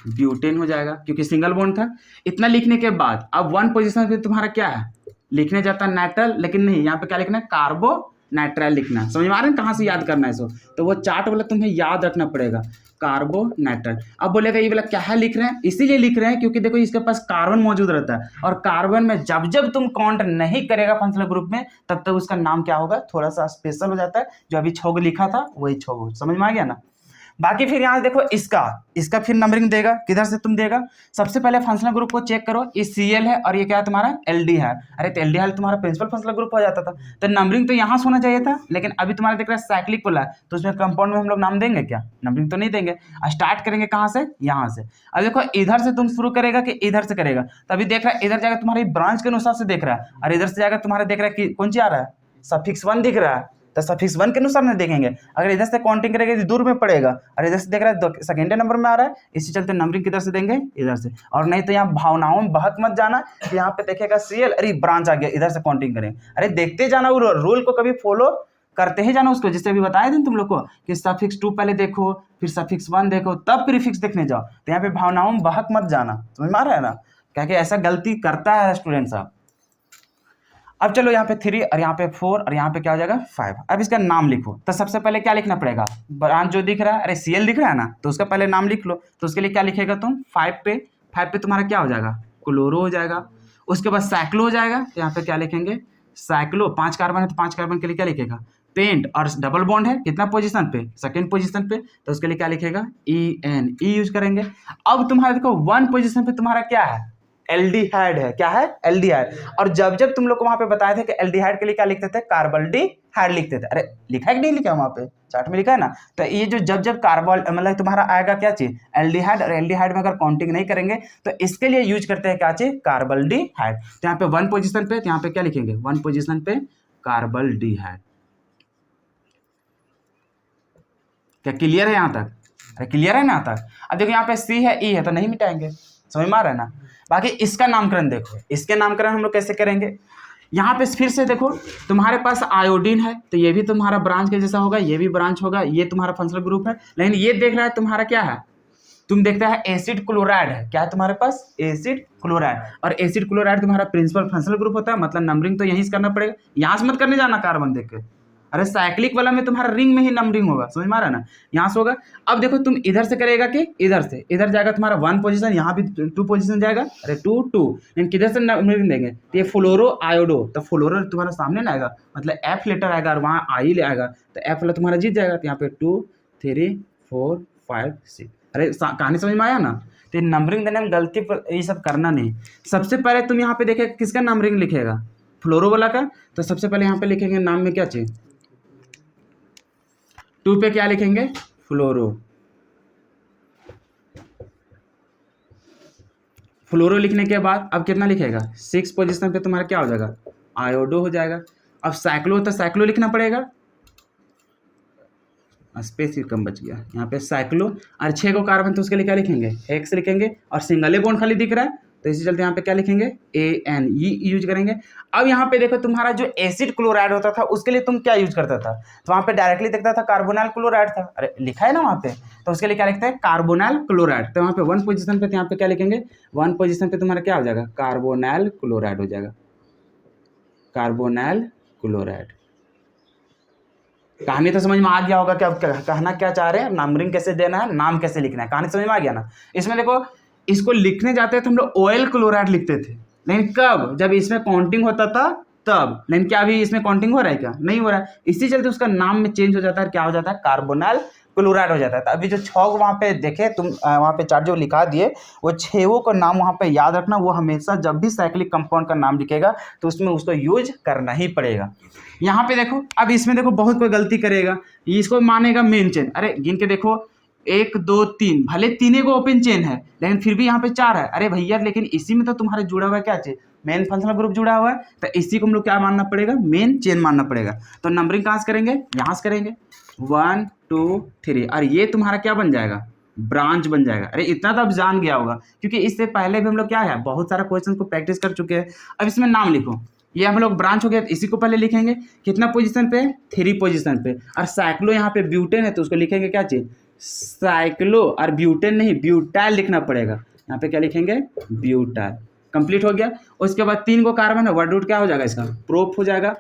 ब्यूटेन हो जाएगा, क्योंकि सिंगल बॉन्ड था। इतना लिखने के बाद अब 1 पोजीशन पे तुम्हारा क्या है, लिखने जाता है नाइट्राइल, लेकिन नहीं, यहाँ पे क्या लिखना है, कार्बो नाइट्राइल लिखना है। समझ में आ रहा है कहाँ से याद करना है इसको, तो वो चार्ट वाला तुम्हें याद रखना पड़ेगा, कार्बो नाइट्राइल। अब बोलेगा ये वाला क्या है लिख रहे हैं, इसीलिए लिख रहे हैं क्योंकि देखो इसके पास कार्बन मौजूद रहता है, और कार्बन में जब जब तुम काउंट नहीं करेगा फंक्शनल ग्रुप में तब तक उसका नाम क्या होगा, थोड़ा सा स्पेशल हो जाता है, जो अभी 6 लिखा था वही 6, समझ में आ गया ना। बाकी फिर यहाँ देखो इसका फिर नंबरिंग देगा, किधर से तुम देगा, सबसे पहले फंक्शनल ग्रुप को चेक करो, ये Cl है और ये क्या है तुम्हारा LD है, अरे तो LD तुम्हारा प्रिंसिपल फंक्शनल ग्रुप हो जाता था, तो नंबरिंग तो यहाँ से होना चाहिए था, लेकिन अभी तुम्हारा देख रहा है साइक्लिक बोला है, तो उसमें कंपाउंड में हम लोग नाम देंगे क्या, नंबरिंग तो नहीं देंगे। स्टार्ट करेंगे कहाँ से, यहाँ से। अब देखो इधर से तुम शुरू करेगा कि इधर से करेगा, तो अभी देख रहा है इधर जाएगा तुम्हारी ब्रांच के अनुसार से देख रहा है, और इधर से जाएगा तुम्हारा देख रहा है कि कौन सी आ रहा है, सफिक्स 1 दिख रहा है, तो सफिक्स 1 के अनुसार नहीं देखेंगे। अगर इधर से काउंटिंग करेंगे तो दूर में पड़ेगा, और इधर से देख रहा है सेकेंड नंबर में आ रहा है, इसी चलते नंबरिंग किधर से देंगे, इधर से। और नहीं तो यहाँ भावनाओं में बहक मत जाना कि यहाँ पे देखेगा Cl, अरे ब्रांच आ गया, इधर से काउंटिंग करें, अरे देखते जाना, वो रूल को कभी फॉलो करते ही जाना उसको, जिससे अभी बताए थे तुम लोग को कि सफिक्स 2 पहले देखो, फिर सफिक्स 1 देखो, तब प्रीफिक्स देखने जाओ। तो यहाँ पे भावनाओं में बहक मत जाना, समझ में आ रहा है ना, क्या कि ऐसा गलती करता है स्टूडेंट साहब। अब चलो यहाँ पे 3 और यहाँ पे 4 और यहाँ पे क्या हो जाएगा 5। अब इसका नाम लिखो, तो सबसे पहले क्या लिखना पड़ेगा, ब्रांच जो दिख रहा है, अरे Cl दिख रहा है ना, तो उसका पहले नाम लिख लो। तो उसके लिए क्या लिखेगा तुम 5 पे तुम्हारा क्या हो जाएगा, क्लोरो हो जाएगा। उसके बाद साइक्लो हो जाएगा, तो यहाँ पे क्या लिखेंगे साइक्लो, 5 कार्बन है तो 5 कार्बन के लिए क्या लिखेगा पेंट, और डबल बॉन्ड है कितना पोजीशन पे, सेकंड पोजीशन पे, तो उसके लिए क्या लिखेगा EN, E यूज करेंगे। अब तुम्हारा देखो 1 पोजीशन पे तुम्हारा क्या है, एल्डिहाइड है, क्या है एल्डिहाइड। और जब जब तुम लोग को वहां पे बताए थे कि एल्डिहाइड के लिए क्या लिखते थे, कार्बल्डिहाइड लिखते थे, अरे लिखा है कि नहीं लिखा वहां पे, चार्ट में लिखा है ना। तो ये जो जब जब कार्बल मतलब तुम्हारा आएगा क्या चीज एल्डिहाइड, और एल्डिहाइड में अगर काउंटिंग नहीं करेंगे तो इसके लिए यूज करते हैं क्या चीज कार्बल्डिहाइड। तो यहाँ पे 1 पोजीशन पे, तो यहाँ पे क्या लिखेंगे 1 पोजीशन पे कार्बल्डिहाइड। क्या क्लियर है यहाँ तक, अरे क्लियर है ना यहाँ तक। अब देखो यहाँ पे C है E है तो नहीं मिटाएंगे, समझ में आ रहा है ना। बाकी इसका नामकरण देखो, इसके नामकरण हम लोग कैसे करेंगे, यहाँ पे फिर से देखो तुम्हारे पास आयोडीन है तो ये भी तुम्हारा ब्रांच के जैसा होगा, ये भी ब्रांच होगा, ये तुम्हारा फंक्शनल ग्रुप है। लेकिन ये देख रहा है तुम्हारा क्या है, तुम देखता है एसिड क्लोराइड है, क्या है तुम्हारे पास एसिड क्लोराइड, और एसिड क्लोराइड तुम्हारा प्रिंसिपल फंक्शनल ग्रुप होता है, मतलब नंबरिंग तो यहीं से करना पड़ेगा, यहाँ से मत करने जाना कार्बन देख के। अरे साइक्लिक वाला में तुम्हारा रिंग में ही नंबरिंग होगा, समझ में आ रहा है ना, यहाँ से होगा। अब देखो तुम इधर से करेगा कि इधर से, इधर जाएगा तुम्हारा 1 पोजीशन, यहाँ भी 2 पोजीशन जाएगा, अरे 2 2, लेकिन किधर से नंबरिंग देंगे, तो ये फ्लोरो आयोडो, तो फ्लोरो तुम्हारा सामने ना आएगा, मतलब F लेटर आएगा और वहाँ आई ले आएगा, तो F वाला तुम्हारा जीत जाएगा। तो यहाँ पे 2 3 4 5 6, अरे कहानी समझ में आया ना। तो नंबरिंग देने में गलती पर ये सब करना नहीं। सबसे पहले तुम यहाँ पे देखेगा किसका नंबरिंग लिखेगा, फ्लोरो वाला का, तो सबसे पहले यहाँ पे लिखेंगे नाम में क्या चाहिए, 2 पे क्या लिखेंगे फ्लोरो, फ्लोरो लिखने के बाद अब कितना लिखेगा 6 पोजीशन पे तुम्हारा क्या हो जाएगा आयोडो हो जाएगा। अब साइक्लो, तो साइक्लो लिखना पड़ेगा, स्पेस ही कम बच गया, यहाँ पे साइक्लो, और 6 को कार्बन तो उसके लिए क्या लिखेंगे X लिखेंगे, और सिंगल बॉन्ड खाली दिख रहा है तो इसी चलते यहाँ पे क्या लिखेंगे AN, ये यूज करेंगे। अब यहाँ पे देखो तुम्हारा जो एसिड क्लोराइड होता था उसके लिए तुम क्या यूज करता था, तो वहाँ पे डायरेक्टली देखता था कार्बोनाइल क्लोराइड था, अरे लिखा है ना वहाँ पे, तो उसके लिए क्या लिखते हैं कार्बोनाइल क्लोराइड। तो वहाँ पे 1 पोजीशन पे, तो यहाँ पे क्या लिखेंगे 1 पोजीशन पे तुम्हारा क्या हो जाएगा कार्बोनाइल क्लोराइड हो जाएगा, कार्बोनाइल क्लोराइड। कहानी तो समझ में आ गया होगा कि अब कहना क्या चाह रहे हैं, नंबरिंग कैसे देना है, नाम कैसे लिखना है, कहानी समझ में आ गया ना। इसमें देखो इसको लिखने जाते तो हम लोग OL क्लोराइड लिखते थे, लेकिन कब, जब इसमें काउंटिंग होता था तब। लेकिन क्या अभी इसमें काउंटिंग हो रहा है क्या, नहीं हो रहा है, इसी चलते उसका नाम में चेंज हो जाता है, क्या हो जाता है, कार्बोनाइल क्लोराइड हो जाता है। तो अभी जो 6 वहाँ पे देखे तुम, वहाँ पे चार्ट जो लिखा दिए, वो 6 का नाम वहाँ पे याद रखना। वो हमेशा जब भी साइक्लिक कंपाउंड का नाम लिखेगा तो उसमें उसको यूज करना ही पड़ेगा। यहाँ पे देखो, अब इसमें देखो बहुत कोई गलती करेगा, इसको मानेगा मेन चेन। अरे गिन के देखो, 1 2 3, भले तीनों को ओपन चेन है लेकिन फिर भी यहाँ पे 4 है। अरे भैया लेकिन इसी में तो तुम्हारे जुड़ा हुआ है क्या चीज, मेन फंक्शनल ग्रुप जुड़ा हुआ है, तो इसी को हम लोग क्या मानना पड़ेगा, मेन चेन मानना पड़ेगा। तो नंबरिंग कहाँ से करेंगे, यहाँ से करेंगे 1 2 3, और ये तुम्हारा क्या बन जाएगा, ब्रांच बन जाएगा। अरे इतना तो अब जान गया होगा, क्योंकि इससे पहले भी हम लोग क्या है, बहुत सारा क्वेश्चन को प्रैक्टिस कर चुके हैं। अब इसमें नाम लिखो, ये हम लोग ब्रांच हो गया, इसी को पहले लिखेंगे, कितना पोजीशन पे, 3 पोजीशन पे। और साइक्लो यहाँ पे ब्यूटेन है तो उसको लिखेंगे क्या चीज, साइक्लो, और ब्यूटेन नहीं ब्यूटाइल लिखना पड़ेगा। यहाँ पे क्या लिखेंगे, ब्यूटाइल। कंप्लीट हो गया। उसके बाद 3 को कार्बन है, वर्ड रूट क्या हो जाएगा इसका, प्रोप हो जाएगा।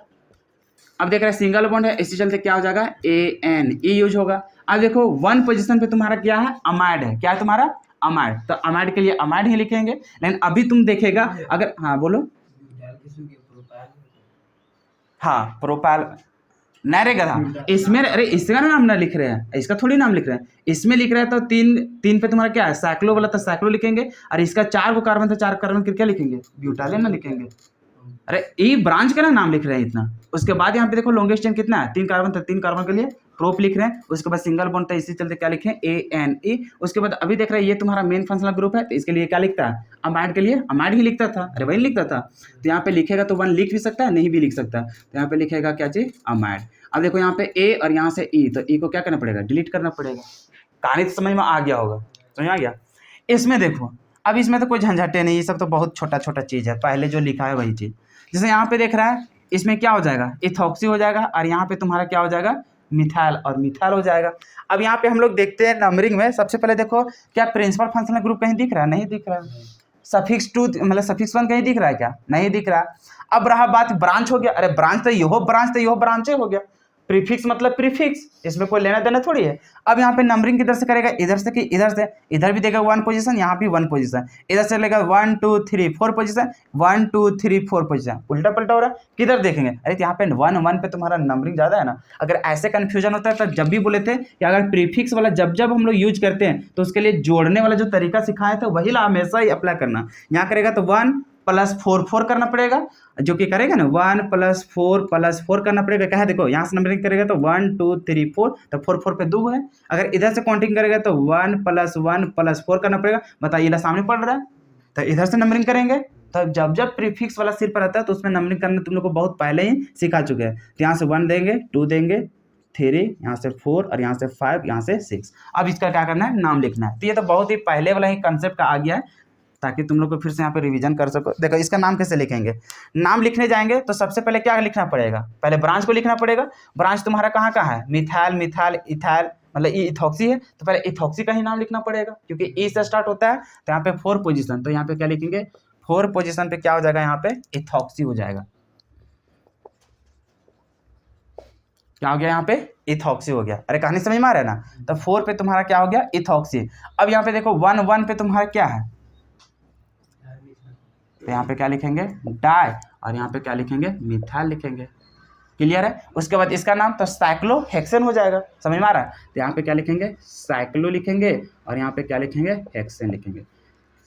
अब देख रहे हैं सिंगल बॉन्ड है, इसी चलते क्या हो जाएगा, ANE यूज होगा। अब देखो 1 पोजीशन पे तुम्हारा क्या है, अमाइड है, क्या है तुम्हारा, अमाइड। तो अमाइड के लिए अमाइड ही लिखेंगे। लेकिन अभी तुम देखेगा अगर, हाँ बोलो, हाँ प्रोपाइल नहीं रे गधा, इसमें अरे इसका नाम ना लिख रहे हैं, इसका थोड़ी नाम लिख रहे हैं, इसमें लिख रहे हैं। तो 3 पे तुम्हारा क्या है, साइक्लो वाला तो साइक्लो लिखेंगे, और इसका 4 को कार्बन तो 4 कार्बन के क्या लिखेंगे, ब्यूटाइल ना लिखेंगे। अरे ई ब्रांच का ना नाम लिख रहे हैं इतना। उसके बाद यहाँ पे देखो लॉन्गेस्ट चेन कितना है, 3 कार्बन, तो 3 कार्बन के लिए प्रोप लिख रहे हैं। उसके बाद सिंगल बॉन्ड, तो इसी चलते क्या लिखे, ANE। उसके बाद अभी देख रहे हैं ये तुम्हारा मेन फंक्शनल ग्रुप है, तो इसके लिए क्या लिखता है, अमाइड के लिए अमाइड ही लिखता था। अरे वही लिखता था, तो यहाँ पे लिखेगा तो 1 लिख भी सकता है, नहीं भी लिख सकता, तो यहाँ पे लिखेगा क्या चीज, अमाइड। अब देखो यहाँ पे A और यहाँ से E, तो E को क्या करना पड़ेगा, डिलीट करना पड़ेगा। कहानी तो समझ में आ गया होगा, समझ आ गया। इसमें देखो, अब इसमें तो कोई झंझटे नहीं, ये सब तो बहुत छोटा छोटा चीज़ है, पहले जो लिखा है वही चीज़। जैसे यहाँ पे देख रहा है, इसमें क्या हो जाएगा, इथॉक्सी हो जाएगा, और यहाँ पे तुम्हारा क्या हो जाएगा, मिथाइल, और मिथाइल हो जाएगा। अब यहाँ पे हम लोग देखते हैं नंबरिंग में, सबसे पहले देखो क्या प्रिंसिपल फंक्शनल ग्रुप कहीं दिख रहा है, नहीं दिख रहा है। सफिक्स 2 मतलब सफिक्स 1 कहीं दिख रहा है क्या, नहीं दिख रहा। अब रहा बात ब्रांच हो गया, अरे ब्रांच तो यो ब्रांच, तो यो ब्रांच हो गया। प्रीफिक्स मतलब प्रीफिक्स, इसमें कोई लेना देना थोड़ी है। अब यहाँ पे नंबरिंग किधर से करेगा, इधर से कि इधर से, इधर भी देगा 1 पोजीशन, यहाँ भी 1 पोजीशन, इधर से लेगा 1 2 3 4 पोजीशन, 1 2 3 4 पोजीशन, उल्टा पलटा हो रहा है। किधर देखेंगे, अरे यहाँ पे 1 1 पे तुम्हारा नंबरिंग ज्यादा है ना। अगर ऐसे कंफ्यूजन होता है तो जब भी बोले थे कि अगर प्रीफिक्स वाला जब जब हम लोग यूज करते हैं तो उसके लिए जोड़ने वाला जो तरीका सिखाया था वही हमेशा ही अप्लाई करना। यहाँ करेगा तो 1 + 4 4 करना पड़ेगा, जो कि करेगा ना 1 + 4 + 4 करना पड़ेगा। क्या है देखो, यहाँ से नंबरिंग करेगा तो 1 2 3 4, तो 4 4 पे 2 है। अगर इधर से काउंटिंग करेगा तो 1 + 1 + 4 करना पड़ेगा। बताइए ना, सामने पड़ रहा है, तो इधर से नंबरिंग करेंगे। तो जब जब प्रीफिक्स वाला सिर पर आता है तो उसमें नंबरिंग करना तुम लोग को बहुत पहले ही सिखा चुके हैं। तो यहाँ से 1 देंगे, 2 देंगे, 3, यहाँ से 4, और यहाँ से 5, यहाँ से 6। अब इसका क्या करना है, नाम लिखना है। तो ये तो बहुत ही पहले वाला ही कंसेप्ट आ गया है, ताकि तुम लोग को फिर से यहाँ पे रिवीजन कर सको। देखो इसका नाम कैसे लिखेंगे, नाम लिखने जाएंगे तो सबसे पहले क्या लिखना पड़ेगा, पहले ब्रांच को लिखना पड़ेगा। ब्रांच तुम्हारा कहाँ कहाँ है, मिथाइल मिथाइल इथाइल, मतलब ई इथॉक्सी है, तो पहले इथॉक्सी का ही नाम लिखना पड़ेगा, क्योंकि ई से स्टार्ट होता है। तो यहाँ पे 4 पोजीशन, तो यहाँ पे क्या लिखेंगे, 4 पोजीशन पे क्या हो जाएगा, यहाँ पे इथॉक्सी हो जाएगा। क्या हो गया, यहाँ पे इथॉक्सी हो गया। अरे कहानी समझ में आ रहा है ना। तो 4 पे तुम्हारा क्या हो गया, इथॉक्सी। अब यहाँ पे देखो 1 1 पे तुम्हारा क्या है, तो यहाँ पे क्या लिखेंगे, डाई, और यहाँ पे क्या लिखेंगे, मिथाइल लिखेंगे। क्लियर है। उसके बाद इसका नाम तो साइक्लोहेक्सेन हो जाएगा, समझ में आ रहा है। तो यहाँ पे क्या लिखेंगे, साइक्लो लिखेंगे, और यहाँ पे क्या लिखेंगे, हेक्सेन लिखेंगे।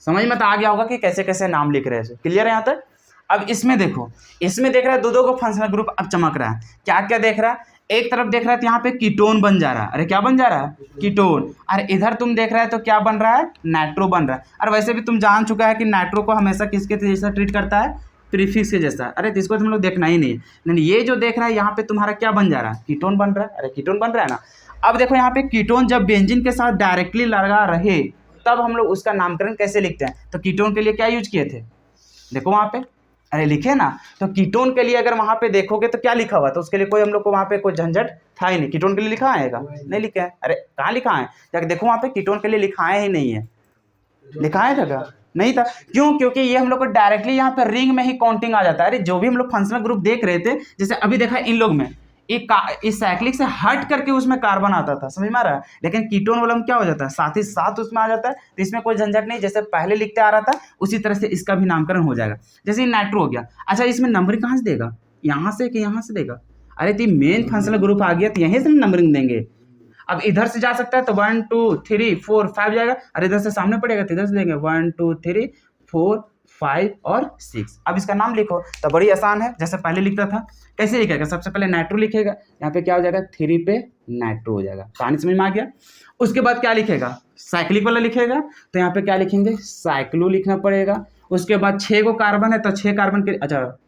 समझ में तो आ गया होगा कि कैसे कैसे नाम लिख रहे हैं। क्लियर है यहाँ तक। अब इसमें देखो, इसमें देख रहा है दो को फंक्शनल ग्रुप अब चमक रहा है। क्या क्या देख रहा है, एक तरफ देख रहा है तो यहाँ पे कीटोन बन जा रहा है। अरे क्या बन जा रहा है, कीटोन। और इधर तुम देख रहा है तो क्या बन रहा है, नाइट्रो बन रहा है। और वैसे भी तुम जान चुका है कि नाइट्रो को हमेशा किसके जैसा ट्रीट करता है, प्रीफिक्स के जैसा। अरे तो इसको तुम लोग देखना ही नहीं, लेकिन ये जो देख रहा है यहाँ पे तुम्हारा क्या बन जा रहा है, कीटोन बन रहा है। अरे कीटोन बन रहा है ना। अब देखो यहाँ पे कीटोन जब बेंजीन के साथ डायरेक्टली लगा रहे तब हम लोग उसका नामकरण कैसे लिखते हैं। तो कीटोन के लिए क्या यूज किए थे, देखो वहाँ पे, अरे लिखे ना। तो कीटोन के लिए अगर वहाँ पे देखोगे तो क्या लिखा हुआ, तो उसके लिए कोई हम लोग को वहाँ पे कोई झंझट था ही नहीं। कीटोन के लिए लिखा आएगा, नहीं लिखा है। अरे कहाँ लिखा है, जाकर देखो वहाँ पे कीटोन के लिए लिखाया ही नहीं है। लिखाया था क्या, नहीं था। क्यों, क्योंकि ये हम लोग को डायरेक्टली यहाँ पे रिंग में ही काउंटिंग आ जाता है। अरे जो भी हम लोग फंक्शनल ग्रुप देख रहे थे, जैसे अभी देखा इन लोग में, इस साइक्लिक से हट करके उसमें कार्बन आता था, समझ में आ रहा है। लेकिन कीटोन वाला में क्या हो जाता है, साथ ही साथ उसमें आ जाता है, तो इसमें कोई झंझट नहीं, जैसे पहले लिखते आ रहा था उसी तरह से इसका भी नामकरण हो जाएगा। जैसे नाइट्रो हो गया, अच्छा इसमें नंबरिंग कहाँ से देगा, यहाँ से कि यहाँ से देगा, अरे तो मेन फंक्शनल ग्रुप आ गया तो यहीं से नंबरिंग देंगे। अब इधर से जा सकता है तो 1 2 3 4 5 जाएगा, और इधर से सामने पड़ेगा तो इधर से देंगे 1 2 3 4 5 और 6। अब इसका नाम लिखो तो बड़ी आसान है, जैसे पहले लिखता था। कैसे लिखेगा, सबसे पहले नाइट्रो लिखेगा, यहाँ पे क्या हो जाएगा 3 पे नाइट्रो हो जाएगा, कहानी समझ में आ गया। उसके बाद क्या लिखेगा, साइक्लिक वाला लिखेगा, तो यहाँ पे क्या लिखेंगे, साइक्लो लिखना पड़ेगा। उसके बाद 6 को कार्बन है तो 6 कार्बन के, अच्छा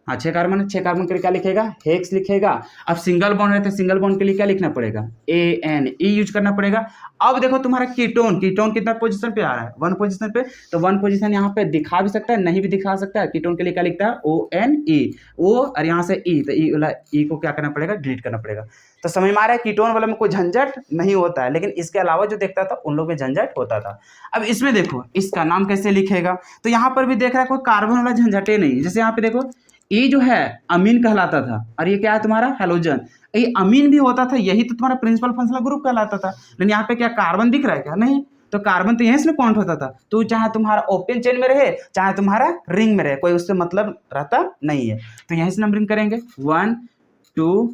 हाँ 6 कार्बन है, 6 कार्बन के लिए क्या लिखेगा, हेक्स लिखेगा। अब सिंगल बॉन्ड है तो सिंगल बॉन्ड के लिए क्या लिखना पड़ेगा, ANE यूज करना पड़ेगा। अब देखो तुम्हारा कीटोन कितना पोजीशन पे आ रहा है, 1 पोजीशन पे, तो 1 पोजीशन यहाँ पे दिखा भी सकता है, नहीं भी दिखा सकता है। कीटोन के लिए क्या लिखता है, ONE, O और यहाँ से E, तो E वाला E को क्या करना पड़ेगा, डिलीट करना पड़ेगा। तो समझ में आ रहा है, कीटोन वाला में कोई झंझट नहीं होता है, लेकिन इसके अलावा जो देखता था उन लोग में झंझट होता था। अब इसमें देखो इसका नाम कैसे लिखेगा, तो यहाँ पर भी देख रहा है कोई कार्बन वाला झंझटे नहीं। जैसे यहाँ पे देखो ये जो है अमीन कहलाता था, और ये क्या है तुम्हारा हैलोजन, ये अमीन भी होता था, यही तो तुम्हारा प्रिंसिपल फंक्शनल ग्रुप कहलाता था। लेकिन यहाँ पे क्या कार्बन दिख रहा है क्या, नहीं, तो कार्बन तो यहीं से काउंट होता था। तो चाहे तुम्हारा ओपन चेन में रहे चाहे तुम्हारा रिंग में रहे, कोई उससे मतलब रहता नहीं है, तो यहीं से नंबरिंग करेंगे 1 2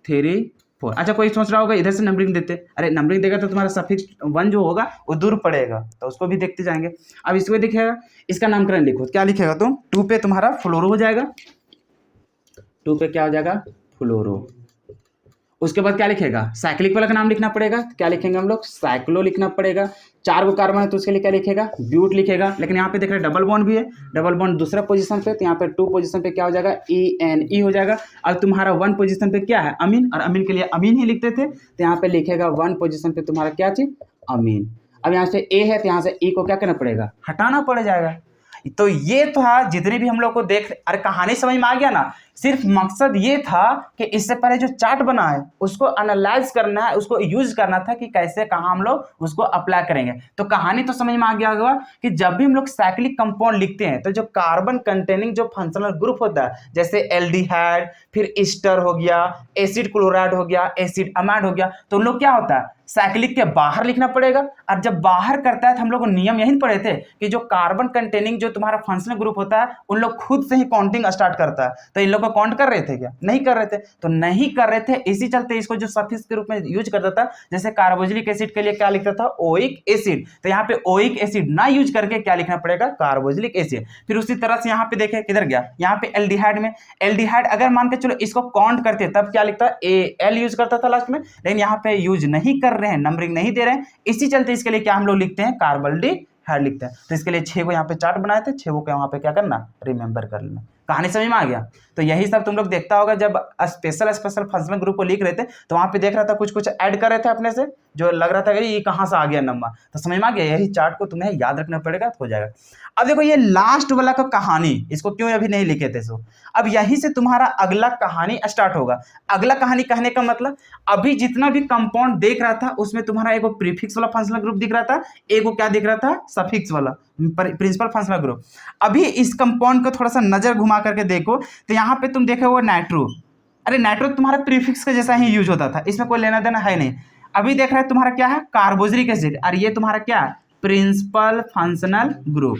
3 4। अच्छा कोई सोच रहा होगा इधर से नंबरिंग देते, अरे नंबरिंग देगा तो तुम्हारा सफिक्स 1 जो होगा वो दूर पड़ेगा, तो उसको भी देखते जाएंगे। अब इसको दिखेगा, इसका नामकरण लिखो, क्या लिखेगा तुम, 2 पे तुम्हारा फ्लोरो हो जाएगा, 2 पे क्या हो जाएगा, फ्लोरो। उसके बाद क्या लिखेगा, साइक्लिक वाला का नाम लिखना पड़ेगा, क्या लिखेंगे हम लोग, साइक्लो लिखना पड़ेगा। 4 को कार्बन है तो उसके लिए क्या लिखेगा, ब्यूट लिखेगा। लेकिन यहाँ पे देख रहे डबल बॉन्ड भी है, डबल बॉन्ड दूसरा पोजीशन पे, तो यहाँ पे 2 पोजीशन पे क्या हो जाएगा, ENE हो जाएगा। अब तुम्हारा 1 पोजीशन पे क्या है, अमीन, और अमीन के लिए अमीन ही लिखते थे, तो यहाँ पे लिखेगा 1 पोजीशन पे तुम्हारा क्या चीज, अमीन। अब यहाँ से A है तो यहाँ से E को क्या करना पड़ेगा, हटाना पड़ जाएगा। तो ये था जितने भी हम लोग को देख, अरे कहानी समझ में आ गया ना। सिर्फ मकसद ये था कि इससे पहले जो चार्ट बना है उसको एनालाइज करना है, उसको यूज करना था कि कैसे कहाँ हम लोग उसको अप्लाई करेंगे। तो कहानी तो समझ में आ गया होगा कि जब भी हम लोग साइक्लिक कंपाउंड लिखते हैं तो जो कार्बन कंटेनिंग जो फंक्शनल ग्रुप होता है, जैसे एल्डिहाइड, फिर ईस्टर हो गया, एसिड क्लोराइड हो गया, एसिड अमाइड हो गया, तो उन लोग क्या होता है साइक्लिक के बाहर लिखना पड़ेगा। और जब बाहर करता है तो हम लोग नियम यही पढ़े थे कि जो कार्बन कंटेनिंग जो तुम्हारा फंक्शनल ग्रुप होता है उन लोग खुद से ही काउंटिंग स्टार्ट करता है। तो इन लोग को काउंट कर रहे थे क्या, नहीं कर रहे थे, तो नहीं कर रहे थे, इसी चलते इसको जो सफिक्स के रूप में यूज करता था। जैसे कार्बोक्सिलिक एसिड के लिए क्या लिखता था, ओइक एसिड, तो यहाँ पे ओइक एसिड ना यूज करके क्या लिखना पड़ेगा, कार्बोक्सिलिक एसिड। फिर उसी तरह से यहाँ पे देखे किधर गया, यहाँ पे एल्डिहाइड में, एल्डिहाइड अगर मान के चलो इसको काउंट करते तब क्या लिखता है, AL यूज करता था लास्ट में, लेकिन यहाँ पे यूज नहीं कर रहे हैं, नंबरिंग नहीं दे रहे हैं, इसी चलते इसके लिए क्या हम लोग लिखते हैं, कार्बोल्डिहाइड लिखते हैं। तो इसके लिए 6 को यहाँ पे चार्ट बनाए थे, 6 को यहाँ पे क्या करना, रिमेंबर कर लेना। कहानी समझ में आ गया। तो यही सब तुम लोग देखता होगा जब स्पेशल फंक्शनल ग्रुप को लिख रहे थे तो वहां पे देख रहा था कुछ कुछ ऐड कर रहे थे अपने से, जो लग रहा था कि ये कहाँ से आ गया नंबर, तो समझ में आ गया। यही चार्ट को तुम्हें याद रखना पड़ेगा तो हो जाएगा। अब देखो ये लास्ट वाला का कहानी, इसको क्यों अभी नहीं लिखे थे सो, अब यहीं से तुम्हारा अगला कहानी स्टार्ट होगा। अगला कहानी कहने का मतलब अभी जितना भी कंपाउंड देख रहा था उसमें तुम्हारा एगो प्रीफिक्स वाला फंक्शनल ग्रुप दिख रहा था, एगो क्या दिख रहा था, सफिक्स वाला प्रिंसिपल फंक्शनल ग्रुप। अभी इस कंपाउंड को थोड़ा सा नजर घुमा करके देखो तो यहाँ पे तुम देखे वो नाइट्रो, अरे नाइट्रो तुम्हारा प्रीफिक्स का जैसा ही यूज होता था, इसमें कोई लेना देना है नहीं। अभी देख रहे हैं तुम्हारा क्या है, कार्बोक्सिलिक एसिड, और ये तुम्हारा क्या है, प्रिंसिपल फंक्शनल ग्रुप।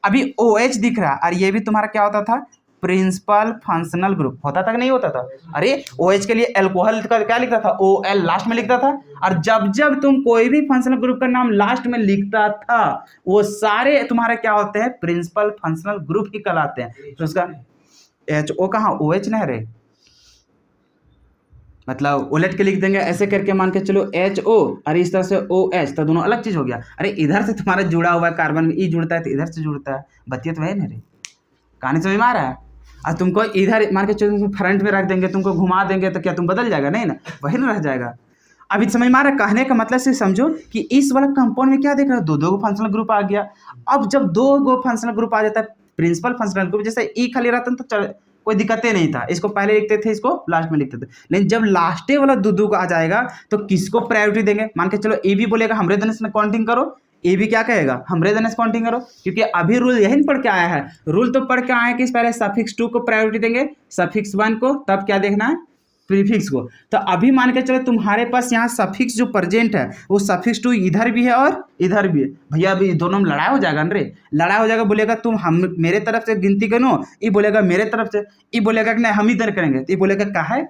अभी OH दिख रहा है और ये भी तुम्हारा क्या होता था, प्रिंसिपल फंक्शनल ग्रुप होता था कि नहीं होता था। अरे OH के लिए अल्कोहल का क्या लिखता था, OL लास्ट में लिखता था। और जब जब तुम कोई भी फंक्शनल ग्रुप का नाम लास्ट में लिखता था वो सारे तुम्हारे क्या होते हैं, प्रिंसिपल फंक्शनल ग्रुप ही कहलाते हैं। तो उसका HO कहाँ, OH नहीं रे, मतलब उलट के लिख देंगे ऐसे करके, मान के चलो HO और इस तरह से OH, तो दोनों अलग चीज हो गया। अरे इधर से तुम्हारा जुड़ा हुआ है कार्बन में, E जुड़ता है तो इधर से जुड़ता है, बतिया तो है ना रे, कहानी समझ में आ रहा है। और तुमको इधर मान के चलो फ्रंट में रख देंगे, तुमको घुमा देंगे तो क्या तुम बदल जाएगा, नहीं ना, वही ना रह जाएगा। अभी समझ में आ रहा है, कहने का मतलब से समझो कि इस वाला कंपाउंड में क्या देख रहे हो, दो गो फंक्शनल ग्रुप आ गया। अब जब 2 गो फंक्शनल ग्रुप आ जाता है प्रिंसिपल फंक्शनल ग्रुप, जैसे E खाली रहता तो कोई दिक्कतें नहीं था, इसको पहले लिखते थे, इसको लास्ट में लिखते थे। लेकिन जब लास्टे वाला दो आ जाएगा तो किसको प्रायोरिटी देंगे, मान के चलो ए भी बोलेगा हमरे देने से काउंटिंग करो, ए भी क्या कहेगा, हमरे देने से काउंटिंग करो, क्योंकि अभी रूल यही पढ़ के आया है। रूल तो पढ़ के आया है कि पहले सफिक्स 2 को प्रायोरिटी देंगे, सफिक्स 1 को, तब क्या देखना है, प्रीफिक्स को। तो अभी मान के चलो तुम्हारे पास यहाँ सफिक्स जो प्रेजेंट है वो सफिक्स टू इधर भी है और इधर भी है। भैया अभी दोनों में लड़ाई हो जाएगा ना रे, लड़ाई हो जाएगा। बोलेगा तुम हम मेरे तरफ से गिनती करो, ये बोलेगा मेरे तरफ से, ये बोलेगा कि नहीं हम इधर करेंगे, तो ये बोलेगा क्या है,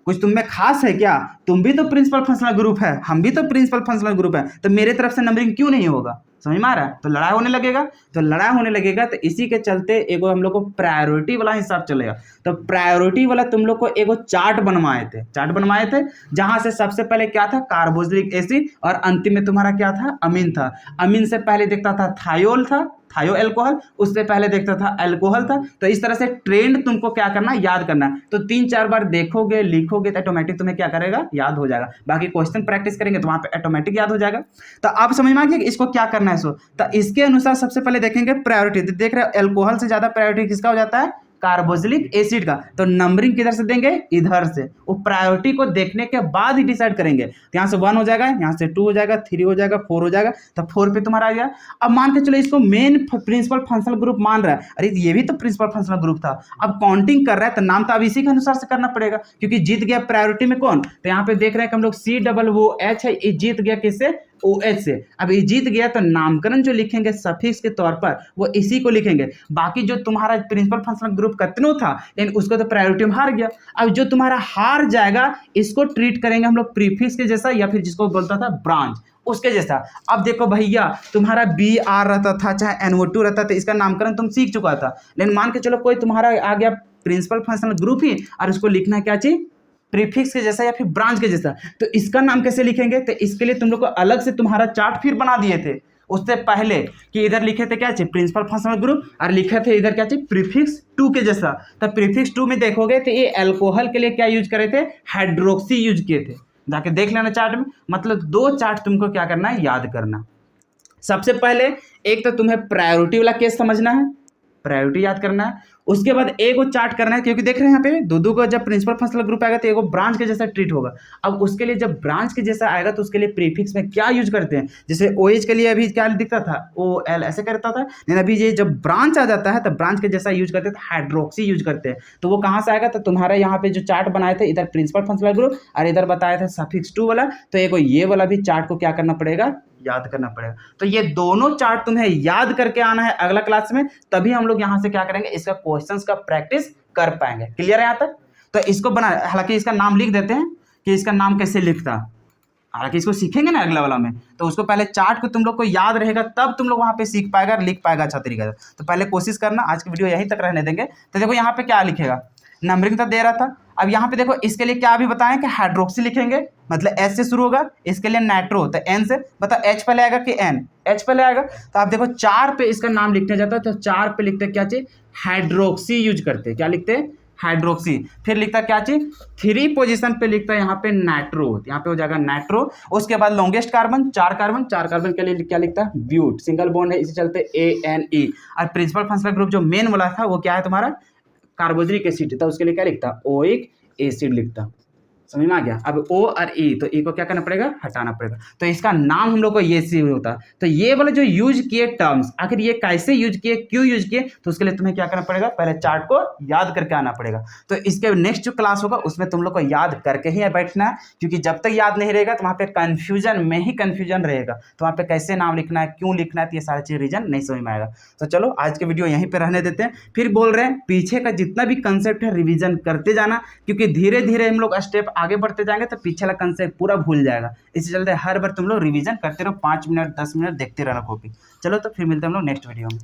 कुछ तुम में खास है क्या, तुम भी तो प्रिंसिपल फंक्शनल ग्रुप है, हम भी तो प्रिंसिपल फंक्शनल ग्रुप है, तो मेरे तरफ से नंबरिंग क्यों नहीं होगा, समझ में आ रहा है। तो लड़ाई होने लगेगा, तो लड़ाई होने लगेगा तो इसी के चलते एगो हम लोग को प्रायोरिटी वाला हिसाब चलेगा। तो प्रायोरिटी वाला तुम लोग को एगो चार्ट बनवाए थे जहां से सबसे पहले क्या था, कार्बोक्सिलिक एसिड, और अंतिम में तुम्हारा क्या था, अमीन था। अमीन से पहले देखता था थायोल था, थायो एल्कोहल, उससे पहले देखता था अल्कोहल था। तो इस तरह से ट्रेंड तुमको क्या करना है, याद करना है। तो 3-4 बार देखोगे लिखोगे तो ऑटोमेटिक तुम्हें क्या करेगा, याद हो जाएगा। बाकी क्वेश्चन प्रैक्टिस करेंगे तो वहां पे ऑटोमेटिक याद हो जाएगा। तो आप समझ में आ गया कि इसको क्या करना है। सो तो इसके अनुसार सबसे पहले देखेंगे प्रायोरिटी। देख रहे हो अल्कोहल से ज्यादा प्रायोरिटी किसका हो जाता है, कार्बोक्सिलिक एसिड का। तो नंबरिंग किधर से देंगे, इधर से। वो प्रायोरिटी को देखने के बाद ही डिसाइड करेंगे। तो यहाँ से 1 हो जाएगा, यहाँ से 2 हो जाएगा, 3 हो जाएगा, 4 हो जाएगा। तो 4 पे तुम्हारा आ गया। अब मान के चलो इसको मेन प्रिंसिपल फंक्शनल ग्रुप मान रहा है, अरे ये भी तो प्रिंसिपल फंक्शनल ग्रुप था। अब काउंटिंग कर रहा है तो नाम तो अब इसी के अनुसार से करना पड़ेगा, क्योंकि जीत गया प्रायोरिटी में कौन। तो यहाँ पे देख रहे हैं कि हम लोग COOH है, ये जीत गया किससे, OH से। अब ये जीत गया तो नामकरण जो लिखेंगे सफिक्स के तौर पर वो इसी को लिखेंगे। बाकी जो तुम्हारा प्रिंसिपल फंक्शनल ग्रुप कितनों था, लेकिन उसको तो प्रायोरिटी में हार गया। अब जो तुम्हारा हार जाएगा इसको ट्रीट करेंगे हम लोग प्रीफिक्स के जैसा, या फिर जिसको बोलता था ब्रांच, उसके जैसा। अब देखो भैया तुम्हारा BR रहता था चाहे NO2 रहता था, इसका नामकरण तुम सीख चुका था। लेकिन मान के चलो कोई तुम्हारा आ गया प्रिंसिपल फंक्शनल ग्रुप ही, और उसको लिखना क्या चाहिए, प्रीफिक्स के जैसा या फिर ब्रांच के जैसा। तो इसका नाम कैसे लिखेंगे, तो इसके लिए तुम लोग को अलग से तुम्हारा चार्ट फिर बना दिए थे उससे पहले, कि इधर लिखे थे क्या चाहिए, प्रिंसिपल फंक्शनल ग्रुप, और लिखे थे इधर क्या चाहिए, प्रीफिक्स 2 के जैसा। तो प्रीफिक्स 2 में देखोगे तो ये अल्कोहल के लिए क्या यूज करे थे, हाइड्रोक्सी यूज किए थे। जाके देख लेना चार्ट में। मतलब 2 चार्ट तुमको क्या करना है, याद करना। सबसे पहले एक तो तुम्हें प्रायोरिटी वाला केस समझना है, प्रायोरिटी याद करना है। उसके बाद एगो चार्ट करना है, क्योंकि देख रहे हैं यहाँ पे दो को जब प्रिंसिपल फंक्शनल ग्रुप आएगा तो एगो ब्रांच के जैसा ट्रीट होगा। अब उसके लिए जब ब्रांच के जैसा आएगा तो उसके लिए प्रीफिक्स में क्या यूज करते हैं, जैसे OH के लिए अभी क्या दिखता था, OL ऐसे करता था, लेकिन अभी ये जब ब्रांच आ जाता है तो ब्रांच के जैसा यूज करते हैं, हाइड्रोक्सी यूज करते हैं। तो वो कहाँ से आएगा, तो तुम्हारा यहाँ पे जो चार्ट बनाए थे, इधर प्रिंसिपल फंक्शनल ग्रुप और इधर बताया था सफिक्स 2 वाला, तो एगो ये वाला भी चार्ट को क्या करना पड़ेगा, याद करना पड़ेगा। तो ये दोनों चार्ट तुम्हें याद करके आना है अगला क्लास में, तभी हम लोग यहां से क्या करेंगे, इसका क्वेश्चंस का प्रैक्टिस कर पाएंगे। क्लियर है यहाँ तक। तो इसको बना, हालांकि इसका नाम लिख देते हैं कि इसका नाम कैसे लिखता, हालांकि इसको सीखेंगे ना अगला वाला में, तो उसको पहले चार्ट को तुम लोग को याद रहेगा, तब तुम लोग वहां पे सीख पाएगा, लिख पाएगा अच्छा तरीका से। तो पहले कोशिश करना, आज की वीडियो यहीं तक रहने देंगे। तो देखो यहाँ पे क्या लिखेगा, नंबरिंग तो दे रहा था। अब यहाँ पे देखो इसके लिए क्या अभी बताएं कि हाइड्रोक्सी लिखेंगे, मतलब S से शुरू होगा। इसके लिए नाइट्रो, तो N से, बता H पहले आएगा कि N, H पहले आएगा। तो आप देखो 4 पे इसका नाम लिखने जाता है, तो 4 पे लिखते क्या चाहिए, हाइड्रोक्सी यूज करते, क्या लिखते हैं, हाइड्रोक्सी। फिर लिखता क्या चाहिए, 3 पोजीशन पे लिखता है यहाँ पे नाइट्रो, यहाँ पे हो जाएगा नाइट्रो। उसके बाद लॉन्गेस्ट कार्बन 4 कार्बन, 4 कार्बन के लिए क्या लिखता है, ब्यूट, सिंगल बॉन्ड है, इसे चलते ANE। और प्रिंसिपल फंक्शनल ग्रुप जो मेन वाला था वो क्या है तुम्हारा, कार्बोक्सिलिक एसिड था, उसके लिए क्या लिखता, ओइक एसिड लिखता। समझ में आ गया। अब O और E, तो E को क्या करना पड़ेगा, हटाना पड़ेगा। तो इसका नाम हम लोग को ये सी होता है। तो ये वाले जो यूज किए टर्म्स, आखिर ये कैसे यूज किए, क्यों यूज किए, तो उसके लिए तुम्हें क्या करना पड़ेगा, पहले चार्ट को याद करके आना पड़ेगा। तो इसके नेक्स्ट जो क्लास होगा उसमें तुम लोग को याद करके ही बैठना है, क्योंकि जब तक याद नहीं रहेगा तो वहाँ पे कन्फ्यूजन में ही कन्फ्यूजन रहेगा। तो वहाँ पे कैसे नाम लिखना है, क्यों लिखना है, तो ये सारी चीज रीजन नहीं समझ में आएगा। तो चलो आज के वीडियो यहीं पर रहने देते हैं। फिर बोल रहे हैं पीछे का जितना भी कंसेप्ट है रिविजन करते जाना, क्योंकि धीरे धीरे हम लोग स्टेप आगे बढ़ते जाएंगे तो पीछे वाला कंसेप्ट पूरा भूल जाएगा। इसी चलते हर बार तुम लोग रिवीजन करते रहो, 5 मिनट 10 मिनट देखते रहना कॉपी। चलो तो फिर मिलते हैं हम लोग नेक्स्ट वीडियो में।